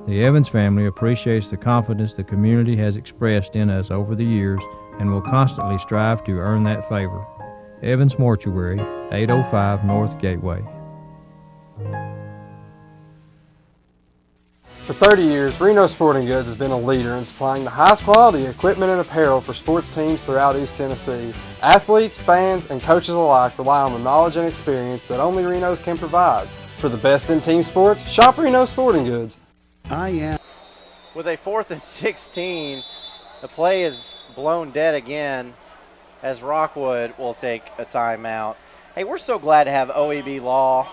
The Evans family appreciates the confidence the community has expressed in us over the years and will constantly strive to earn that favor. Evans Mortuary, 805 North Gateway. For 30 years, Reno Sporting Goods has been a leader in supplying the highest quality equipment and apparel for sports teams throughout East Tennessee. Athletes, fans, and coaches alike rely on the knowledge and experience that only Reno's can provide. For the best in team sports, shop Reno Sporting Goods. With a 4th and 16, the play is blown dead again, as Rockwood will take a timeout. Hey, we're so glad to have OEB Law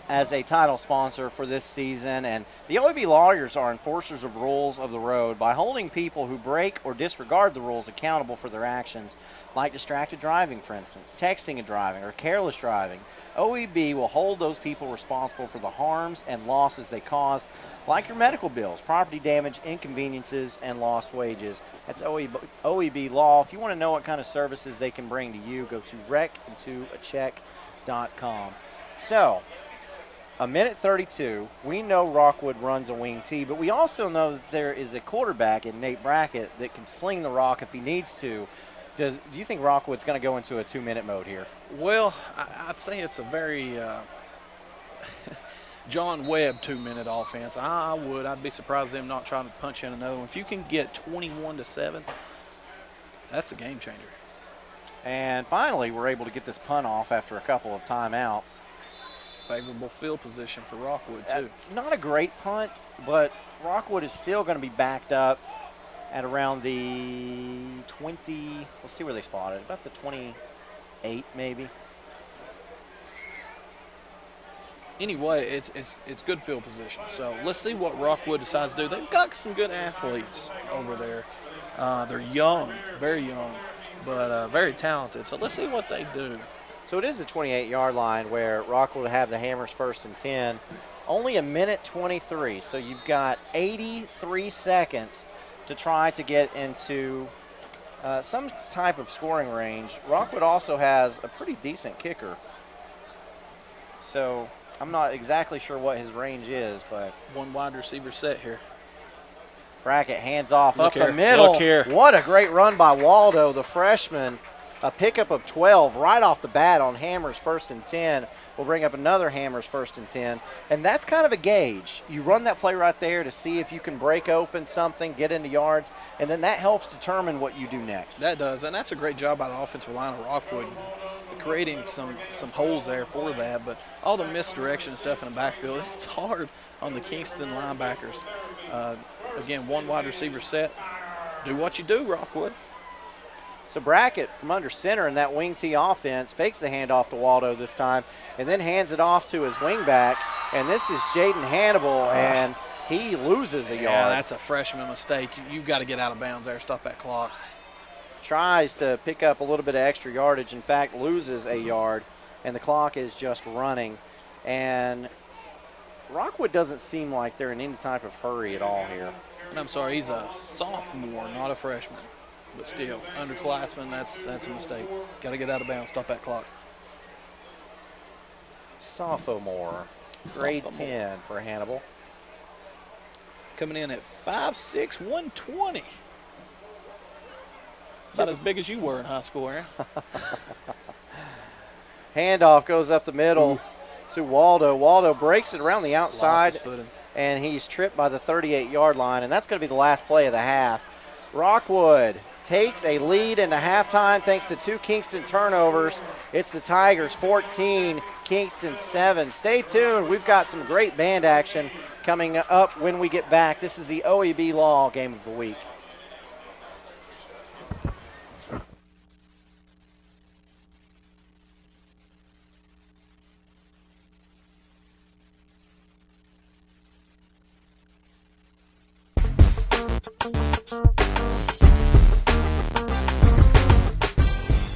as a title sponsor for this season, and the OEB lawyers are enforcers of rules of the road by holding people who break or disregard the rules accountable for their actions, like distracted driving, for instance, texting and driving, or careless driving. OEB will hold those people responsible for the harms and losses they caused, like your medical bills, property damage, inconveniences, and lost wages. That's OEB Law. If you want to know what kind of services they can bring to you, go to recandtoacheck.com. So, a minute 32, we know Rockwood runs a wing T, but we also know that there is a quarterback in Nate Brackett that can sling the rock if he needs to. Do you think Rockwood's going to go into a 2-minute mode here? Well, I'd say it's a very John Webb 2-minute offense. I'd be surprised them not trying to punch in another one. If you can get 21-7, that's a game changer. And finally, we're able to get this punt off after a couple of timeouts. Favorable field position for Rockwood, too. Not a great punt, but Rockwood is still going to be backed up at around the 20, let's see where they spotted, about the 28 maybe. Anyway, it's good field position. So let's see what Rockwood decides to do. They've got some good athletes over there. They're young, very young, but very talented. So let's see what they do. So it is the 28-yard line where Rockwood will have the Hammers 1st and 10. Only a minute 23, so you've got 83 seconds to try to get into some type of scoring range. Rockwood also has a pretty decent kicker. So I'm not exactly sure what his range is, but one wide receiver set here. Brackett hands off Look up here. the middle. Look here. What a great run by Waldo, the freshman. A pickup of 12 right off the bat on Hammers 1st and 10. We'll bring up another Hammers 1st and 10. And that's kind of a gauge. You run that play right there to see if you can break open something, get into yards, and then that helps determine what you do next. That does, and that's a great job by the offensive line of Rockwood, creating some holes there for that. But all the misdirection stuff in the backfield, it's hard on the Kingston linebackers. Again, one wide receiver set. Do what you do, Rockwood. So Brackett from under center in that wing T offense fakes the handoff to Waldo this time and then hands it off to his wingback. And this is Jaden Hannibal, and he loses a yard. Yeah, that's a freshman mistake. You've got to get out of bounds there. Stop that clock. Tries to pick up a little bit of extra yardage. In fact, loses a yard, and the clock is just running. And Rockwood doesn't seem like they're in any type of hurry at all here. And I'm sorry, he's a sophomore, not a freshman. But still, underclassmen, that's a mistake. Got to get out of bounds, stop that clock. Sophomore, grade 10 for Hannibal. Coming in at 5'6", 120. About as big as you were in high school, Aaron. Handoff goes up the middle to Waldo. Waldo breaks it around the outside, and he's tripped by the 38-yard line, and that's going to be the last play of the half. Rockwood takes a lead into halftime thanks to 2 Kingston turnovers. It's the Tigers 14, Kingston 7. Stay tuned. We've got some great band action coming up when we get back. This is the OEB Law Game of the Week.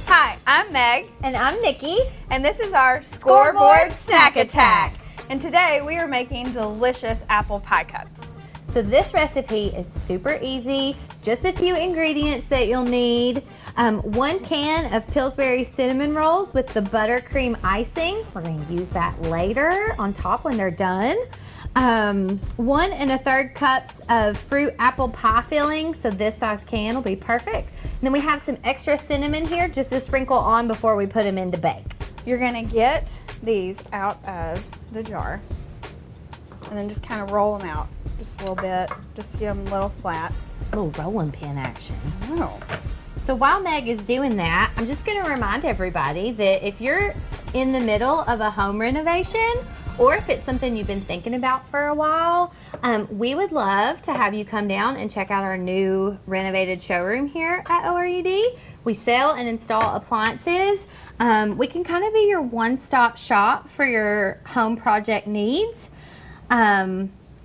Hi, I'm Meg. And I'm Nikki. And this is our Scoreboard Snack Attack. And today we are making delicious apple pie cups. So this recipe is super easy, just a few ingredients that you'll need. 1 can of Pillsbury cinnamon rolls with the buttercream icing. We're going to use that later on top when they're done. 1 1/3 cups of fruit apple pie filling, so this size can will be perfect. And then we have some extra cinnamon here just to sprinkle on before we put them in to bake. You're going to get these out of the jar and then just kind of roll them out just a little bit, just to get them a little flat. A little rolling pin action. Oh. So while Meg is doing that, I'm just going to remind everybody that if you're in the middle of a home renovation, or if it's something you've been thinking about for a while, we would love to have you come down and check out our new renovated showroom here at ORUD. We sell and install appliances. We can kind of be your one-stop shop for your home project needs.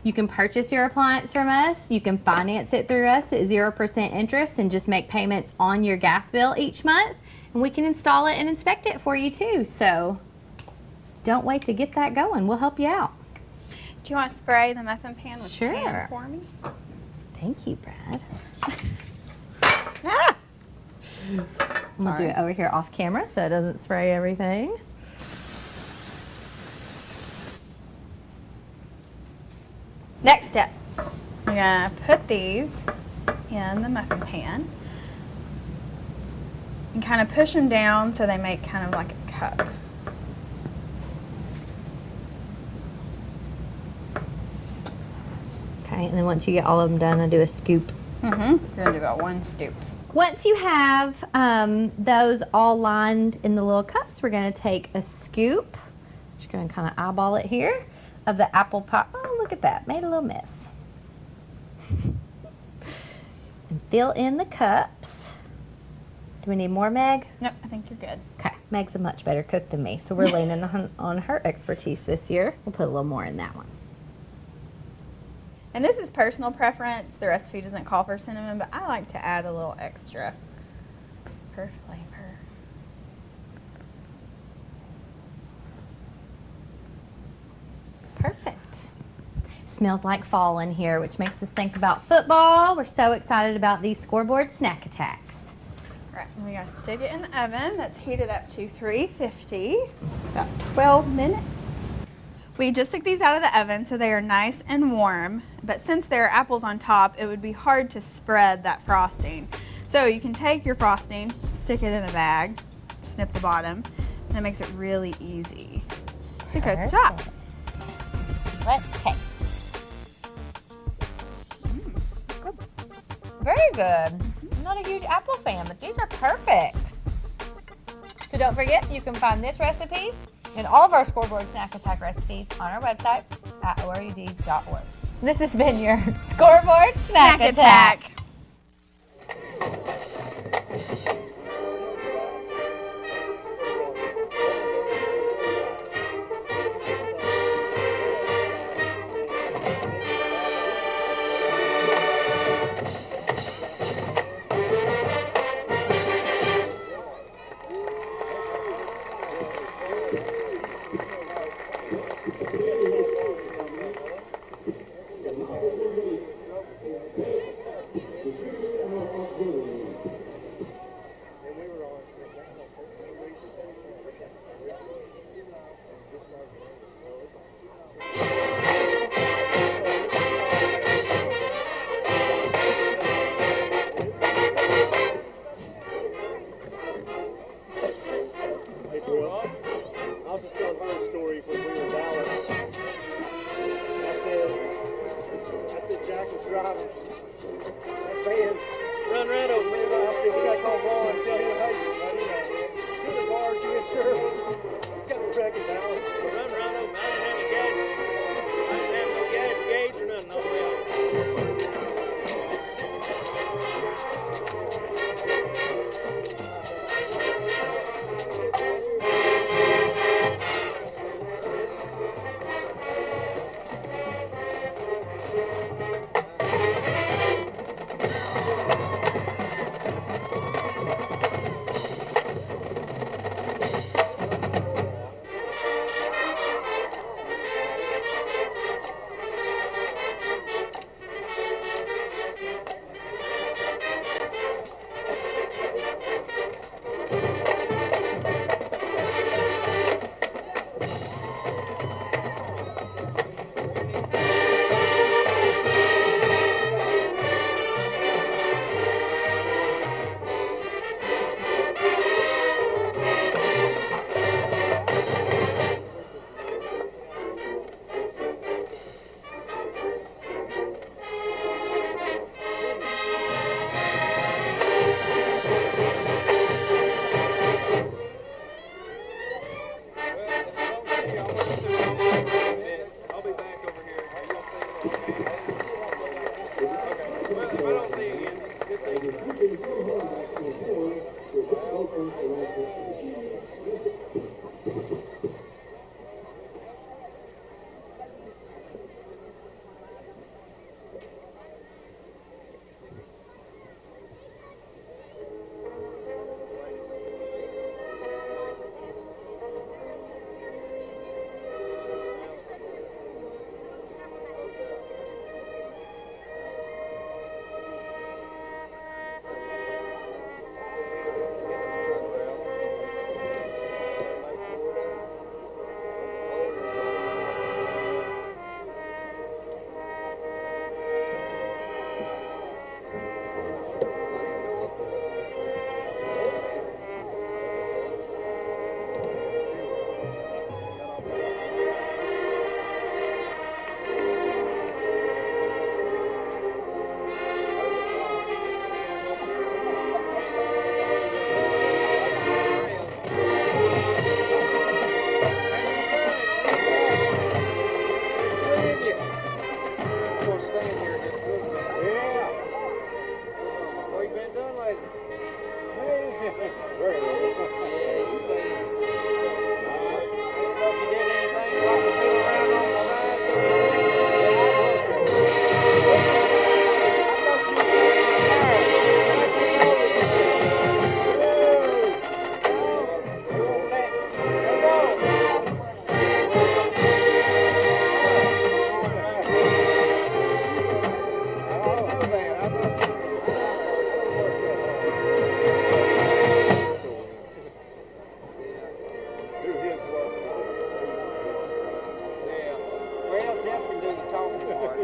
You can purchase your appliance from us. You can finance it through us at 0% interest and just make payments on your gas bill each month. And we can install it and inspect it for you too. So don't wait to get that going. We'll help you out. Do you want to spray the muffin pan with Sure. pan for me? Thank you, Brad. Ah! I'm going to do it over here off camera so it doesn't spray everything. Next step, you're going to put these in the muffin pan and kind of push them down so they make kind of like a cup. Okay, and then once you get all of them done, I do a scoop. Gonna do about 1 scoop. Once you have those all lined in the little cups, we're going to take a scoop. Just going to kind of eyeball it here of the apple pie. Oh, look at that. Made a little mess. And fill in the cups. Do we need more, Meg? No, I think you're good. Okay. Meg's a much better cook than me, so we're leaning on her expertise this year. We'll put a little more in that one. And this is personal preference. The recipe doesn't call for cinnamon, but I like to add a little extra for flavor. Perfect. Smells like fall in here, which makes us think about football. We're so excited about these scoreboard snack attacks. All right, then we gotta stick it in the oven. That's heated up to 350, about 12 minutes. We just took these out of the oven so they are nice and warm, but since there are apples on top, it would be hard to spread that frosting. So you can take your frosting, stick it in a bag, snip the bottom, and it makes it really easy to coat the top. Let's taste. Very good. I'm not a huge apple fan, but these are perfect. So don't forget, you can find this recipe and all of our scoreboard snack attack recipes on our website at OEB.org. This has been your scoreboard snack attack.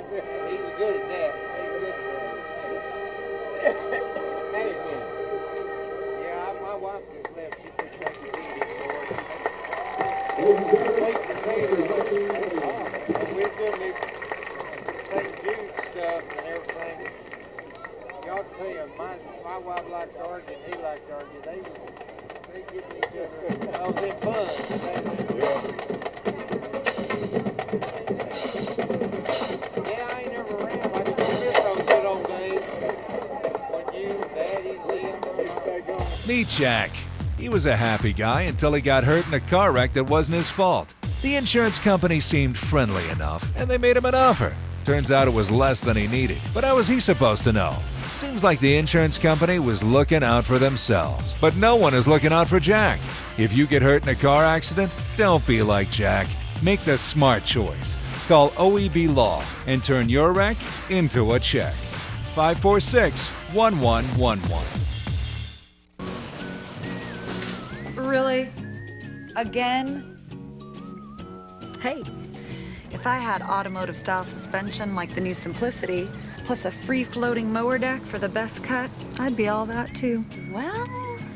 good at that. Yeah, my wife just left. She just makes it we're doing this St. Jude stuff and everything. Y'all tell you, my wife likes to argue and he likes to argue. They giving each other all them fun. Yeah, I ain't never around. I still miss those good old days when you, Daddy, Liam, Meet Jack. He was a happy guy until he got hurt in a car wreck that wasn't his fault. The insurance company seemed friendly enough, and they made him an offer. Turns out it was less than he needed, but how was he supposed to know? Seems like the insurance company was looking out for themselves, but no one is looking out for Jack. If you get hurt in a car accident, don't be like Jack. Make the smart choice. Call OEB Law and turn your wreck into a check. 546-1111. Really? Again? Hey, if I had automotive style suspension like the new Simplicity, plus a free floating mower deck for the best cut, I'd be all that too. Well,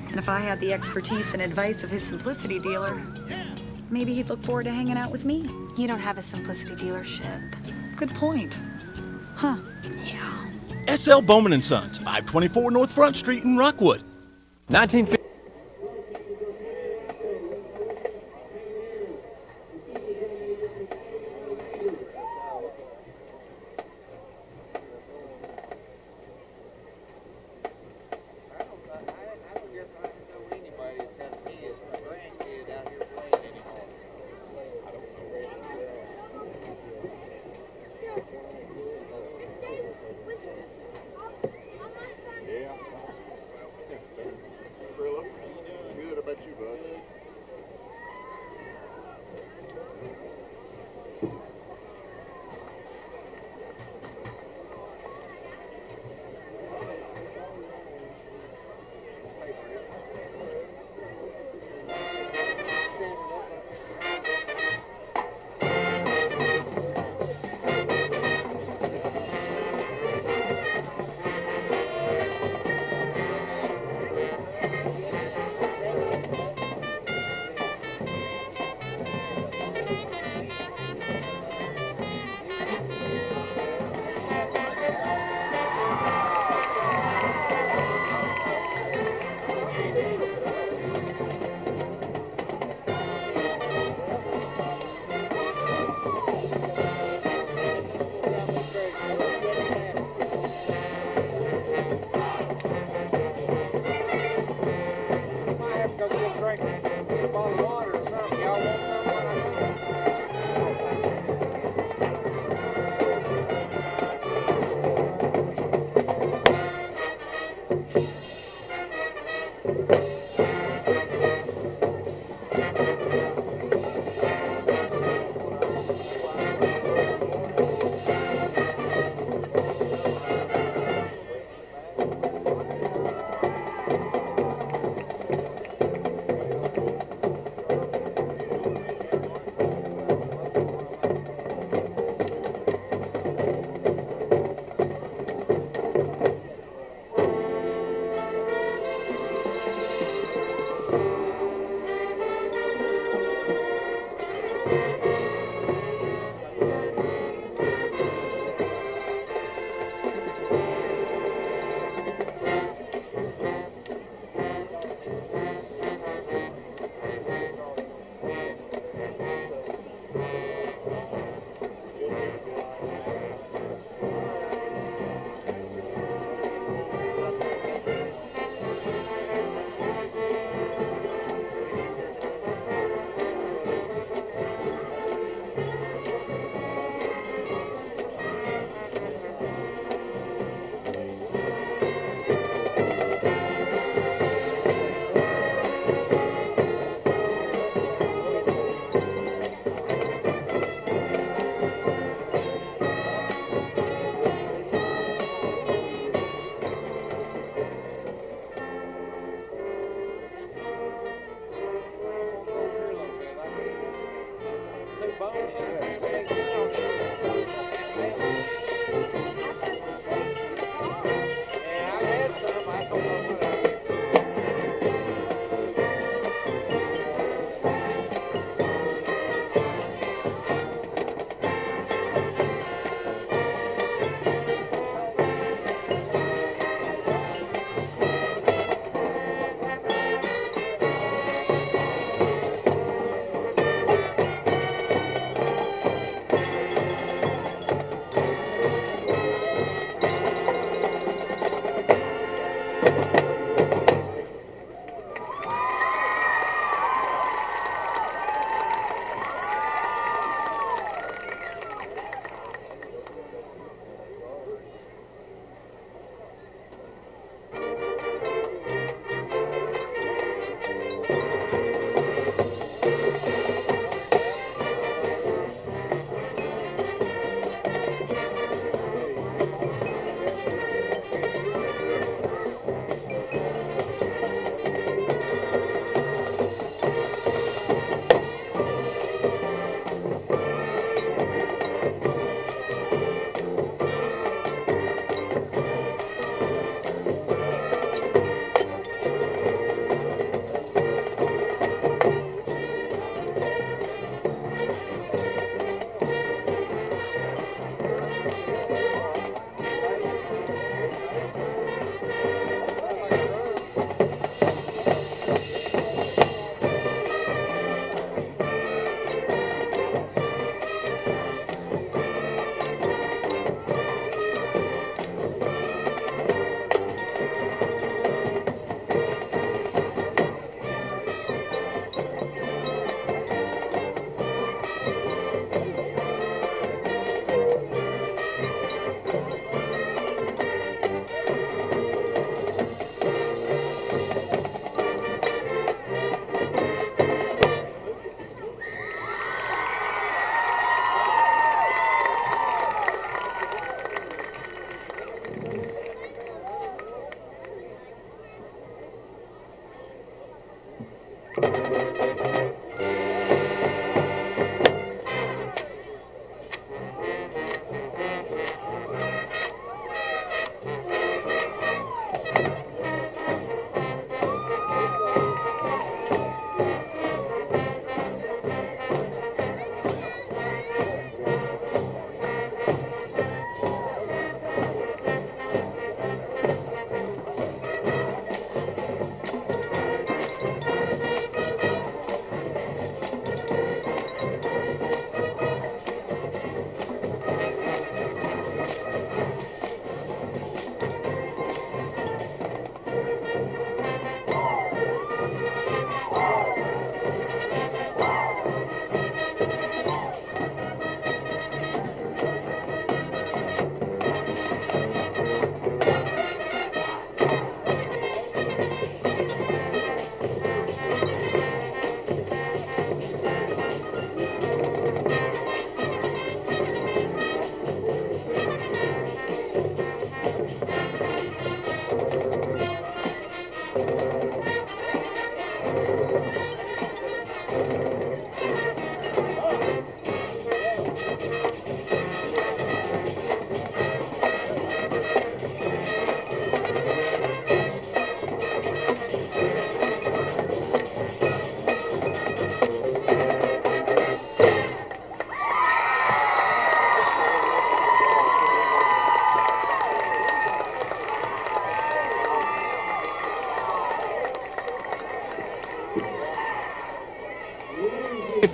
and if I had the expertise and advice of his Simplicity dealer, maybe he'd look forward to hanging out with me. You don't have a Simplicity dealership. Good point. Huh. Yeah. SL Bowman & Sons, 524 North Front Street in Rockwood. 1950. Really?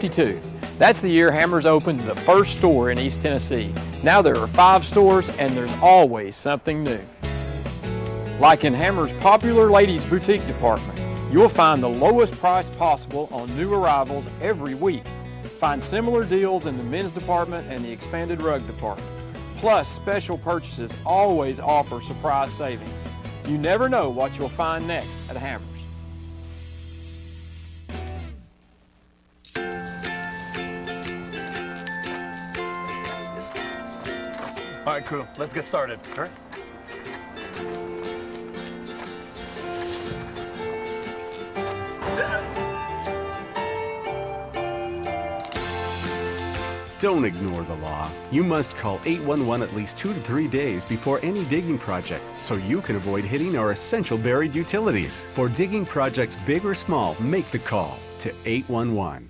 1952. That's the year Hammers opened the first store in East Tennessee. Now there are 5 stores and there's always something new. Like in Hammers' popular ladies boutique department, you'll find the lowest price possible on new arrivals every week. Find similar deals in the men's department and the expanded rug department. Plus, special purchases always offer surprise savings. You never know what you'll find next at Hammers. All right, crew, let's get started. All right. Don't ignore the law. You must call 811 at least 2 to 3 days before any digging project so you can avoid hitting our essential buried utilities. For digging projects big or small, make the call to 811.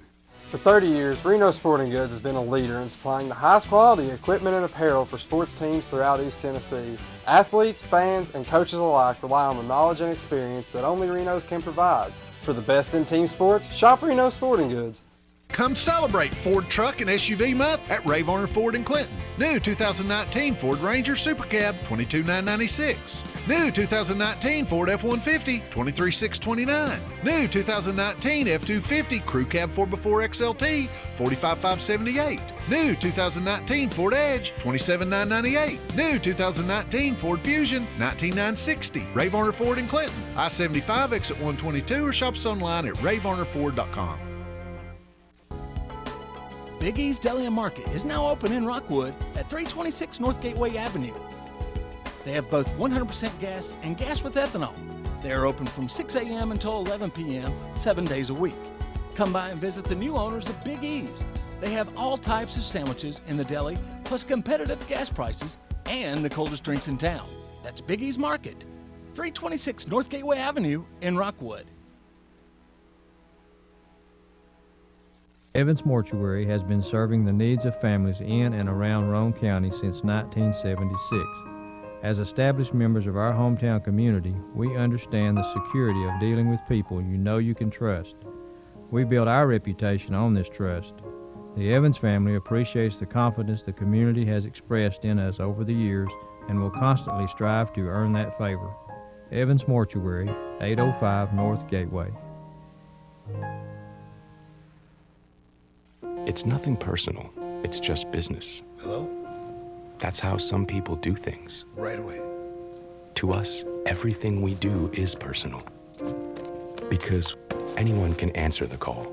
For 30 years, Reno Sporting Goods has been a leader in supplying the highest quality equipment and apparel for sports teams throughout East Tennessee. Athletes, fans, and coaches alike rely on the knowledge and experience that only Reno's can provide. For the best in team sports, shop Reno Sporting Goods. Come celebrate Ford Truck and SUV Month at Ray Varner Ford in Clinton. New 2019 Ford Ranger Super Cab, $22,996. New 2019 Ford F-150, $23,629. New 2019 F-250 Crew Cab 4x4 XLT, $45,578. New 2019 Ford Edge, $27,998. New 2019 Ford Fusion, $19,960. Ray Varner Ford in Clinton. I-75 exit 122 or shop us online at rayvarnerford.com. Big E's Deli and Market is now open in Rockwood at 326 North Gateway Avenue. They have both 100% gas and gas with ethanol. They are open from 6 a.m. until 11 p.m., 7 days a week. Come by and visit the new owners of Big E's. They have all types of sandwiches in the deli, plus competitive gas prices and the coldest drinks in town. That's Big E's Market, 326 North Gateway Avenue in Rockwood. Evans Mortuary has been serving the needs of families in and around Roane County since 1976. As established members of our hometown community, we understand the security of dealing with people you know you can trust. We built our reputation on this trust. The Evans family appreciates the confidence the community has expressed in us over the years and will constantly strive to earn that favor. Evans Mortuary, 805 North Gateway. It's nothing personal. It's just business. Hello? That's how some people do things. Right away. To us, everything we do is personal. Because anyone can answer the call.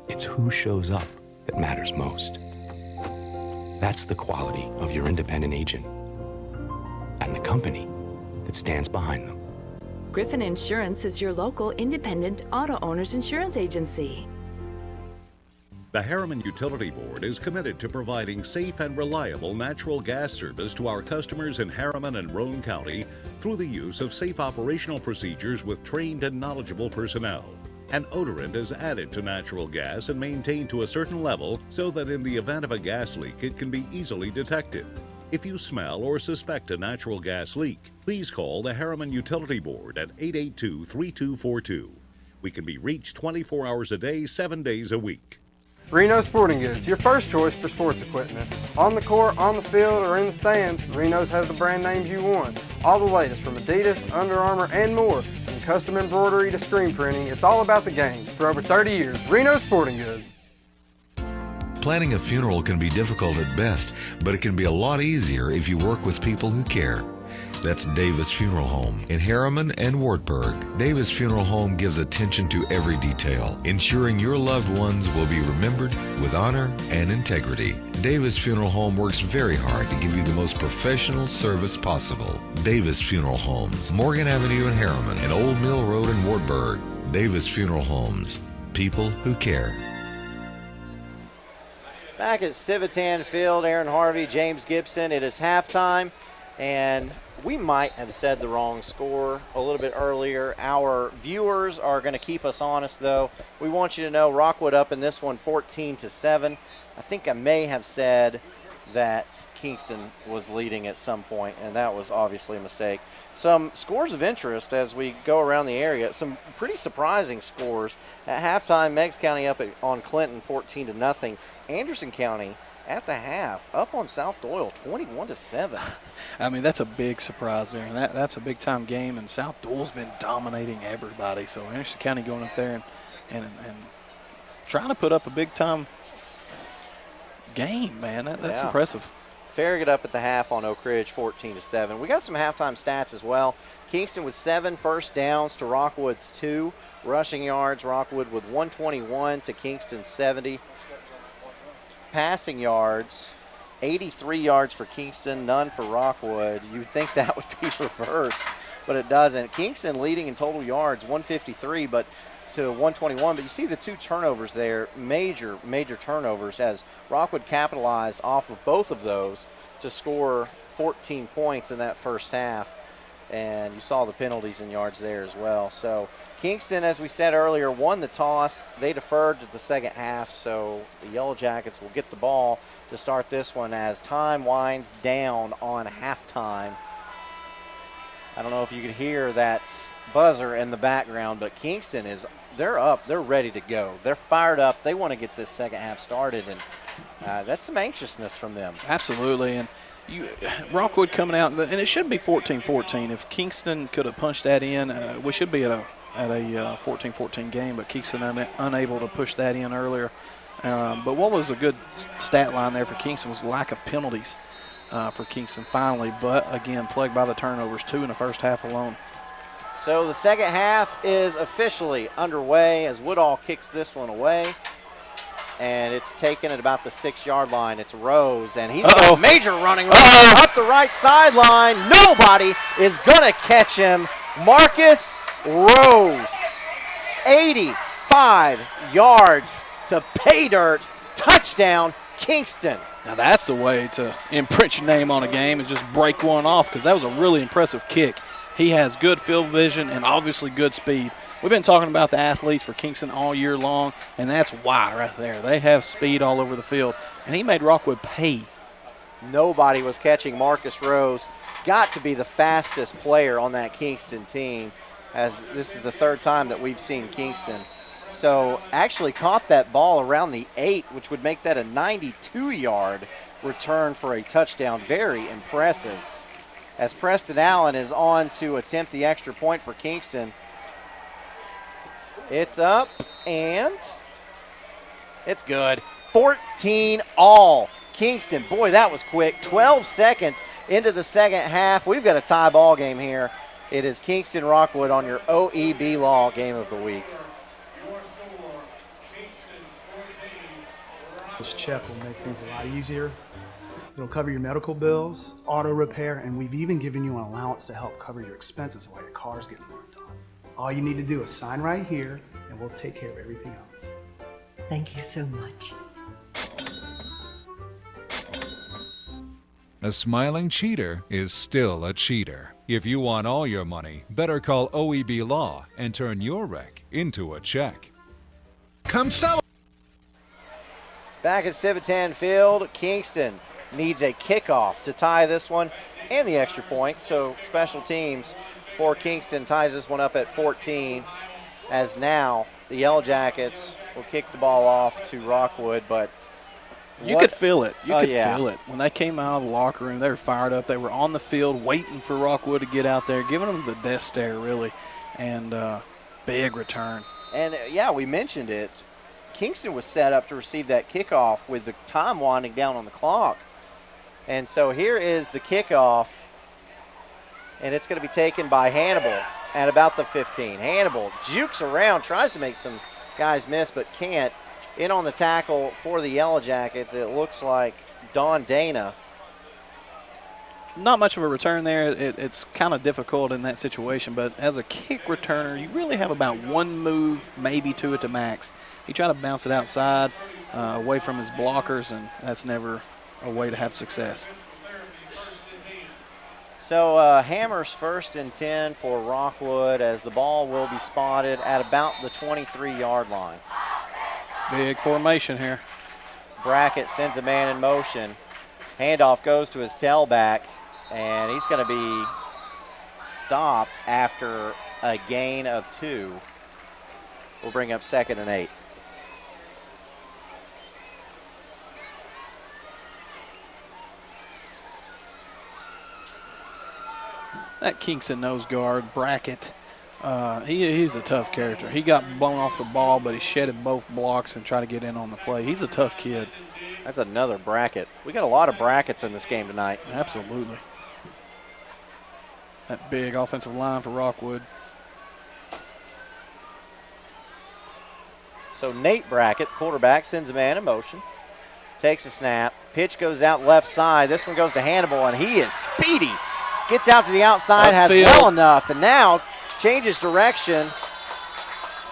It's who shows up that matters most. That's the quality of your independent agent and the company that stands behind them. Griffin Insurance is your local independent auto owners insurance agency. The Harriman Utility Board is committed to providing safe and reliable natural gas service to our customers in Harriman and Roane County through the use of safe operational procedures with trained and knowledgeable personnel. An odorant is added to natural gas and maintained to a certain level so that in the event of a gas leak, it can be easily detected. If you smell or suspect a natural gas leak, please call the Harriman Utility Board at 882-3242. We can be reached 24 hours a day, 7 days a week. Reno Sporting Goods, your first choice for sports equipment. On the court, on the field, or in the stands, Reno's has the brand names you want. All the latest from Adidas, Under Armour, and more. From custom embroidery to screen printing, it's all about the game. For over 30 years, Reno Sporting Goods. Planning a funeral can be difficult at best, but it can be a lot easier if you work with people who care. That's Davis Funeral Home in Harriman and Wartburg. Davis Funeral Home gives attention to every detail, ensuring your loved ones will be remembered with honor and integrity. Davis Funeral Home works very hard to give you the most professional service possible. Davis Funeral Homes, Morgan Avenue in Harriman and Old Mill Road in Wartburg. Davis Funeral Homes, people who care. Back at Civitan Field, Aaron Harvey, James Gibson. It is halftime, and we might have said the wrong score a little bit earlier. Our viewers are going to keep us honest, though. We want you to know Rockwood up in this one 14-7. I think I may have said that Kingston was leading at some point, and that was obviously a mistake. Some scores of interest as we go around the area. Some pretty surprising scores. At halftime, Meigs County up on Clinton 14-0. Anderson County at the half up on South Doyle 21-7. I mean, that's a big surprise there, and that's a big-time game, and South Doyle's been dominating everybody. So Anderson County going up there and trying to put up a big-time game, man. That's impressive. Farragut up at the half on Oak Ridge 14-7. We got some halftime stats as well. Kingston with 7 first downs to Rockwood's 2. Rushing yards, Rockwood with 121 to Kingston 70. Passing yards, 83 yards for Kingston, none for Rockwood. You'd think that would be reversed, but it doesn't. Kingston leading in total yards, 153 but to 121. But you see the 2 turnovers there, major turnovers, as Rockwood capitalized off of both of those to score 14 points in that first half. And you saw the penalties and yards there as well. So Kingston, as we said earlier, won the toss. They deferred to the second half, so the Yellow Jackets will get the ball to start this one as time winds down on halftime. I don't know if you could hear that buzzer in the background, but Kingston they're up. They're ready to go. They're fired up. They want to get this second half started, and that's some anxiousness from them. Absolutely, and Rockwood coming out, and it should be 14-14. If Kingston could have punched that in, we should be at a 14-14 game, but Kingston unable to push that in earlier. But what was a good stat line there for Kingston was lack of penalties for Kingston finally, but again, plagued by the turnovers, 2 in the first half alone. So the second half is officially underway as Woodall kicks this one away. And it's taken at about the 6-yard line. It's Rose, and he's got a major running up the right sideline. Nobody is going to catch him. Marcus Rose, 85 yards to pay dirt. Touchdown, Kingston. Now that's the way to imprint your name on a game, is just break one off, because that was a really impressive kick. He has good field vision and obviously good speed. We've been talking about the athletes for Kingston all year long, and that's why right there. They have speed all over the field, and he made Rockwood pay. Nobody was catching Marcus Rose. Got to be the fastest player on that Kingston team, as this is the 3rd time that we've seen Kingston. So actually caught that ball around the 8, which would make that a 92-yard return for a touchdown. Very impressive. As Preston Allen is on to attempt the extra point for Kingston. It's up, and it's good. 14 all. Kingston, boy, that was quick. 12 seconds into the second half. We've got a tie ball game here. It is Kingston-Rockwood on your OEB Law Game of the Week. This check will make things a lot easier. It'll cover your medical bills, auto repair, and we've even given you an allowance to help cover your expenses while your car's getting worked on. All you need to do is sign right here, and we'll take care of everything else. Thank you so much. A smiling cheater is still a cheater. If you want all your money, better call OEB Law and turn your wreck into a check. Come celebrate. Back at Civitan Field, Kingston needs a kickoff to tie this one and the extra point. So special teams for Kingston ties this one up at 14, as now the Yellow Jackets will kick the ball off to Rockwood. But you could feel it. You could yeah. feel it. When they came out of the locker room, they were fired up. They were on the field waiting for Rockwood to get out there, giving them the death stare, really, and big return. And, yeah, we mentioned it. Kingston was set up to receive that kickoff with the time winding down on the clock. And so here is the kickoff, and it's going to be taken by Hannibal at about the 15. Hannibal jukes around, tries to make some guys miss, but can't. In on the tackle for the Yellow Jackets, it looks like Don Dana. Not much of a return there. It's kind of difficult in that situation, but as a kick returner, you really have about one move, maybe two at the max. He tried to bounce it outside, away from his blockers, and that's never a way to have success. So Hammers 1st and 10 for Rockwood, as the ball will be spotted at about the 23-yard line. Big formation here. Brackett sends a man in motion. Handoff goes to his tailback, and he's going to be stopped after a gain of 2. We'll bring up 2nd and 8. That Kingston nose guard, Brackett, he's a tough character. He got blown off the ball, but he shedded both blocks and tried to get in on the play. He's a tough kid. That's another bracket. We got a lot of brackets in this game tonight. Absolutely. That big offensive line for Rockwood. So Nate Brackett, quarterback, sends a man in motion. Takes a snap. Pitch goes out left side. This one goes to Hannibal, and he is speedy. Gets out to the outside, has well enough, and now changes direction.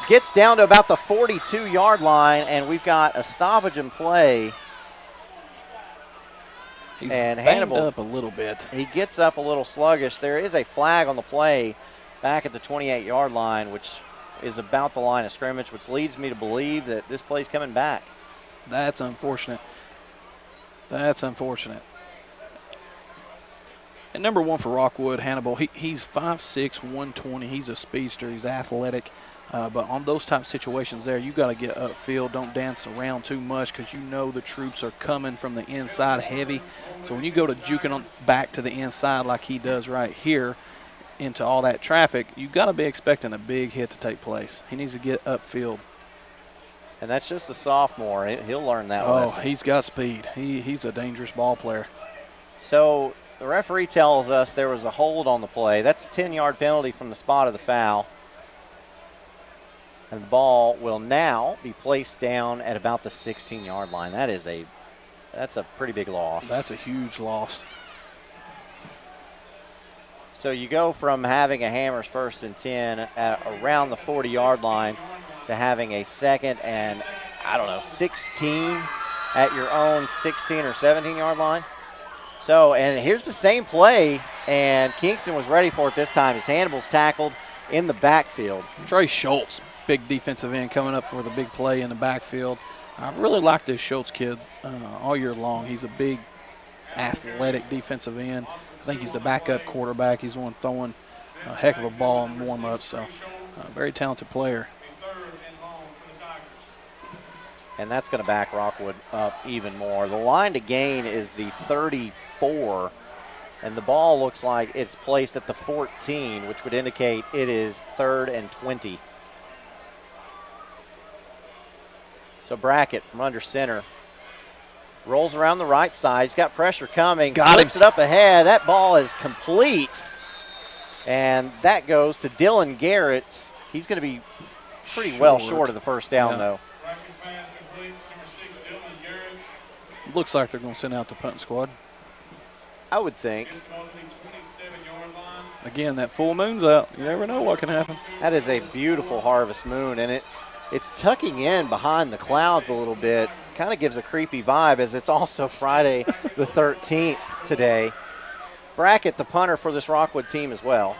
Gets down to about the 42-yard line, and we've got a stoppage in play. He's and banged Hannibal up a little bit. He gets up a little sluggish. There is a flag on the play back at the 28-yard line, which is about the line of scrimmage, which leads me to believe that this play's coming back. That's unfortunate. That's unfortunate. And number 1 for Rockwood, Hannibal, he's 5'6", 120. He's a speedster. He's athletic. But on those type of situations there, you got to get upfield. Don't dance around too much because you know the troops are coming from the inside heavy. So when you go to juking on back to the inside like he does right here into all that traffic, you got to be expecting a big hit to take place. He needs to get upfield. And that's just a sophomore. He'll learn that lesson. Oh, he's got speed. He's a dangerous ball player. So the referee tells us there was a hold on the play. That's a 10-yard penalty from the spot of the foul. And the ball will now be placed down at about the 16-yard line. That's a pretty big loss. That's a huge loss. So you go from having a Hammers 1st and 10 at around the 40-yard line to having a 2nd and, 16 at your own 16 or 17-yard line. So, and here's the same play, and Kingston was ready for it this time as Hannibal's tackled in the backfield. Trey Schultz, big defensive end, coming up for the big play in the backfield. I really like this Schultz kid all year long. He's a big, athletic defensive end. I think he's the backup quarterback. He's the one throwing a heck of a ball in warm-up, so very talented player. And that's going to back Rockwood up even more. The line to gain is the 34, and the ball looks like it's placed at the 14, which would indicate it is 3rd and 20. So Brackett from under center rolls around the right side. He's got pressure coming. Flips it up ahead. That ball is complete. And that goes to Dylan Garrett. He's going to be pretty well short of the first down, though. Looks like they're going to send out the punt squad. I would think. Again, that full moon's out. You never know what can happen. That is a beautiful harvest moon, and it's tucking in behind the clouds a little bit. Kind of gives a creepy vibe as it's also Friday the 13th today. Brackett, the punter for this Rockwood team as well.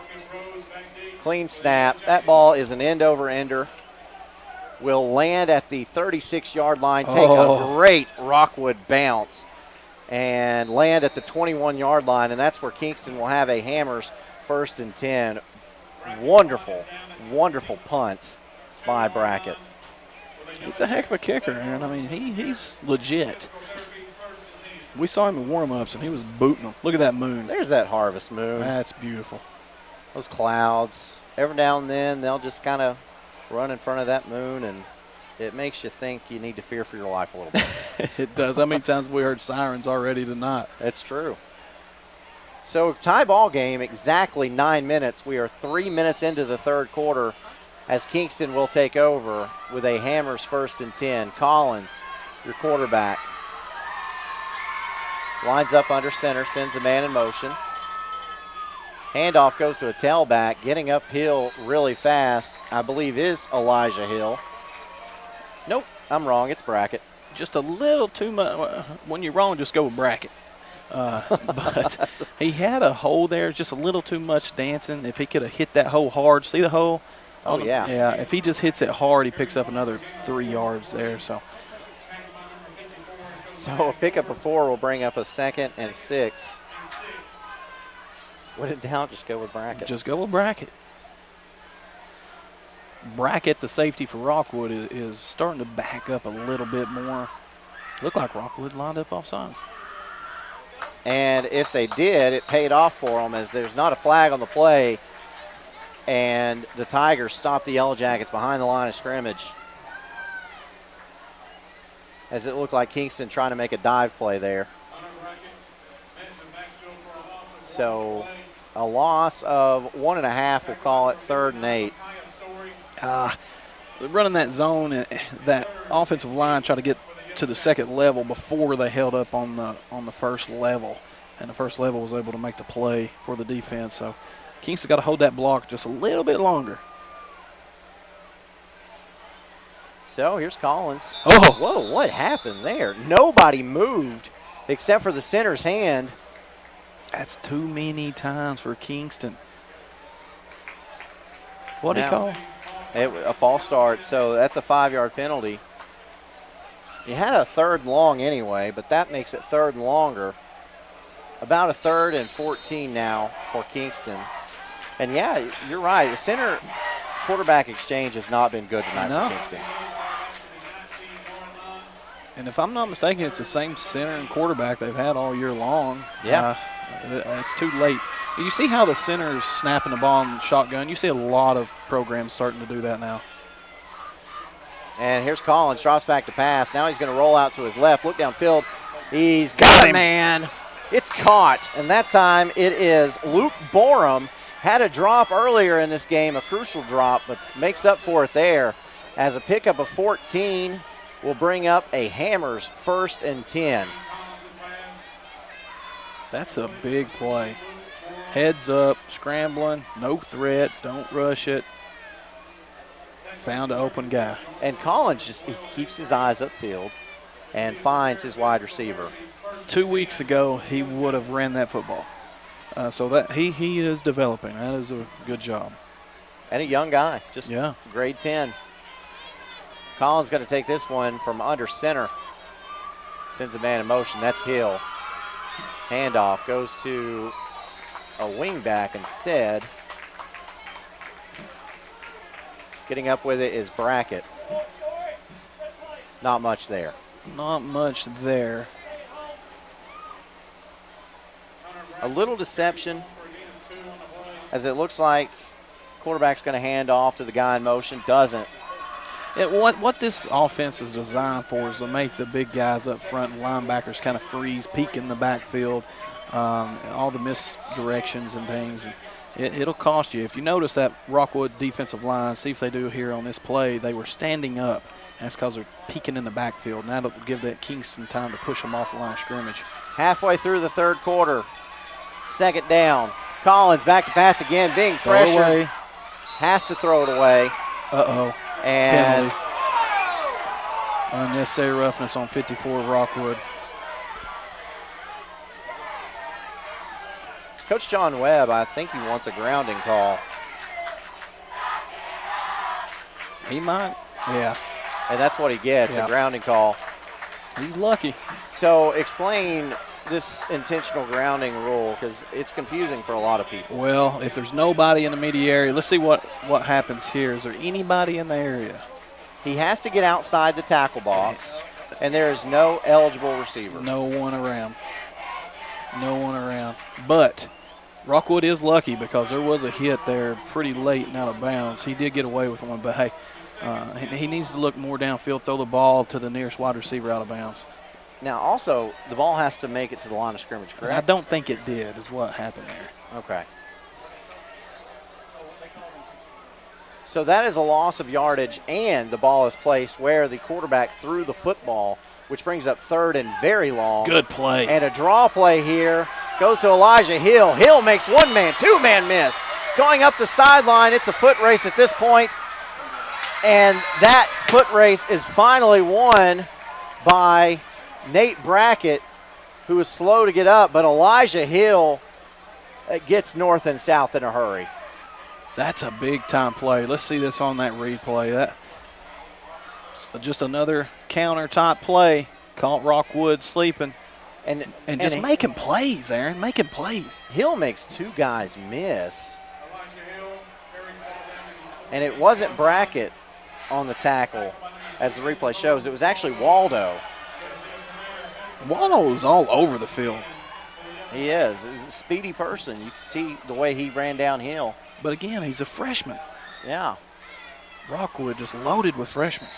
Clean snap. That ball is an end-over-ender. Will land at the 36-yard line, take a great Rockwood bounce, and land at the 21-yard line, and that's where Kingston will have a Hammers 1st and 10. Wonderful, wonderful punt by Brackett. He's a heck of a kicker, man. I mean, he's legit. We saw him in warm-ups, and he was booting them. Look at that moon. There's that harvest moon. That's beautiful. Those clouds. Every now and then, they'll just kind of run in front of that moon, and it makes you think you need to fear for your life a little bit. It does. How many times have we heard sirens already tonight? That's true. So tie ball game, exactly 9 minutes. We are 3 minutes into the third quarter as Kingston will take over with a Hammers 1st and 10. Collins, your quarterback, lines up under center, sends a man in motion. Handoff goes to a tailback, getting uphill really fast, I believe is Elijah Hill. Nope, I'm wrong, it's Brackett. Just a little too much. When you're wrong, just go with Brackett. But he had a hole there, just a little too much dancing. If he could have hit that hole hard, see the hole? Oh, yeah. Yeah, if he just hits it hard, he picks up another 3 yards there. So So a pickup of 4 will bring up a 2nd and 6. When in doubt, just go with Brackett. Just go with Brackett. Brackett, the safety for Rockwood, is starting to back up a little bit more. Looked like Rockwood lined up offsides. And if they did, it paid off for them, as there's not a flag on the play, and the Tigers stopped the Yellow Jackets behind the line of scrimmage, as it looked like Kingston trying to make a dive play there. So a loss of 1.5, we'll call it 3rd and 8. Running that zone, that offensive line tried to get to the 2nd level before they held up on the 1st level, and the 1st level was able to make the play for the defense. So Kingston got to hold that block just a little bit longer. So here's Collins. Oh! Whoa, what happened there? Nobody moved except for the center's hand. That's too many times for Kingston. What did he call? A false start, so that's a 5-yard penalty. You had a 3rd and long anyway, but that makes it 3rd and longer. About a 3rd and 14 now for Kingston. And yeah, you're right. The center quarterback exchange has not been good tonight for Kingston. And if I'm not mistaken, it's the same center and quarterback they've had all year long. Yeah. It's too late. You see how the center's snapping the ball in shotgun? You see a lot of programs starting to do that now. And here's Collins, drops back to pass. Now he's going to roll out to his left, look downfield. He's got him, man. It's caught, and that time it is Luke Borum. Had a drop earlier in this game, a crucial drop, but makes up for it there, as a pickup of 14 will bring up a Hammers 1st and 10. That's a big play. Heads up, scrambling, no threat, don't rush it. Found an open guy. And Collins he keeps his eyes upfield and finds his wide receiver. 2 weeks ago, he would have ran that football. So that he is developing. That is a good job. And a young guy, just grade 10. Collins going to take this one from under center. Sends a man in motion. That's Hill. Handoff goes to a wingback instead. Getting up with it is Brackett. Not much there. Not much there. A little deception, as it looks like quarterback's going to hand off to the guy in motion. Doesn't. What this offense is designed for is to make the big guys up front and linebackers kind of freeze, peek in the backfield, all the misdirections and things. It'll cost you. If you notice that Rockwood defensive line, see if they do here on this play, they were standing up. That's because they're peeking in the backfield, and that'll give that Kingston time to push them off the line of scrimmage. Halfway through the 3rd quarter, 2nd down. Collins back to pass again, being pressured. Has to throw it away. Uh-oh. And penalty. Unnecessary roughness on 54 Rockwood. Coach John Webb, I think he wants a grounding call. He might, yeah. And that's what he gets, a grounding call. He's lucky. So explain this intentional grounding rule, because it's confusing for a lot of people. Well, if there's nobody in the media area, let's see what happens here. Is there anybody in the area? He has to get outside the tackle box, and there is no eligible receiver. No one around. No one around. But Rockwood is lucky because there was a hit there pretty late and out of bounds. He did get away with one, but hey, he needs to look more downfield, throw the ball to the nearest wide receiver out of bounds. Now, also, the ball has to make it to the line of scrimmage, correct? I don't think it did is what happened there. Okay. So that is a loss of yardage, and the ball is placed where the quarterback threw the football, which brings up 3rd and very long. Good play. And a draw play here goes to Elijah Hill. Hill makes one-man, two-man miss. Going up the sideline, it's a foot race at this point, and that foot race is finally won by Nate Brackett, who is slow to get up, but Elijah Hill gets north and south in a hurry. That's a big-time play. Let's see this on that replay. That's just another counter-type play. Caught Rockwood sleeping. And just making plays, Aaron, making plays. Hill makes two guys miss. And it wasn't Brackett on the tackle, as the replay shows. It was actually Waldo. Waldo was all over the field. He is. He's a speedy person. You can see the way he ran downhill. But again, he's a freshman. Yeah. Rockwood just loaded with freshmen.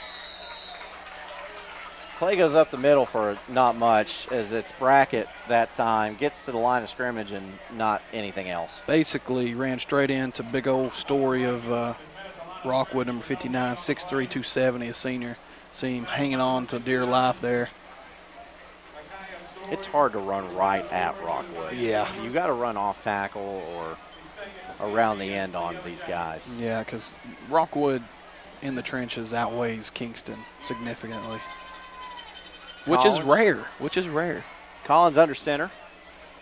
Clay goes up the middle for not much, as it's Brackett that time. Gets to the line of scrimmage and not anything else. Basically ran straight into big old story of Rockwood, number 59, 6'3", 270, a senior. See him hanging on to dear life there. It's hard to run right at Rockwood. Yeah. You got to run off tackle or around the end on these guys. Yeah, because Rockwood in the trenches outweighs Kingston significantly. Which is rare. Collins under center.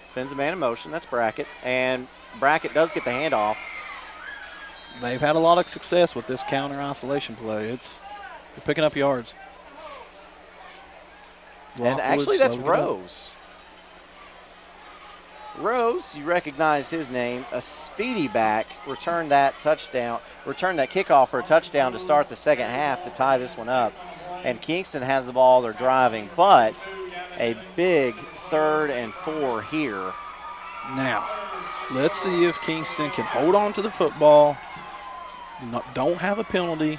Sends a man in motion. That's Brackett. And Brackett does get the handoff. They've had a lot of success with this counter isolation play. They're picking up yards. And actually, that's Rose. Rose, you recognize his name, a speedy back, returned that kickoff for a touchdown to start the second half to tie this one up. And Kingston has the ball, they're driving, but a big 3rd and 4 here. Now, let's see if Kingston can hold on to the football, don't have a penalty,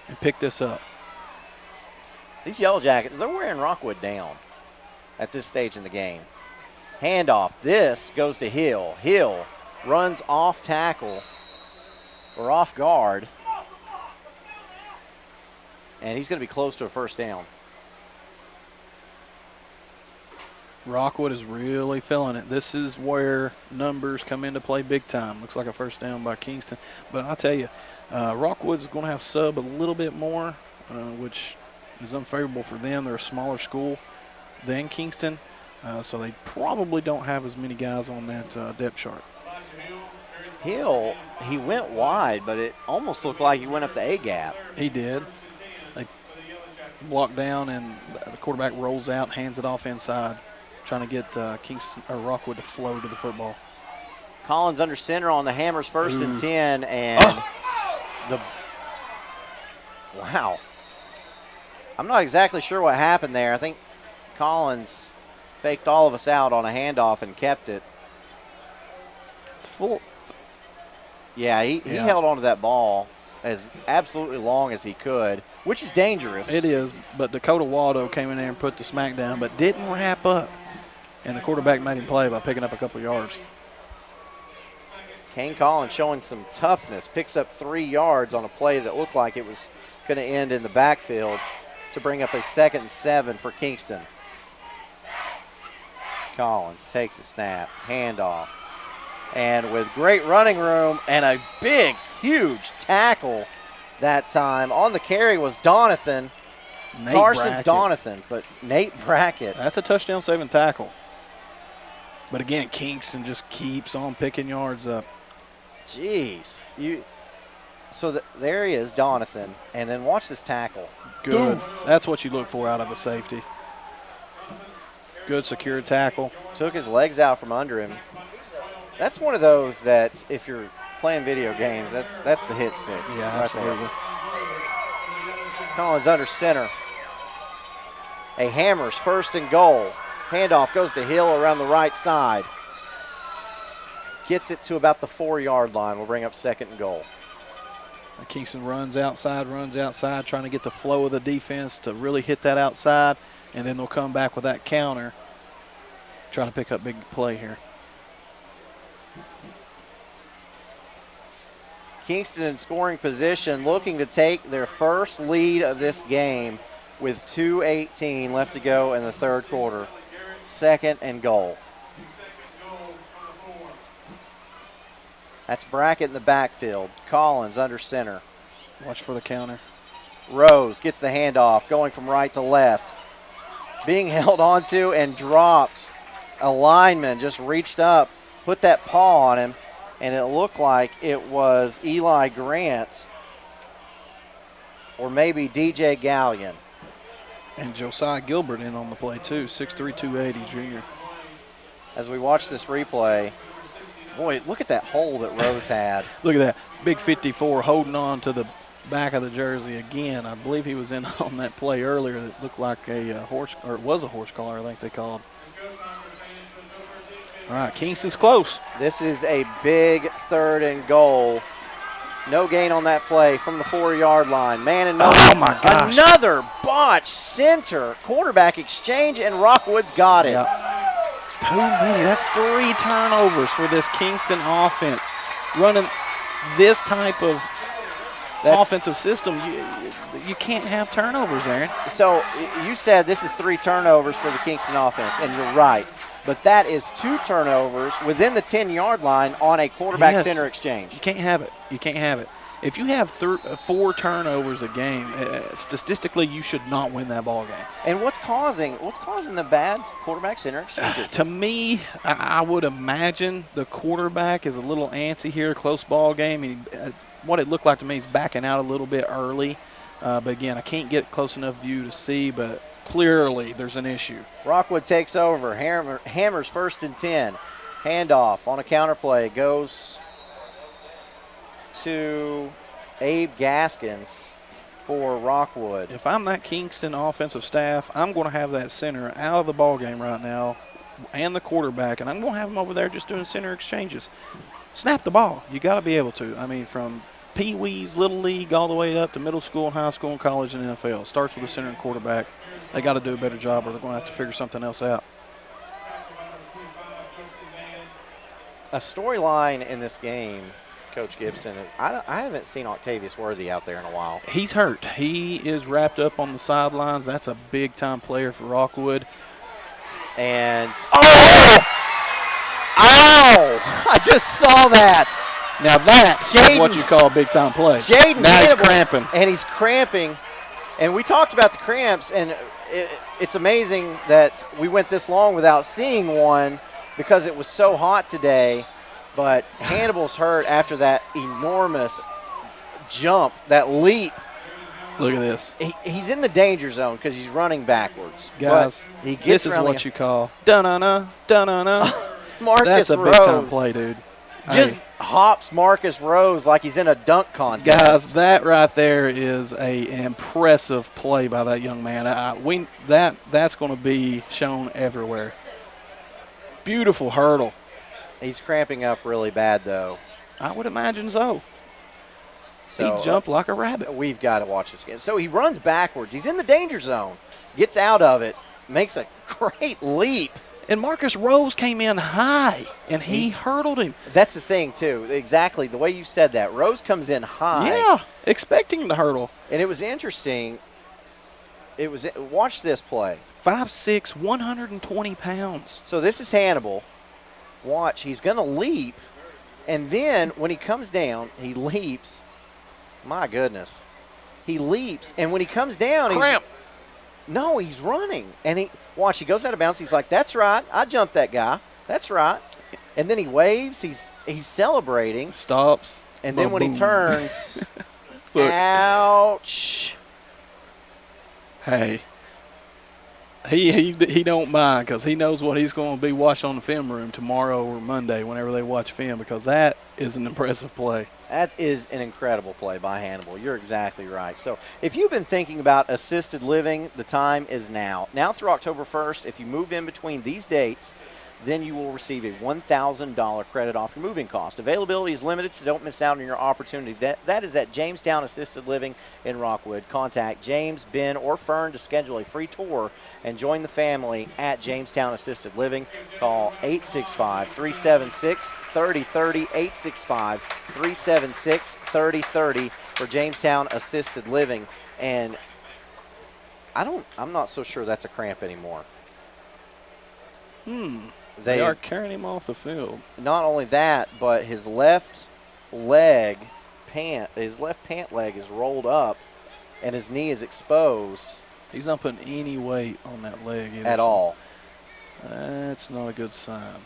and pick this up. These Yellow Jackets, they're wearing Rockwood down at this stage in the game. Handoff. This goes to Hill. Hill runs off tackle or off guard. And he's going to be close to a first down. Rockwood is really feeling it. This is where numbers come into play big time. Looks like a first down by Kingston. But I'll tell you, Rockwood's going to have sub a little bit more, which is unfavorable for them. They're a smaller school than Kingston, so they probably don't have as many guys on that depth chart. Hill, he went wide, but it almost looked like he went up the A-gap. He did. They blocked down, and the quarterback rolls out, hands it off inside, trying to get Kingston or Rockwood to flow to the football. Collins under center on the Hammers, 1st and 10, and wow. I'm not exactly sure what happened there. I think Collins faked all of us out on a handoff and kept it. It's full. Yeah, he held on to that ball as absolutely long as he could, which is dangerous. It is, but Dakota Waldo came in there and put the smack down, but didn't wrap up. And the quarterback made him play by picking up a couple yards. Kane Collins showing some toughness, picks up 3 yards on a play that looked like it was going to end in the backfield to bring up a 2nd and 7 for Kingston. Collins takes a snap, handoff, and with great running room and a big, huge tackle that time. On the carry was Donathan, Carson Donathan, but Nate Brackett. That's a touchdown saving tackle. But again, Kingston just keeps on picking yards up. Jeez. There he is, Donathan, and then watch this tackle. Good. That's what you look for out of a safety. Good secure tackle. Took his legs out from under him. That's one of those that if you're playing video games, that's the hit stick. Yeah, right absolutely. there. Collins under center. A Hammers 1st and goal. Handoff goes to Hill around the right side. Gets it to about the 4-yard line. We'll bring up 2nd and goal. Kingston runs outside, trying to get the flow of the defense to really hit that outside, and then they'll come back with that counter, trying to pick up big play here. Kingston in scoring position, looking to take their first lead of this game with 2:18 left to go in the 3rd quarter. 2nd and goal. That's Brackett in the backfield. Collins under center. Watch for the counter. Rose gets the handoff, going from right to left. Being held onto and dropped. A lineman just reached up, put that paw on him, and it looked like it was Eli Grant or maybe DJ Gallion. And Josiah Gilbert in on the play, too, 6'3", 280, junior. As we watch this replay, boy, look at that hole that Rose had. Look at that. Big 54 holding on to the back of the jersey again. I believe he was in on that play earlier that looked like a horse, or it was a horse collar, I think they called. All right, Kingston's close. This is a big 3rd and goal. No gain on that play from the 4-yard line. Man and oh my gosh. Another botch center quarterback exchange, and Rockwood's got it. Yep. Too many. That's 3 turnovers for this Kingston offense. Running this type of offensive system, you can't have turnovers, Aaron. So you said this is 3 turnovers for the Kingston offense, and you're right. But that is 2 turnovers within the 10-yard line on a quarterback center exchange. You can't have it. You can't have it. If you have 4 turnovers a game, statistically you should not win that ball game. And what's causing the bad quarterback center exchanges? To me, I would imagine the quarterback is a little antsy here, close ball game. What it looked like to me is backing out a little bit early. But again, I can't get close enough view to see, but clearly there's an issue. Rockwood takes over. Hammers 1st and 10. Handoff on a counter play goes to Abe Gaskins for Rockwood. If I'm that Kingston offensive staff, I'm going to have that center out of the ball game right now and the quarterback, and I'm going to have them over there just doing center exchanges. Snap the ball. You got to be able to. I mean, from Pee-wees, Little League, all the way up to middle school, high school, and college and NFL. It starts with the center and quarterback. They got to do a better job or they're going to have to figure something else out. A storyline in this game, Coach Gibson, I haven't seen Octavius Worthy out there in a while. He's hurt. He is wrapped up on the sidelines. That's a big-time player for Rockwood. And ow! I just saw that. Now that's what you call a big-time play. Jaden now he's cramping. And he's cramping. And we talked about the cramps, and it's amazing that we went this long without seeing one because it was so hot today. But Hannibal's hurt after that enormous jump, that leap. Look at this. He's in the danger zone because he's running backwards. Guys, he gets this is what you call dun-na-na, dun-na-na. Marcus That's a Rose. big-time play, dude. Just hops Marcus Rose like he's in a dunk contest. Guys, that right there is an impressive play by that young man. That's going to be shown everywhere. Beautiful hurdle. He's cramping up really bad, though. I would imagine so. So he jumped like a rabbit. We've got to watch this again. So he runs backwards. He's in the danger zone. Gets out of it. Makes a great leap. And Marcus Rose came in high, and he hurdled him. That's the thing, too. Exactly the way you said that. Rose comes in high. Yeah, expecting the hurdle. And it was interesting. Watch this play. 5'6", 120 pounds. So this is Hannibal. Watch. He's going to leap. And then when he comes down, he leaps. My goodness. He leaps. And when he comes down, he's running. And he goes out of bounds. He's like, that's right. I jumped that guy. That's right. And then he waves. He's celebrating. Stops. And then when he turns, ouch. Hey. He don't mind because he knows what he's going to be watching on the film room tomorrow or Monday whenever they watch film, because that is an impressive play. That is an incredible play by Hannibal. You're exactly right. So if you've been thinking about assisted living, the time is now. Now through October 1st, if you move in between these dates, then you will receive a $1,000 credit off your moving cost. Availability is limited, so don't miss out on your opportunity. That is at Jamestown Assisted Living in Rockwood. Contact James, Ben, or Fern to schedule a free tour and join the family at Jamestown Assisted Living. Call 865-376-3030, 865-376-3030 for Jamestown Assisted Living. And I'm not so sure that's a cramp anymore. They are carrying him off the field. Not only that, but his left pant leg is rolled up, and his knee is exposed. He's not putting any weight on that leg at all. That's not a good sign.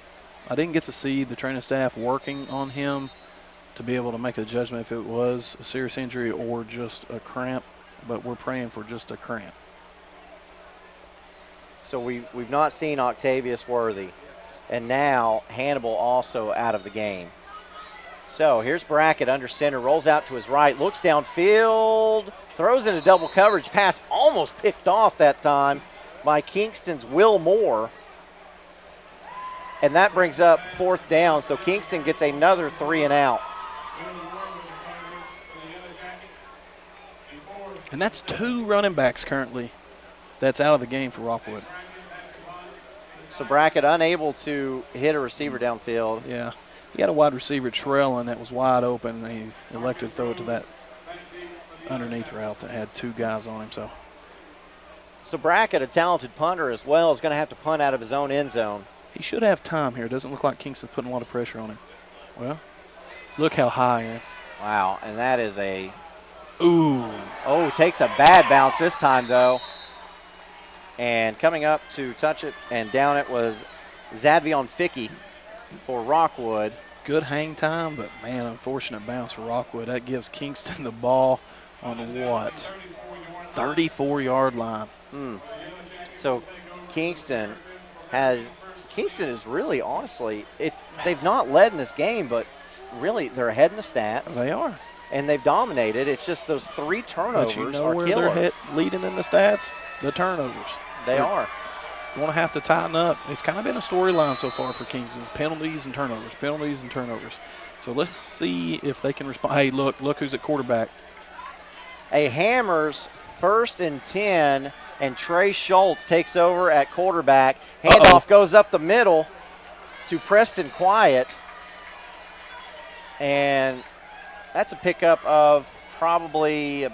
I didn't get to see the training staff working on him to be able to make a judgment if it was a serious injury or just a cramp, but we're praying for just a cramp. So we've not seen Octavius Worthy. And now Hannibal also out of the game. So here's Brackett under center, rolls out to his right, looks downfield, throws into double coverage. Pass almost picked off that time by Kingston's Will Moore. And that brings up 4th down, so Kingston gets another 3 and out. And that's 2 running backs currently that's out of the game for Rockwood. So Brackett unable to hit a receiver downfield. Yeah. He had a wide receiver trailing that was wide open, and he elected to throw it to that underneath route that had 2 guys on him. So Brackett, a talented punter as well, is going to have to punt out of his own end zone. He should have time here. It doesn't look like Kingston's putting a lot of pressure on him. Well, look how high, Aaron. Wow, and that is a... Ooh. Oh, takes a bad bounce this time, though. And coming up to touch it and down it was Zadvion Fickey for Rockwood. Good hang time, but, man, unfortunate bounce for Rockwood. That gives Kingston the ball on what? 34-yard line. So Kingston is really, honestly, they've not led in this game, but really they're ahead in the stats. They are. And they've dominated. It's just those 3 turnovers but you know are where killer. they're leading in the stats? The turnovers. They are. Going to have to tighten up. It's kind of been a storyline so far for Kingston. Penalties and turnovers, penalties and turnovers. So let's see if they can respond. Hey, look who's at quarterback. A Hammers 1st and 10, and Trey Schultz takes over at quarterback. Handoff goes up the middle to Preston Quiet. And that's a pickup of probably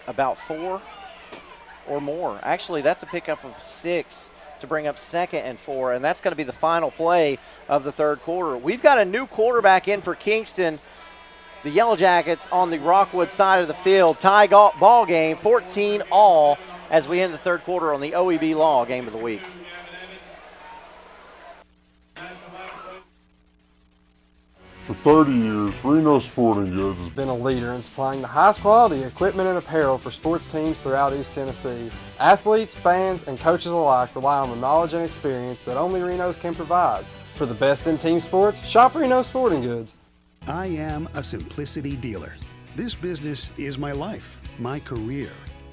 about 4 or more. Actually, that's a pickup of 6 to bring up 2nd and 4, and that's going to be the final play of the 3rd quarter. We've got a new quarterback in for Kingston. The Yellow Jackets on the Rockwood side of the field. Tie ball game, 14-all as we end the 3rd quarter on the OEB Law Game of the Week. For 30 years, Reno Sporting Goods has been a leader in supplying the highest quality equipment and apparel for sports teams throughout East Tennessee. Athletes, fans, and coaches alike rely on the knowledge and experience that only Reno's can provide. For the best in team sports, shop Reno Sporting Goods. I am a Simplicity dealer. This business is my life, my career.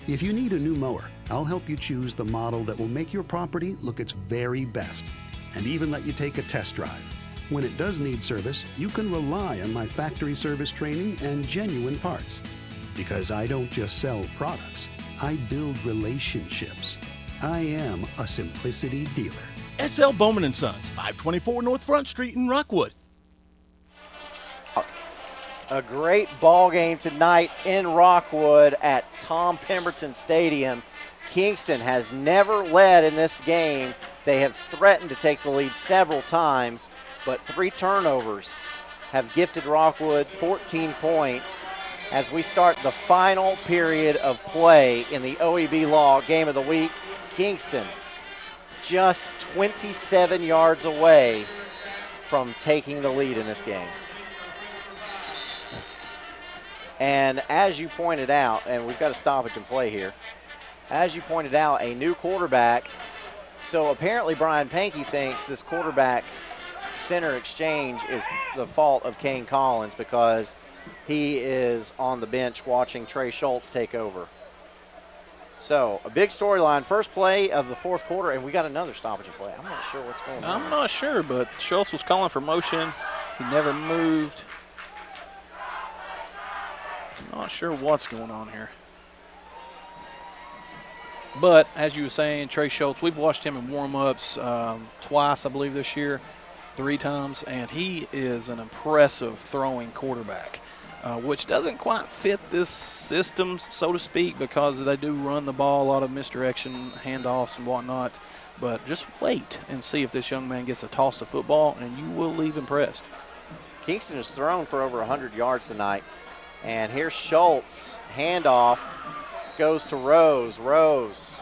If you need a new mower, I'll help you choose the model that will make your property look its very best, and even let you take a test drive. When it does need service, you can rely on my factory service training and genuine parts. Because I don't just sell products, I build relationships. I am a Simplicity dealer. S.L. Bowman & Sons, 524 North Front Street in Rockwood. A great ball game tonight in Rockwood at Tom Pemberton Stadium. Kingston has never led in this game. They have threatened to take the lead several times, but 3 turnovers have gifted Rockwood 14 points as we start the final period of play in the OEB Law Game of the Week. Kingston just 27 yards away from taking the lead in this game. And as you pointed out, and we've got a stoppage in play here, as you pointed out, a new quarterback. So apparently Brian Pankey thinks this quarterback center exchange is the fault of Kane Collins because he is on the bench watching Trey Schultz take over. So a big storyline, first play of the 4th quarter, and we got another stoppage in play. I'm not sure what's going on. I'm not sure, but Schultz was calling for motion. He never moved. I'm not sure what's going on here. But as you were saying, Trey Schultz, we've watched him in warm-ups twice, I believe, this year, 3 times, and he is an impressive throwing quarterback, which doesn't quite fit this system, so to speak, because they do run the ball, a lot of misdirection, handoffs and whatnot. But just wait and see if this young man gets a toss of football, and you will leave impressed. Kingston has thrown for over 100 yards tonight. And here's Schultz, handoff, goes to Rose. Rose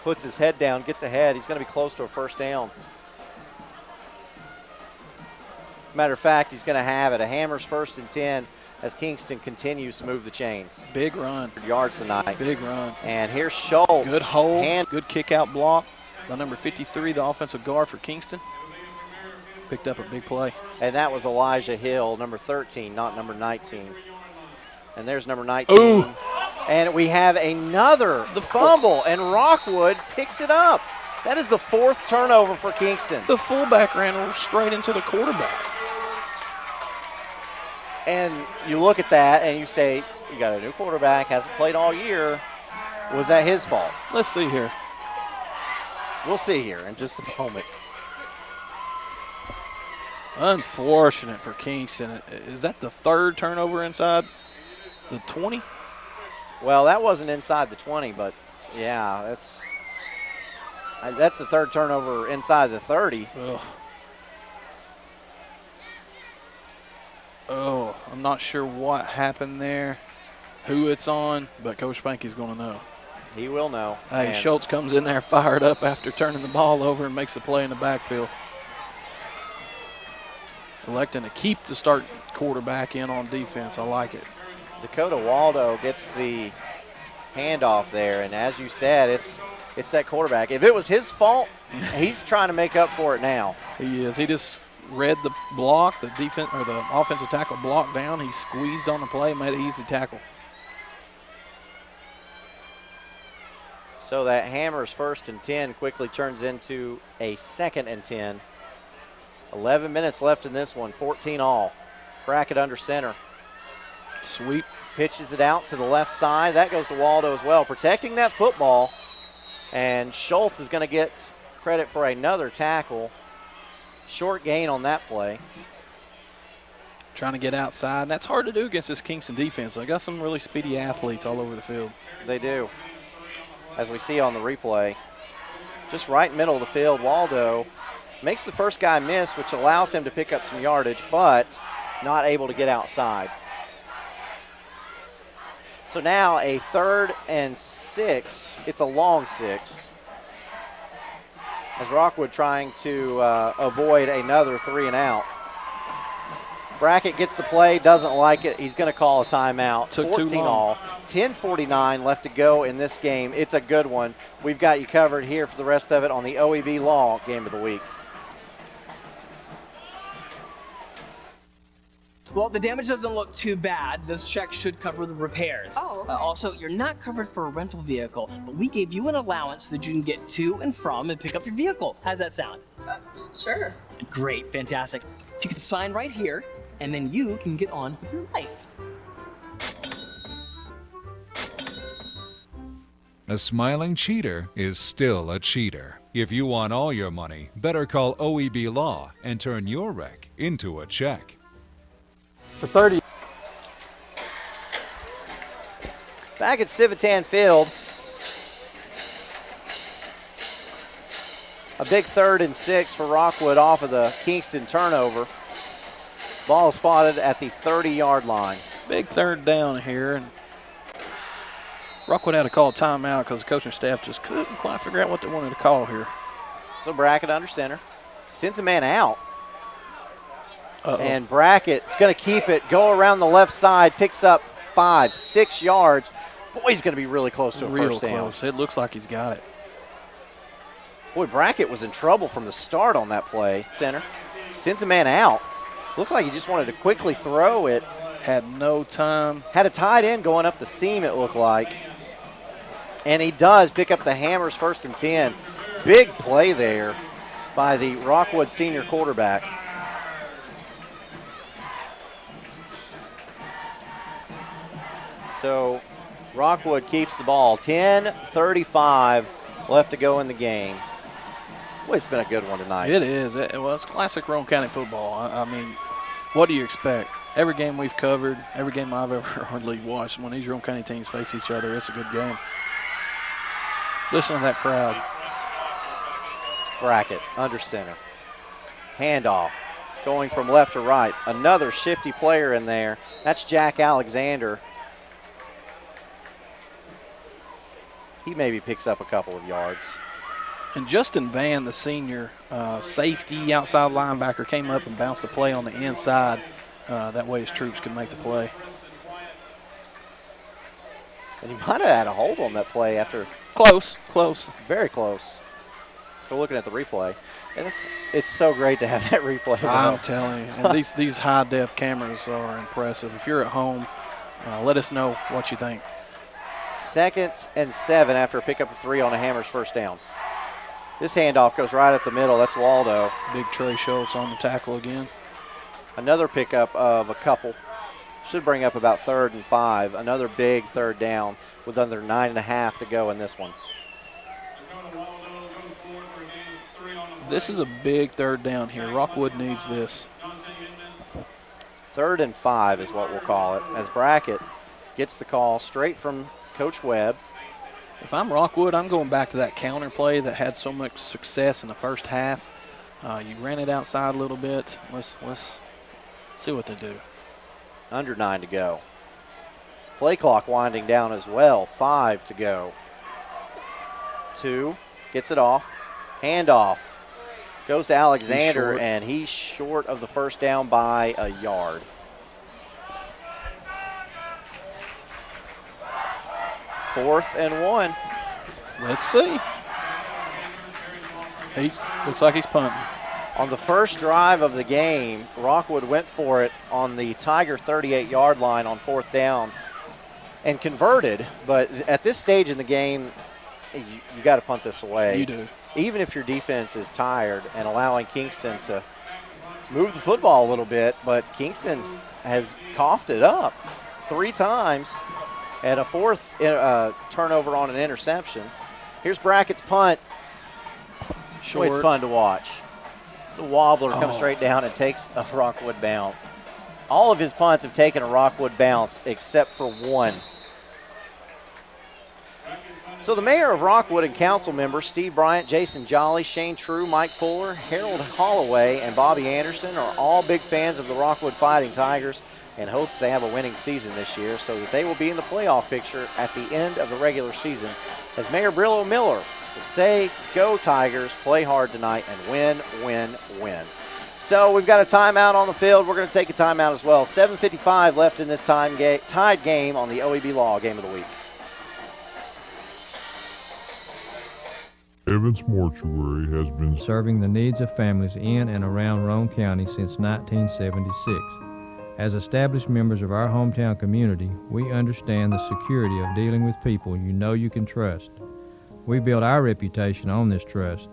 puts his head down, gets ahead. He's going to be close to a first down. Matter of fact, he's going to have it. A Hammers 1st and 10 as Kingston continues to move the chains. Big run. 100 yards tonight. Big run. And here's Schultz. Good hold, good kick out block. the number 53, the offensive guard for Kingston. Picked up a big play. And that was Elijah Hill, number 13, not number 19. And there's number 19. Ooh. And we have another fumble, and Rockwood picks it up. That is the 4th turnover for Kingston. The fullback ran straight into the quarterback. And you look at that and you say, you got a new quarterback, hasn't played all year. Was that his fault? Let's see here. We'll see here in just a moment. Unfortunate for Kingston. Is that the 3rd turnover inside the 20? Well, that wasn't inside the 20, but yeah, that's the 3rd turnover inside the 30. Ugh. Oh, I'm not sure what happened there, who it's on, but Coach Spanky's going to know. He will know. Hey, And Schultz comes in there fired up after turning the ball over and makes a play in the backfield. Electing to keep the start quarterback in on defense. I like it. Dakota Waldo gets the handoff there, and as you said, it's that quarterback. If it was his fault, he's trying to make up for it now. He is. He just read the block, the defense or the offensive tackle block down. He squeezed on the play, made an easy tackle. So that Hammers 1st and 10 quickly turns into a 2nd and 10. 11 minutes left in this one, 14 all. Brackett under center. Sweep. Pitches it out to the left side. That goes to Waldo as well, protecting that football. And Schultz is going to get credit for another tackle. Short gain on that play. Trying to get outside. And that's hard to do against this Kingston defense. They got some really speedy athletes all over the field. They do. As we see on the replay. Just right in the middle of the field, Waldo makes the first guy miss, which allows him to pick up some yardage, but not able to get outside. So now a 3rd and 6. It's a long 6. As Rockwood trying to avoid another 3 and out. Brackett gets the play, doesn't like it. He's going to call a timeout. Took too 14 long. all. 10:49 left to go in this game. It's a good one. We've got you covered here for the rest of it on the OEB Law Game of the Week. Well, the damage doesn't look too bad. This check should cover the repairs. Oh, okay. Also, you're not covered for a rental vehicle, but we gave you an allowance so that you can get to and from and pick up your vehicle. How's that sound? Sure. Great, fantastic. If you could sign right here, and then you can get on with your life. A smiling cheater is still a cheater. If you want all your money, better call OEB Law and turn your wreck into a check. For 30. Back at Civitan Field. A big 3rd and 6 for Rockwood off of the Kingston turnover. Ball spotted at the 30-yard line. Big 3rd down here. And Rockwood had to call a timeout because the coaching staff just couldn't quite figure out what they wanted to call here. So Brackett under center. Sends a man out. Uh-oh. And Brackett's going to keep it, go around the left side, picks up 5-6 yards. Boy, he's going to be really close to a first down. Close. It looks like he's got it. Boy, Brackett was in trouble from the start on that play. Center sends a man out. Looked like he just wanted to quickly throw it. Had no time. Had a tight end going up the seam, it looked like. And he does pick up the Hammers 1st and 10. Big play there by the Rockwood senior quarterback. So Rockwood keeps the ball. 10:35 left to go in the game. Boy, it's been a good one tonight. It is. Well, it's classic Rome County football. I mean, what do you expect? Every game we've covered, every game I've ever hardly watched, when these Rome County teams face each other, it's a good game. Listen to that crowd. Brackett under center. Handoff. Going from left to right. Another shifty player in there. That's Jack Alexander. He maybe picks up a couple of yards. And Justin Van, the senior safety outside linebacker, came up and bounced the play on the inside. That way his troops could make the play. And he might have had a hold on that play after. Close. Very close. after looking at the replay. And it's so great to have that replay. I'm telling you. And these high-def cameras are impressive. If you're at home, let us know what you think. 2nd and 7 after a pickup of 3 on a Hammers first down. This handoff goes right up the middle. That's Waldo. Big Trey Schultz on the tackle again. Another pickup of a couple. Should bring up about 3rd and 5. Another big 3rd down with under 9.5 to go in this one. This is a big 3rd down here. Rockwood needs this. 3rd and 5 is what we'll call it, as Brackett gets the call straight from Coach Webb. If I'm Rockwood, I'm going back to that counter play that had so much success in the first half. You ran it outside a little bit. Let's see what they do. Under 9 to go. Play clock winding down as well. 5 to go. 2, gets it off. Handoff. Goes to Alexander, and he's short of the first down by a yard. Fourth and 1. Let's see. Looks like he's punting. On the first drive of the game, Rockwood went for it on the Tiger 38-yard line on 4th down and converted. But at this stage in the game, you got to punt this away. You do. Even if your defense is tired and allowing Kingston to move the football a little bit, but Kingston has coughed it up 3 times and a 4th turnover on an interception. Here's Brackett's punt. Short. Boy, it's fun to watch. It's a wobbler, comes straight down and takes a Rockwood bounce. All of his punts have taken a Rockwood bounce except for one. So the mayor of Rockwood and council members Steve Bryant, Jason Jolly, Shane True, Mike Fuller, Harold Holloway, and Bobby Anderson are all big fans of the Rockwood Fighting Tigers and hope they have a winning season this year so that they will be in the playoff picture at the end of the regular season. As Mayor Brillo Miller would say, go Tigers, play hard tonight, and win, win, win. So we've got a timeout on the field. We're going to take a timeout as well. 7:55 left in this tied game on the OEB Law Game of the Week. Evans Mortuary has been serving the needs of families in and around Roane County since 1976. As established members of our hometown community, we understand the security of dealing with people you know you can trust. We build our reputation on this trust.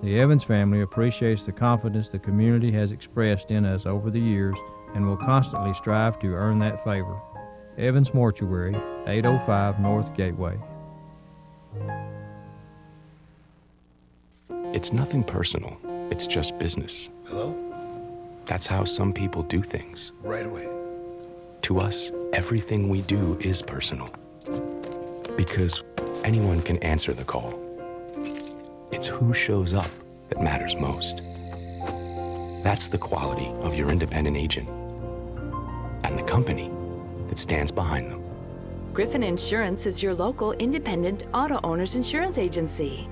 The Evans family appreciates the confidence the community has expressed in us over the years and will constantly strive to earn that favor. Evans Mortuary, 805 North Gateway. It's nothing personal. It's just business. Hello? That's how some people do things. Right away. To us, everything we do is personal. Because anyone can answer the call. It's who shows up that matters most. That's the quality of your independent agent and the company that stands behind them. Griffin Insurance is your local independent auto owner's insurance agency.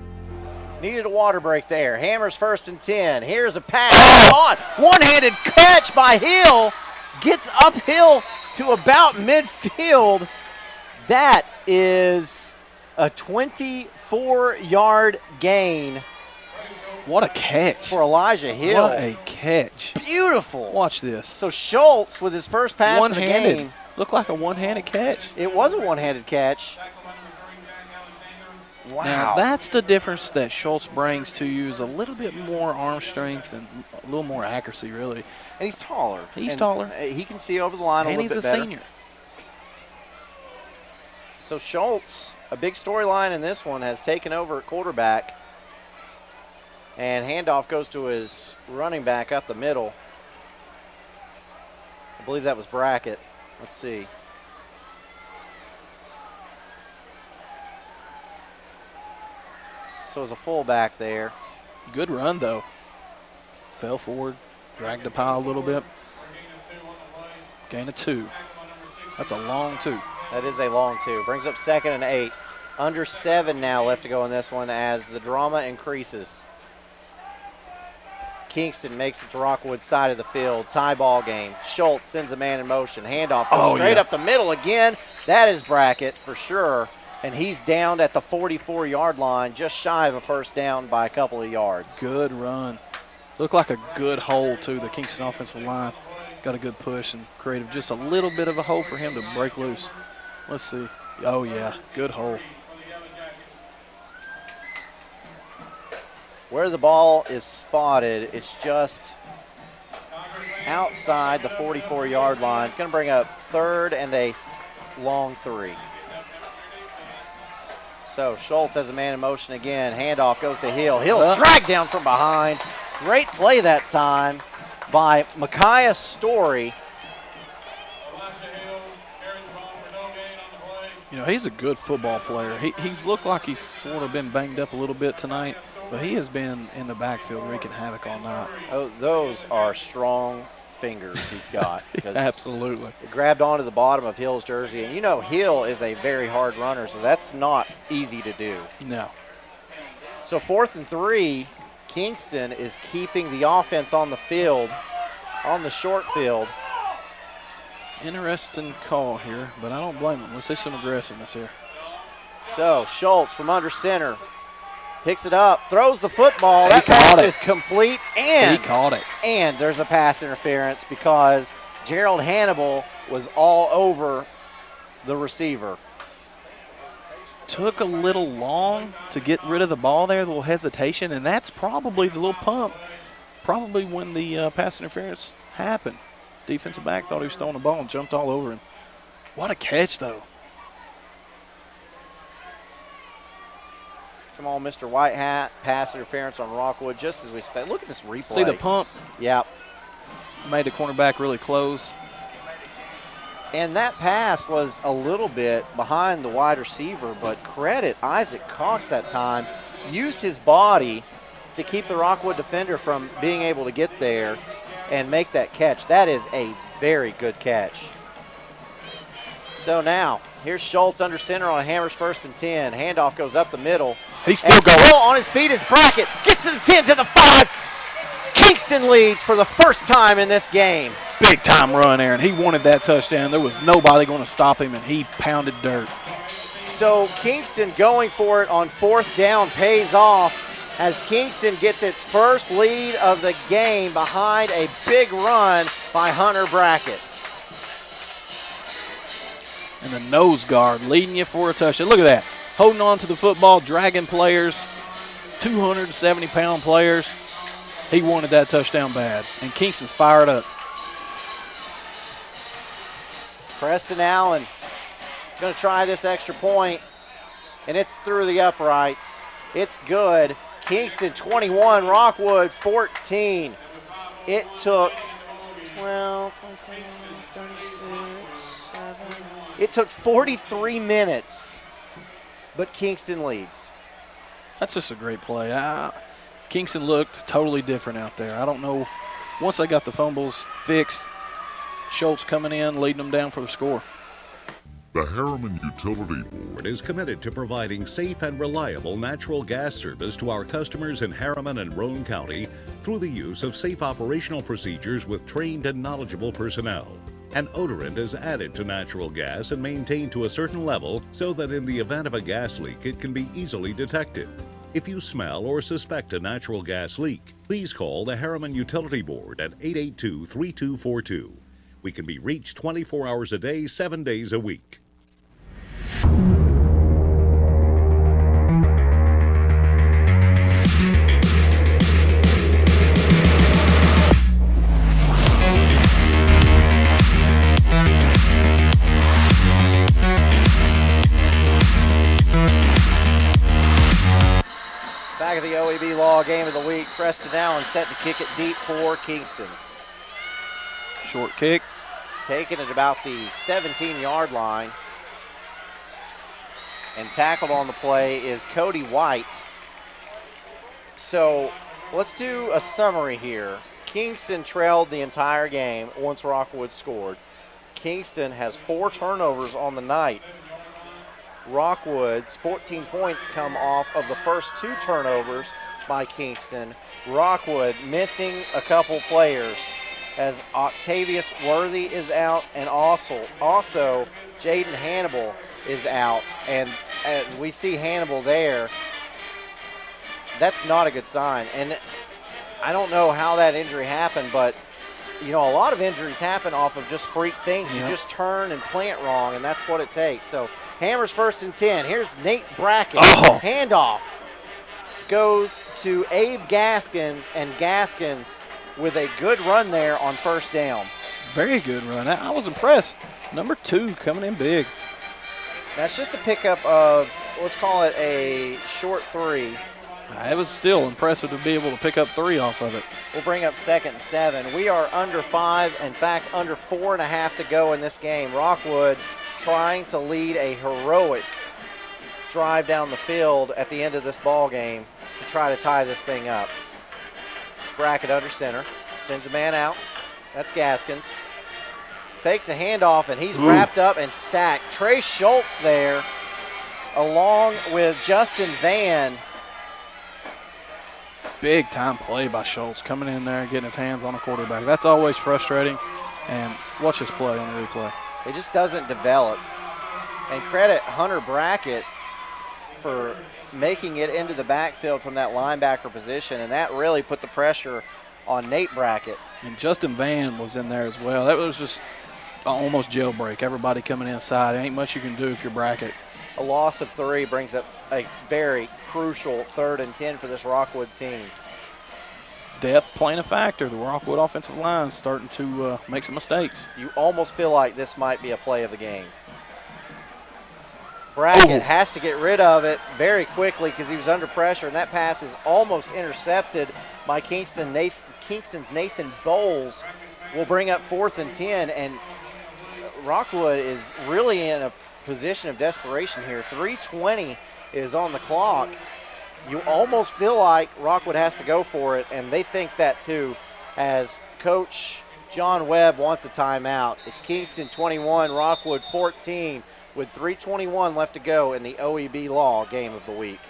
Needed a water break there. Hammers 1st and 10. Here's a pass on. One-handed catch by Hill. Gets uphill to about midfield. That is a 24-yard gain. What a catch. For Elijah Hill. What a catch. Beautiful. Watch this. So Schultz with his first pass of the game. Looked like a one-handed catch. It was a one-handed catch. Wow. Now, that's the difference that Schultz brings to you is a little bit more arm strength and a little more accuracy, really. And he's taller. He's taller. He can see over the line a little bit better. And he's a senior. So Schultz, a big storyline in this one, has taken over at quarterback. And handoff goes to his running back up the middle. I believe that was Brackett. Let's see. So as a fullback there. Good run, though. Fell forward, dragged the pile a little bit. Gain of 2. That's a long 2. That is a long 2. Brings up 2nd and 8. Under 7 now left to go in this one as the drama increases. Kingston makes it to Rockwood's side of the field. Tie ball game. Schultz sends a man in motion. Handoff goes straight up the middle again. That is Brackett for sure. And he's down at the 44-yard line, just shy of a first down by a couple of yards. Good run. Looked like a good hole, too. The Kingston offensive line got a good push and created just a little bit of a hole for him to break loose. Let's see. Oh, yeah, good hole. Where the ball is spotted, it's just outside the 44-yard line. Going to bring up 3rd and a long 3. So Schultz has a man in motion again. Handoff goes to Hill. Hill's dragged down from behind. Great play that time by Micaiah Story. You know, he's a good football player. He's looked like he's sort of been banged up a little bit tonight, but he has been in the backfield wreaking havoc all night. Oh, those are strong fingers he's got. Absolutely. It grabbed onto the bottom of Hill's jersey, and you know Hill is a very hard runner, so that's not easy to do. No. So 4th and 3, Kingston is keeping the offense on the field, on the short field. Interesting call here, but I don't blame him. Let's see some aggressiveness here. So Schultz from under center picks it up, throws the football. That pass is complete, and he caught it. And there's a pass interference because Gerald Hannibal was all over the receiver. Took a little long to get rid of the ball there, a little hesitation, and that's probably the little pump, probably when the pass interference happened. Defensive back thought he was throwing the ball and jumped all over him. What a catch, though. Come on, Mr. White Hat. Pass interference on Rockwood just as we spent. Look at this replay. See the pump? Yep. Made the cornerback really close. And that pass was a little bit behind the wide receiver, but credit Isaac Cox that time. Used his body to keep the Rockwood defender from being able to get there and make that catch. That is a very good catch. So now, here's Schultz under center on Hammers 1st and 10. Handoff goes up the middle. He's still going. Still on his feet is Brackett. Gets to the 10, to the 5. Kingston leads for the first time in this game. Big time run, Aaron. He wanted that touchdown. There was nobody going to stop him, and he pounded dirt. So Kingston going for it on 4th down pays off as Kingston gets its first lead of the game behind a big run by Hunter Brackett. And the nose guard leading you for a touchdown. Look at that. Holding on to the football, dragging players, 270-pound players. He wanted that touchdown bad, and Kingston's fired up. Preston Allen going to try this extra point, and it's through the uprights. It's good. Kingston 21, Rockwood 14. It took 12, 24, 36, 7. It took 43 minutes, but Kingston leads. That's just a great play. Kingston looked totally different out there. I don't know. Once they got the fumbles fixed, Schultz coming in, leading them down for the score. The Harriman Utility Board is committed to providing safe and reliable natural gas service to our customers in Harriman and Roane County through the use of safe operational procedures with trained and knowledgeable personnel. An odorant is added to natural gas and maintained to a certain level so that in the event of a gas leak, it can be easily detected. If you smell or suspect a natural gas leak, please call the Harriman Utility Board at 882-3242. We can be reached 24 hours a day, 7 days a week. Back at the OEB Law Game of the Week, Preston Allen set to kick it deep for Kingston. Short kick. Taken at about the 17-yard line. And tackled on the play is Cody White. So let's do a summary here. Kingston trailed the entire game once Rockwood scored. Kingston has 4 turnovers on the night. Rockwood's 14 points come off of the first 2 turnovers by Kingston. Rockwood missing a couple players as Octavius Worthy is out and also Jaden Hannibal is out. And we see Hannibal there. That's not a good sign. And I don't know how that injury happened, but, you know, a lot of injuries happen off of just freak things. You just turn and plant wrong, and that's what it takes. So Hammers 1st and 10. Here's Nate Brackett. Handoff goes to Abe Gaskins, and Gaskins with a good run there on 1st down. Very good run. I was impressed. Number 2 coming in big. That's just a pickup of, let's call it a short 3. It was still impressive to be able to pick up 3 off of it. We'll bring up 2nd and 7. We are under 5, in fact, under 4.5 to go in this game. Rockwood trying to lead a heroic drive down the field at the end of this ball game to try to tie this thing up. Brackett under center, sends a man out. That's Gaskins. Fakes a handoff, and he's wrapped up and sacked. Trey Schultz there, along with Justin Van. Big time play by Schultz, coming in there and getting his hands on a quarterback. That's always frustrating, and watch his play on the replay. It just doesn't develop. And credit Hunter Brackett for making it into the backfield from that linebacker position, and that really put the pressure on Nate Brackett. And Justin Van was in there as well. That was just almost jailbreak. Everybody coming inside. Ain't much you can do if you're Brackett. A loss of 3 brings up a very crucial 3rd and 10 for this Rockwood team. Depth playing a factor. The Rockwood offensive line starting to make some mistakes. You almost feel like this might be a play of the game. Brackett has to get rid of it very quickly because he was under pressure, and that pass is almost intercepted by Kingston's Nathan Bowles. Will bring up 4th and 10, and Rockwood is really in a position of desperation here. 3:20 is on the clock. You almost feel like Rockwood has to go for it, and they think that too, as Coach John Webb wants a timeout. It's Kingston 21, Rockwood 14, with 3:21 left to go in the OEB Law Game of the Week.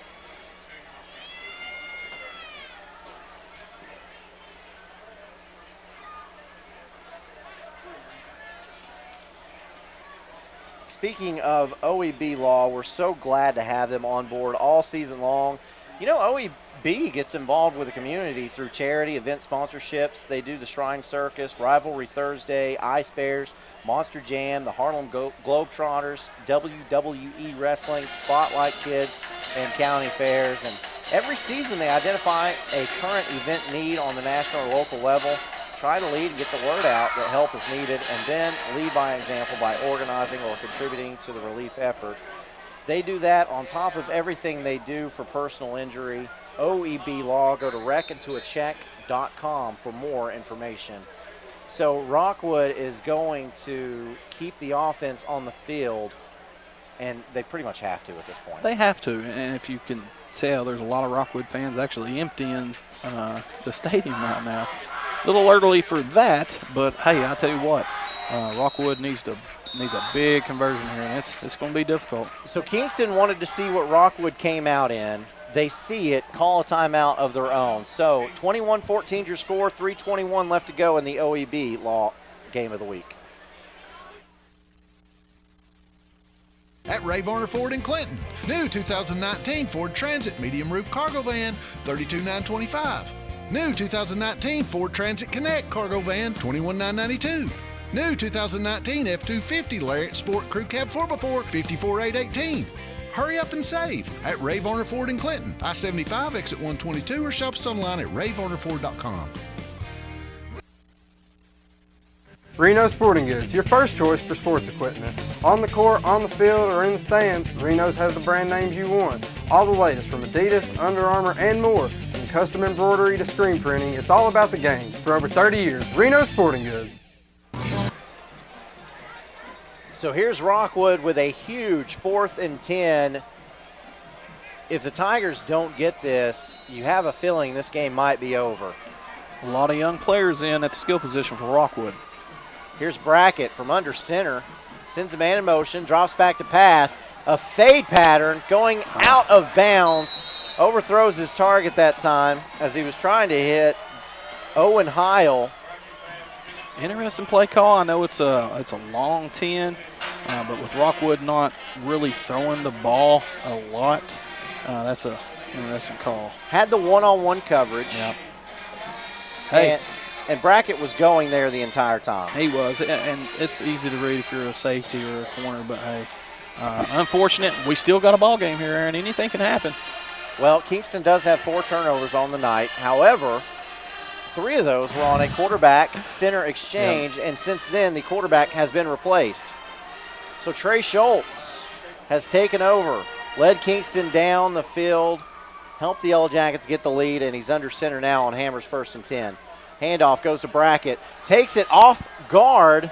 Speaking of OEB Law, we're so glad to have them on board all season long. You know, OEB gets involved with the community through charity, event sponsorships. They do the Shrine Circus, Rivalry Thursday, Ice Bears, Monster Jam, the Harlem Globetrotters, WWE Wrestling, Spotlight Kids, and county fairs. And every season they identify a current event need on the national or local level, try to lead and get the word out that help is needed, and then lead by example by organizing or contributing to the relief effort. They do that on top of everything they do for personal injury. OEB Law, go to reckontoacheck.com for more information. So Rockwood is going to keep the offense on the field, and they pretty much have to at this point. They have to, and if you can tell, there's a lot of Rockwood fans actually emptying the stadium right now. A little early for that, but hey, I tell you what, Rockwood needs a big conversion here, and it's going to be difficult. So Kingston wanted to see what Rockwood came out in. They see it, call a timeout of their own. So 21-14 your score, 3:21 left to go in the OEB Law Game of the Week. At Ray Varner Ford in Clinton, new 2019 Ford Transit medium roof cargo van, $32,925. New 2019 Ford Transit Connect cargo van, $21,992. New 2019 F-250 Lariat Sport Crew Cab 4x4, $54,818. Hurry up and save at Ray Varner Ford in Clinton, I-75 exit 122, or shop us online at rayvarnerford.com. Reno Sporting Goods, your first choice for sports equipment. On the court, on the field, or in the stands, Reno's has the brand names you want. All the latest from Adidas, Under Armour, and more. From custom embroidery to screen printing, it's all about the game. For over 30 years, Reno Sporting Goods. So here's Rockwood with a huge 4th and 10. If the Tigers don't get this, you have a feeling this game might be over. A lot of young players in at the skill position for Rockwood. Here's Brackett from under center. Sends a man in motion, drops back to pass. A fade pattern going out of bounds. Overthrows his target that time as he was trying to hit Owen Heil. Interesting play call. I know it's a long 10. But with Rockwood not really throwing the ball a lot, that's a interesting call. Had the one-on-one coverage. Yep. Hey. And Brackett was going there the entire time. He was, and it's easy to read if you're a safety or a corner, but hey, unfortunate. We still got a ball game here, Aaron. Anything can happen. Well, Kingston does have 4 turnovers on the night. However, 3 of those were on a quarterback-center exchange, and since then the quarterback has been replaced. So Trey Schultz has taken over, led Kingston down the field, helped the Yellow Jackets get the lead, and he's under center now on Hammers 1st and 10. Handoff goes to Brackett, takes it off guard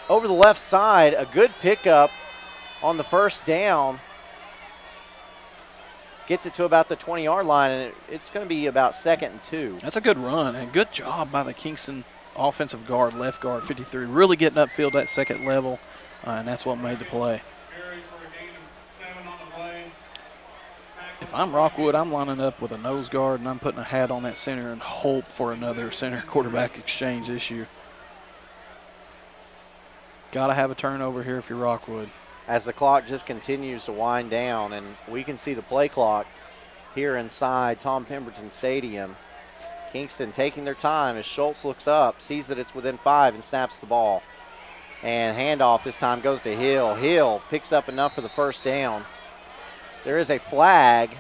over the left side. A good pickup on the first down. Gets it to about the 20-yard line, and it's going to be about 2nd and 2. That's a good run, and good job by the Kingston offensive guard, left guard 53, really getting upfield that second level, and that's what made the play. If I'm Rockwood, I'm lining up with a nose guard, and I'm putting a hat on that center and hope for another center quarterback exchange this year. Got to have a turnover here if you're Rockwood. As the clock just continues to wind down, and we can see the play clock here inside Tom Pemberton Stadium. Kingston taking their time as Schultz looks up, sees that it's within 5, and snaps the ball. And handoff this time goes to Hill. Hill picks up enough for the first down. There is a flag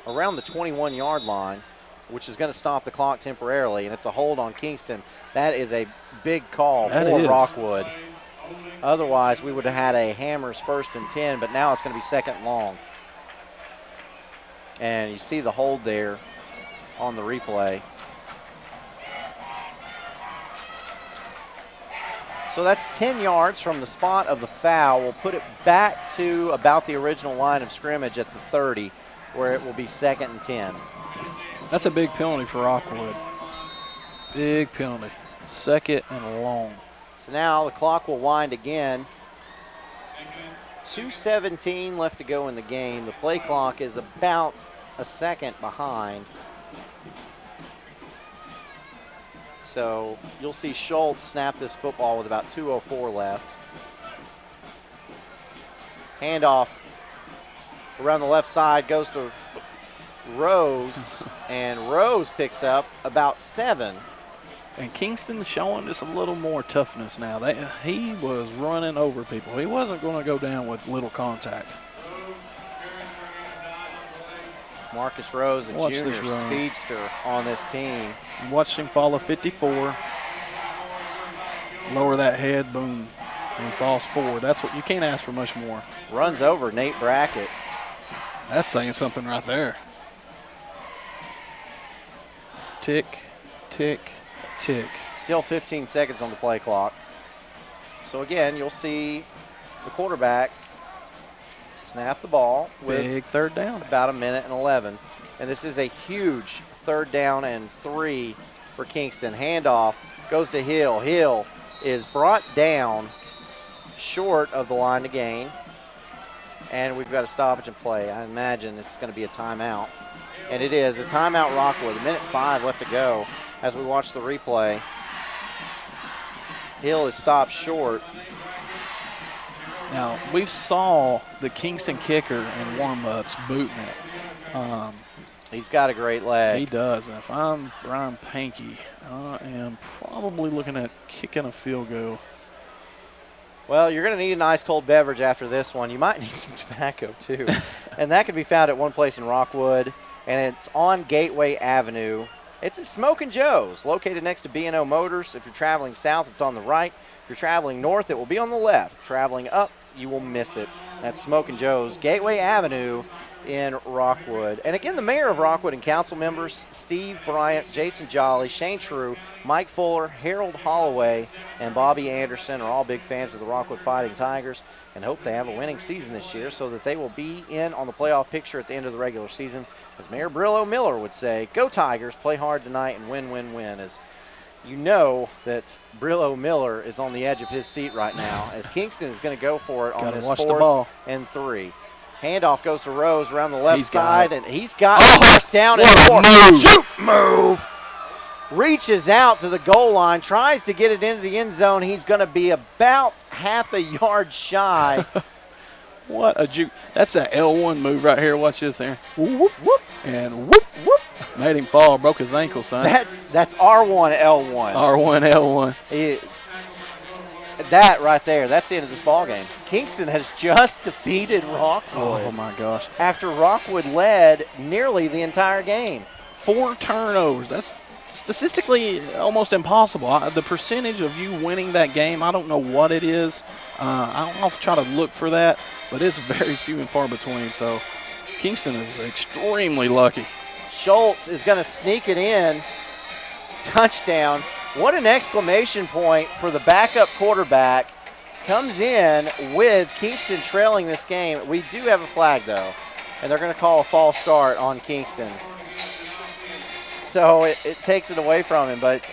around the 21-yard line, which is going to stop the clock temporarily, and it's a hold on Kingston. That is a big call for Rockwood. Otherwise, we would have had a Hammers 1st and 10, but now it's going to be 2nd and long. And you see the hold there on the replay. So that's 10 yards from the spot of the foul. We'll put it back to about the original line of scrimmage at the 30, where it will be 2nd and 10. That's a big penalty for Rockwood. Big penalty. 2nd and long. So now the clock will wind again. 2:17 left to go in the game. The play clock is about a second behind. So you'll see Schultz snap this football with about 2:04 left. Handoff around the left side goes to Rose, and Rose picks up about 7. And Kingston showing just a little more toughness now. He was running over people. He wasn't going to go down with little contact. Marcus Rose, a junior speedster on this team. Watched him follow 54. Lower that head, boom, and he falls forward. That's what you can't ask for much more. Runs over Nate Brackett. That's saying something right there. Tick, tick, tick. Still 15 seconds on the play clock. So again, you'll see the quarterback snap the ball with big 3rd down. About 1:11. And this is a huge 3rd down and 3 for Kingston. Handoff goes to Hill. Hill is brought down short of the line to gain. And we've got a stoppage in play. I imagine this is going to be a timeout. And it is a timeout Rockwood. 1:05 left to go as we watch the replay. Hill is stopped short. Now, we saw the Kingston kicker in warm-ups booting it. He's got a great leg. He does. And if I'm Brian Pankey, I am probably looking at kicking a field goal. Well, you're going to need a nice cold beverage after this one. You might need some tobacco, too. And that can be found at one place in Rockwood, and it's on Gateway Avenue. It's at Smokin' Joe's, located next to B&O Motors. If you're traveling south, it's on the right. If you're traveling north, it will be on the left. Traveling up, you will miss it. That's Smokin' Joe's, Gateway Avenue in Rockwood. And again, the mayor of Rockwood and council members, Steve Bryant, Jason Jolly, Shane True, Mike Fuller, Harold Holloway, and Bobby Anderson are all big fans of the Rockwood Fighting Tigers and hope they have a winning season this year so that they will be in on the playoff picture at the end of the regular season. As Mayor Brillo Miller would say, go Tigers, play hard tonight and win, win, win. As you know that Brillo Miller is on the edge of his seat right now as Kingston is going to go for it on this 4th and 3. Handoff goes to Rose around the left side, and he's got first down and 4. Shoot move. reaches out to the goal line, tries to get it into the end zone. He's going to be about half a yard shy. What a juke. That's that L1 move right here. Watch this there. Whoop, whoop, whoop. And whoop, whoop. Made him fall. Broke his ankle, son. That's R1, L1. R1, L1. That right there, that's the end of this ball game. Kingston has just defeated Rockwood. Oh, my gosh. After Rockwood led nearly the entire game. 4 turnovers. That's statistically almost impossible. The percentage of you winning that game, I don't know what it is. I'll try to look for that, but it's very few and far between. So Kingston is extremely lucky. Schultz is going to sneak it in. Touchdown. What an exclamation point for the backup quarterback. Comes in with Kingston trailing this game. We do have a flag, though, and they're going to call a false start on Kingston. So it takes it away from him. But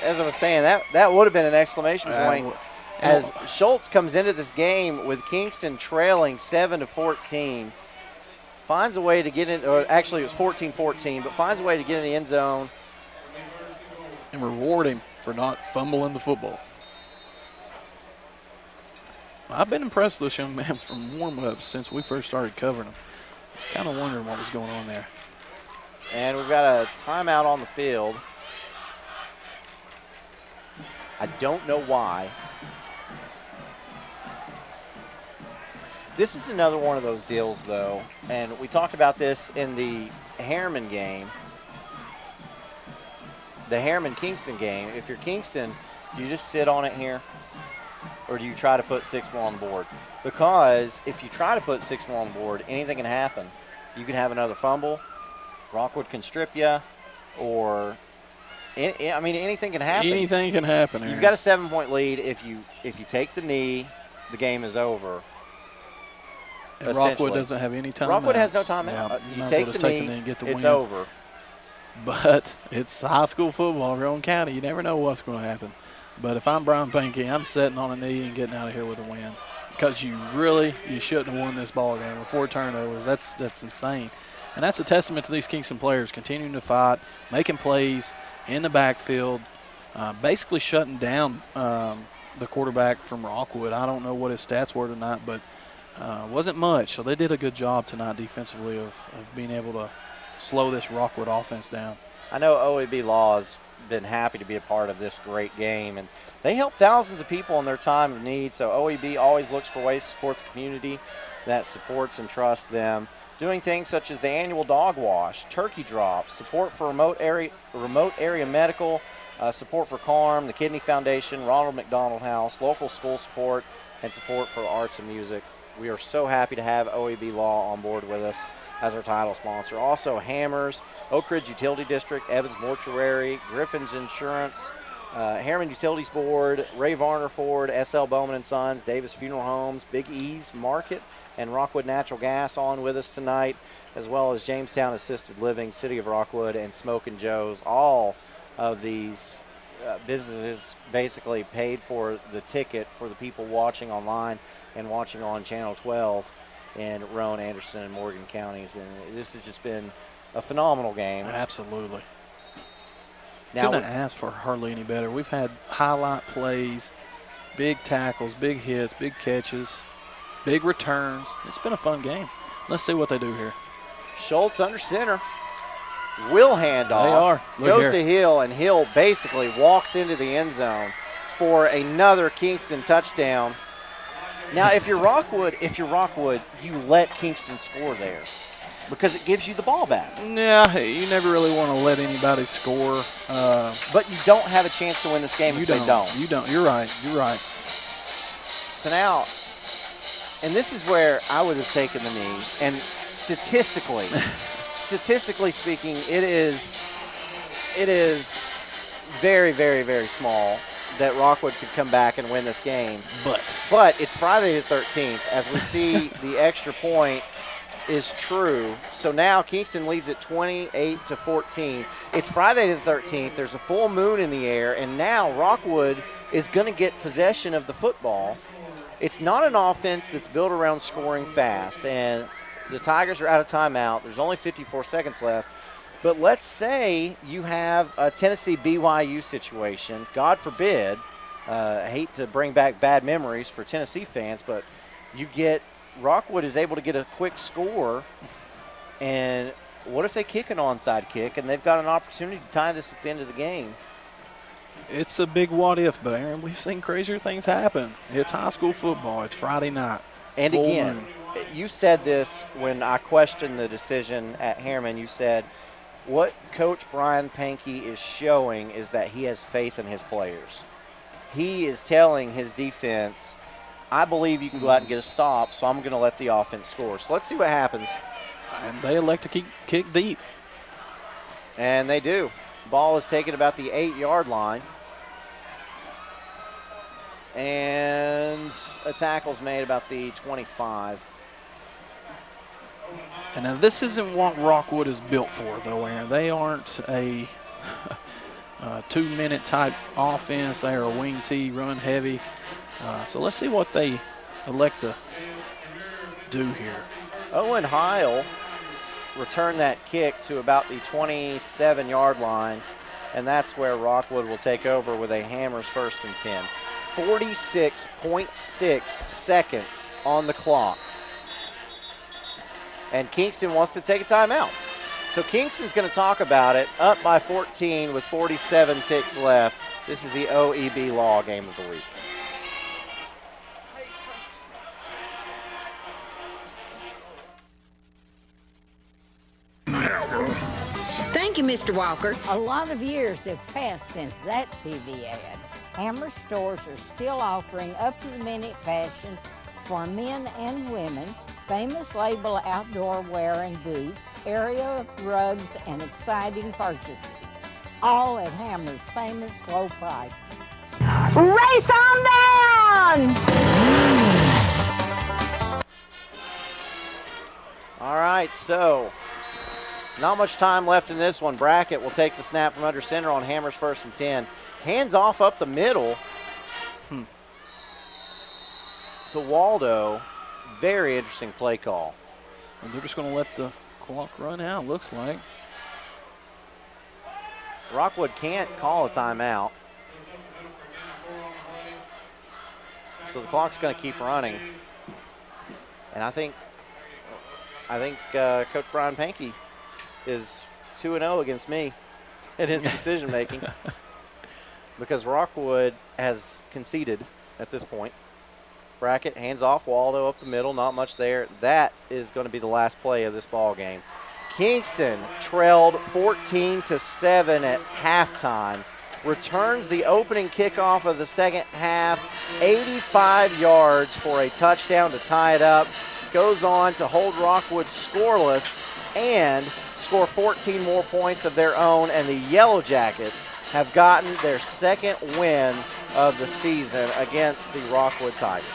as I was saying, that would have been an exclamation point as Schultz comes into this game with Kingston trailing 7-14. Finds a way to get in, or actually it was 14-14, but finds a way to get in the end zone. And reward him for not fumbling the football. I've been impressed with this young man from warm-ups since we first started covering him. I was kind of wondering what was going on there. And we've got a timeout on the field. I don't know why. This is another one of those deals, though, and we talked about this in the Harriman game. The Harriman-Kingston game. If you're Kingston, do you just sit on it here? Or do you try to put 6 more on the board? Because if you try to put 6 more on the board, anything can happen. You can have another fumble. Rockwood can strip you. Or, I mean, anything can happen. Anything can happen, Aaron. You've got a 7-point lead. If you take the knee, the game is over. And Rockwood doesn't have any timeouts. Rockwood has no timeout. Yeah, you take the knee, and get the it's win. over. But it's high school football, Rowan County. You never know what's going to happen. But if I'm Brian Pankey, I'm sitting on a knee and getting out of here with a win. Because you shouldn't have won this ball game with 4 turnovers. That's insane. And that's a testament to these Kingston players continuing to fight, making plays in the backfield, basically shutting down the quarterback from Rockwood. I don't know what his stats were tonight, but wasn't much. So they did a good job tonight defensively of being able to slow this Rockwood offense down. I know OEB Law has been happy to be a part of this great game, and they help thousands of people in their time of need. So OEB always looks for ways to support the community that supports and trusts them. Doing things such as the annual dog wash, turkey drops, support for remote area medical, support for CARM, the Kidney Foundation, Ronald McDonald House, local school support, and support for arts and music. We are so happy to have OEB Law on board with us as our title sponsor. Also Hammers, Oak Ridge Utility District, Evans Mortuary, Griffin's Insurance, Harriman Utilities Board, Ray Varner Ford, SL Bowman & Sons, Davis Funeral Homes, Big E's Market, and Rockwood Natural Gas on with us tonight, as well as Jamestown Assisted Living, City of Rockwood, and Smokin' Joe's. All of these businesses basically paid for the ticket for the people watching online and watching on Channel 12 in Rowan, Anderson, and Morgan counties. And this has just been a phenomenal game. Absolutely. Now, couldn't have asked for hardly any better. We've had highlight plays, big tackles, big hits, big catches, big returns. It's been a fun game. Let's see what they do here. Schultz under center. Will hand off. They are. Goes to Hill, and Hill basically walks into the end zone for another Kingston touchdown. Now, if you're Rockwood, you let Kingston score there because it gives you the ball back. Yeah, you never really want to let anybody score. But you don't have a chance to win this game if they don't. You don't. You're right. You're right. So now, and this is where I would have taken the knee, and statistically speaking, it is very, very, very small that Rockwood could come back and win this game. But it's Friday the 13th. As we see, the extra point is true. So now Kingston leads at 28-14. It's Friday the 13th. There's a full moon in the air, and now Rockwood is going to get possession of the football. It's not an offense that's built around scoring fast, and the Tigers are out of timeout. There's only 54 seconds left. But let's say you have a Tennessee BYU situation. God forbid, I hate to bring back bad memories for Tennessee fans, but you get Rockwood is able to get a quick score, and what if they kick an onside kick and they've got an opportunity to tie this at the end of the game? It's a big what if, but Aaron, we've seen crazier things happen. It's high school football. It's Friday night. And Full again, moon. you said this when I questioned the decision at Harriman. You said, what Coach Brian Pankey is showing is that he has faith in his players. He is telling his defense, I believe you can go out and get a stop, so I'm going to let the offense score. So let's see what happens. And they elect to kick deep. And they do. Ball is taken about the 8-yard line. And a tackle's made about the 25. And now this isn't what Rockwood is built for, though, Aaron. They aren't a 2-minute type offense. They are a wing tee, run heavy. So let's see what they elect to do here. Owen Heil returned that kick to about the 27-yard line, and that's where Rockwood will take over with a Hammers 1st and 10. 46.6 seconds on the clock. And Kingston wants to take a timeout. So Kingston's going to talk about it. Up by 14 with 47 ticks left. This is the OEB Law Game of the Week. Thank you, Mr. Walker. A lot of years have passed since that TV ad. Hammer stores are still offering up-to-the-minute fashions for men and women, famous label outdoor wear and boots, area rugs, and exciting purchases. All at Hammer's famous low price. Race on down! All right, so not much time left in this one. Brackett will take the snap from under center on Hammers 1st and 10. Hands off up the middle to Waldo. Very interesting play call. And they're just going to let the clock run out, looks like. Rockwood can't call a timeout. So the clock's going to keep running. And I think Coach Brian Pankey is 2-0 against me in his decision making. Because Rockwood has conceded at this point. Brackett, hands off, Waldo up the middle, not much there. That is going to be the last play of this ball game. Kingston trailed 14-7 at halftime. Returns the opening kickoff of the second half, 85 yards for a touchdown to tie it up. Goes on to hold Rockwood scoreless and score 14 more points of their own, and the Yellow Jackets have gotten their second win of the season against the Rockwood Tigers.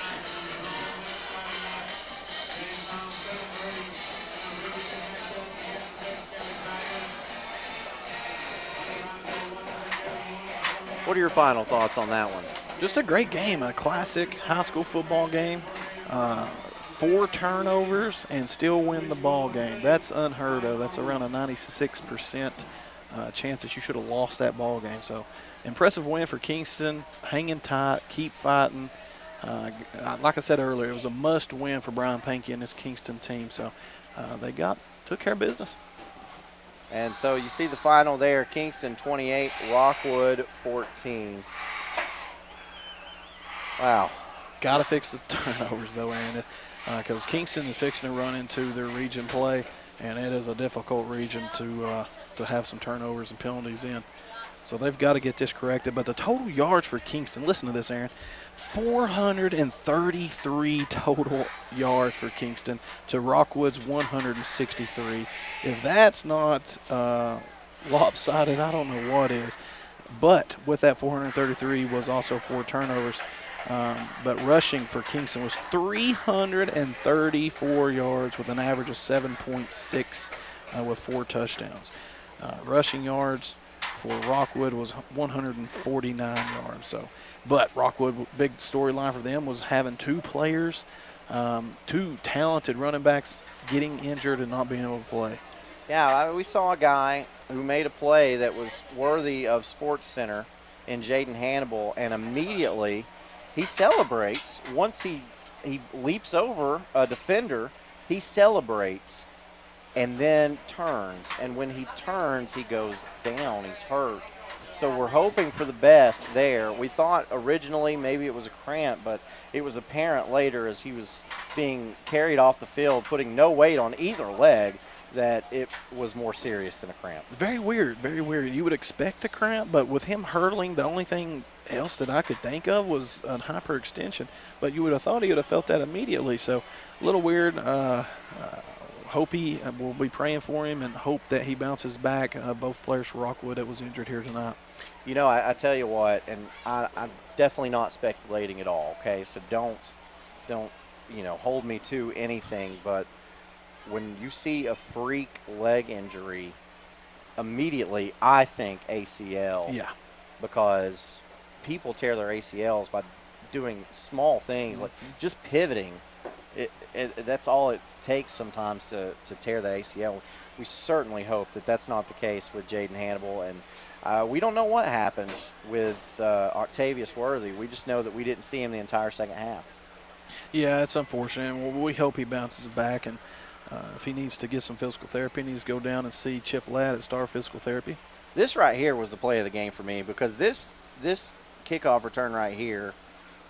What are your final thoughts on that one? Just a great game, a classic high school football game. 4 turnovers and still win the ball game. That's unheard of. That's around a 96% chance that you should have lost that ball game. So impressive win for Kingston. Hanging tight, keep fighting. Like I said earlier, it was a must win for Brian Pankey and his Kingston team. So they took care of business. And so you see the final there, Kingston 28, Rockwood 14. Wow. Got to fix the turnovers, though, Aaron, because Kingston is fixing to run into their region play, and it is a difficult region to have some turnovers and penalties in. So they've got to get this corrected. But the total yards for Kingston, listen to this, Aaron, 433 total yards for Kingston to Rockwood's 163. If that's not lopsided, I don't know what is. But with that 433 was also 4 turnovers. But rushing for Kingston was 334 yards with an average of 7.6 with 4 touchdowns. Rushing yards for Rockwood was 149 yards. So, but Rockwood, big storyline for them was having 2 players, 2 talented running backs getting injured and not being able to play. Yeah, we saw a guy who made a play that was worthy of Sports Center in Jaden Hannibal, and immediately he celebrates. Once he leaps over a defender, he celebrates and then turns. And when he turns, he goes down. He's hurt. So we're hoping for the best there. We thought originally maybe it was a cramp, but it was apparent later as he was being carried off the field, putting no weight on either leg, that it was more serious than a cramp. Very weird, very weird. You would expect a cramp, but with him hurtling, the only thing else that I could think of was a hyperextension. But you would have thought he would have felt that immediately. So a little weird. We'll be praying for him and hope that he bounces back. Both players for Rockwood that was injured here tonight. You know, I tell you what, and I'm definitely not speculating at all, okay? So don't hold me to anything, but when you see a freak leg injury, immediately I think ACL. Yeah. Because people tear their ACLs by doing small things, like just pivoting. That's all it takes sometimes to tear the ACL. We certainly hope that that's not the case with Jaden Hannibal, and we don't know what happened with Octavius Worthy. We just know that we didn't see him the entire second half. Yeah, it's unfortunate. We hope he bounces back, and if he needs to get some physical therapy, he needs to go down and see Chip Ladd at Star Physical Therapy. This right here was the play of the game for me, because this kickoff return right here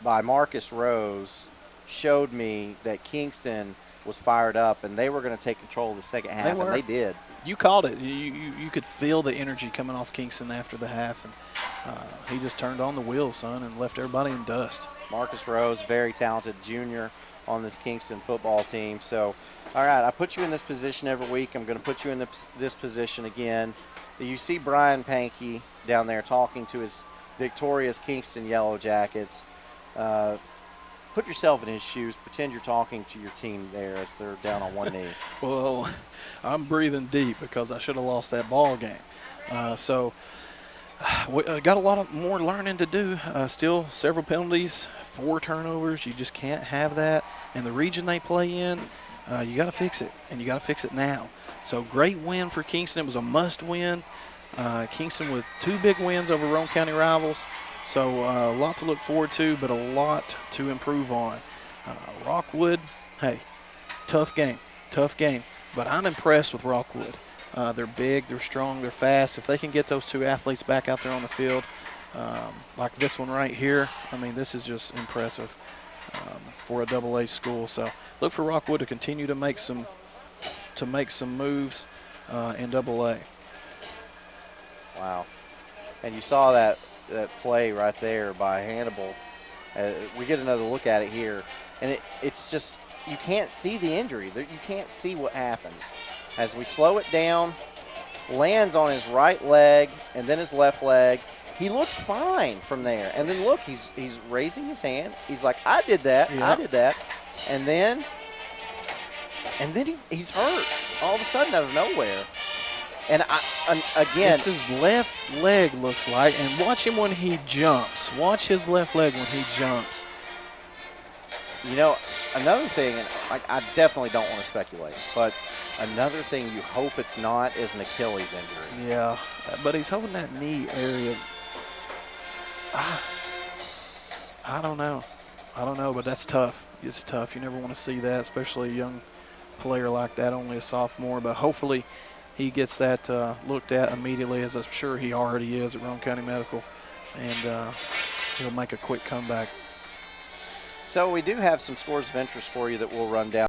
by Marcus Rose showed me that Kingston was fired up and they were going to take control of the second half, and they did. You called it. You could feel the energy coming off Kingston after the half, and he just turned on the wheels, son, and left everybody in dust. Marcus Rose, very talented junior on this Kingston football team. So, all right, I put you in this position every week. I'm going to put you in this position again. You see Brian Pankey down there talking to his victorious Kingston Yellow Jackets. Put yourself in his shoes. Pretend you're talking to your team there as they're down on one knee. Well, I'm breathing deep because I should have lost that ball game. So we got a lot more learning to do. Still several penalties, 4 turnovers. You just can't have that. And the region they play in, you got to fix it, and you got to fix it now. So great win for Kingston. It was a must win. Kingston with 2 big wins over Roane County rivals. So a lot to look forward to, but a lot to improve on. Rockwood, hey, tough game. But I'm impressed with Rockwood. They're big, they're strong, they're fast. If they can get those 2 athletes back out there on the field, like this one right here, I mean, this is just impressive for a AA school. So look for Rockwood to continue to make some moves in AA. Wow. And you saw that play right there by Hannibal. We get another look at it here, and it's just, you can't see the injury. You can't see what happens. As we slow it down, lands on his right leg and then his left leg. He looks fine from there. And then look, he's raising his hand. He's like, I did that. Yeah. I did that. And then he's hurt all of a sudden out of nowhere. And again, it's his left leg, looks like. And watch him when he jumps. Watch his left leg when he jumps. You know, another thing, and I definitely don't want to speculate, but another thing you hope it's not is an Achilles injury. Yeah, but he's holding that knee area. I don't know, but that's tough. It's tough. You never want to see that, especially a young player like that, only a sophomore. But hopefully he gets that looked at immediately, as I'm sure he already is at Roane County Medical, and he'll make a quick comeback. So we do have some scores of interest for you that we'll run down.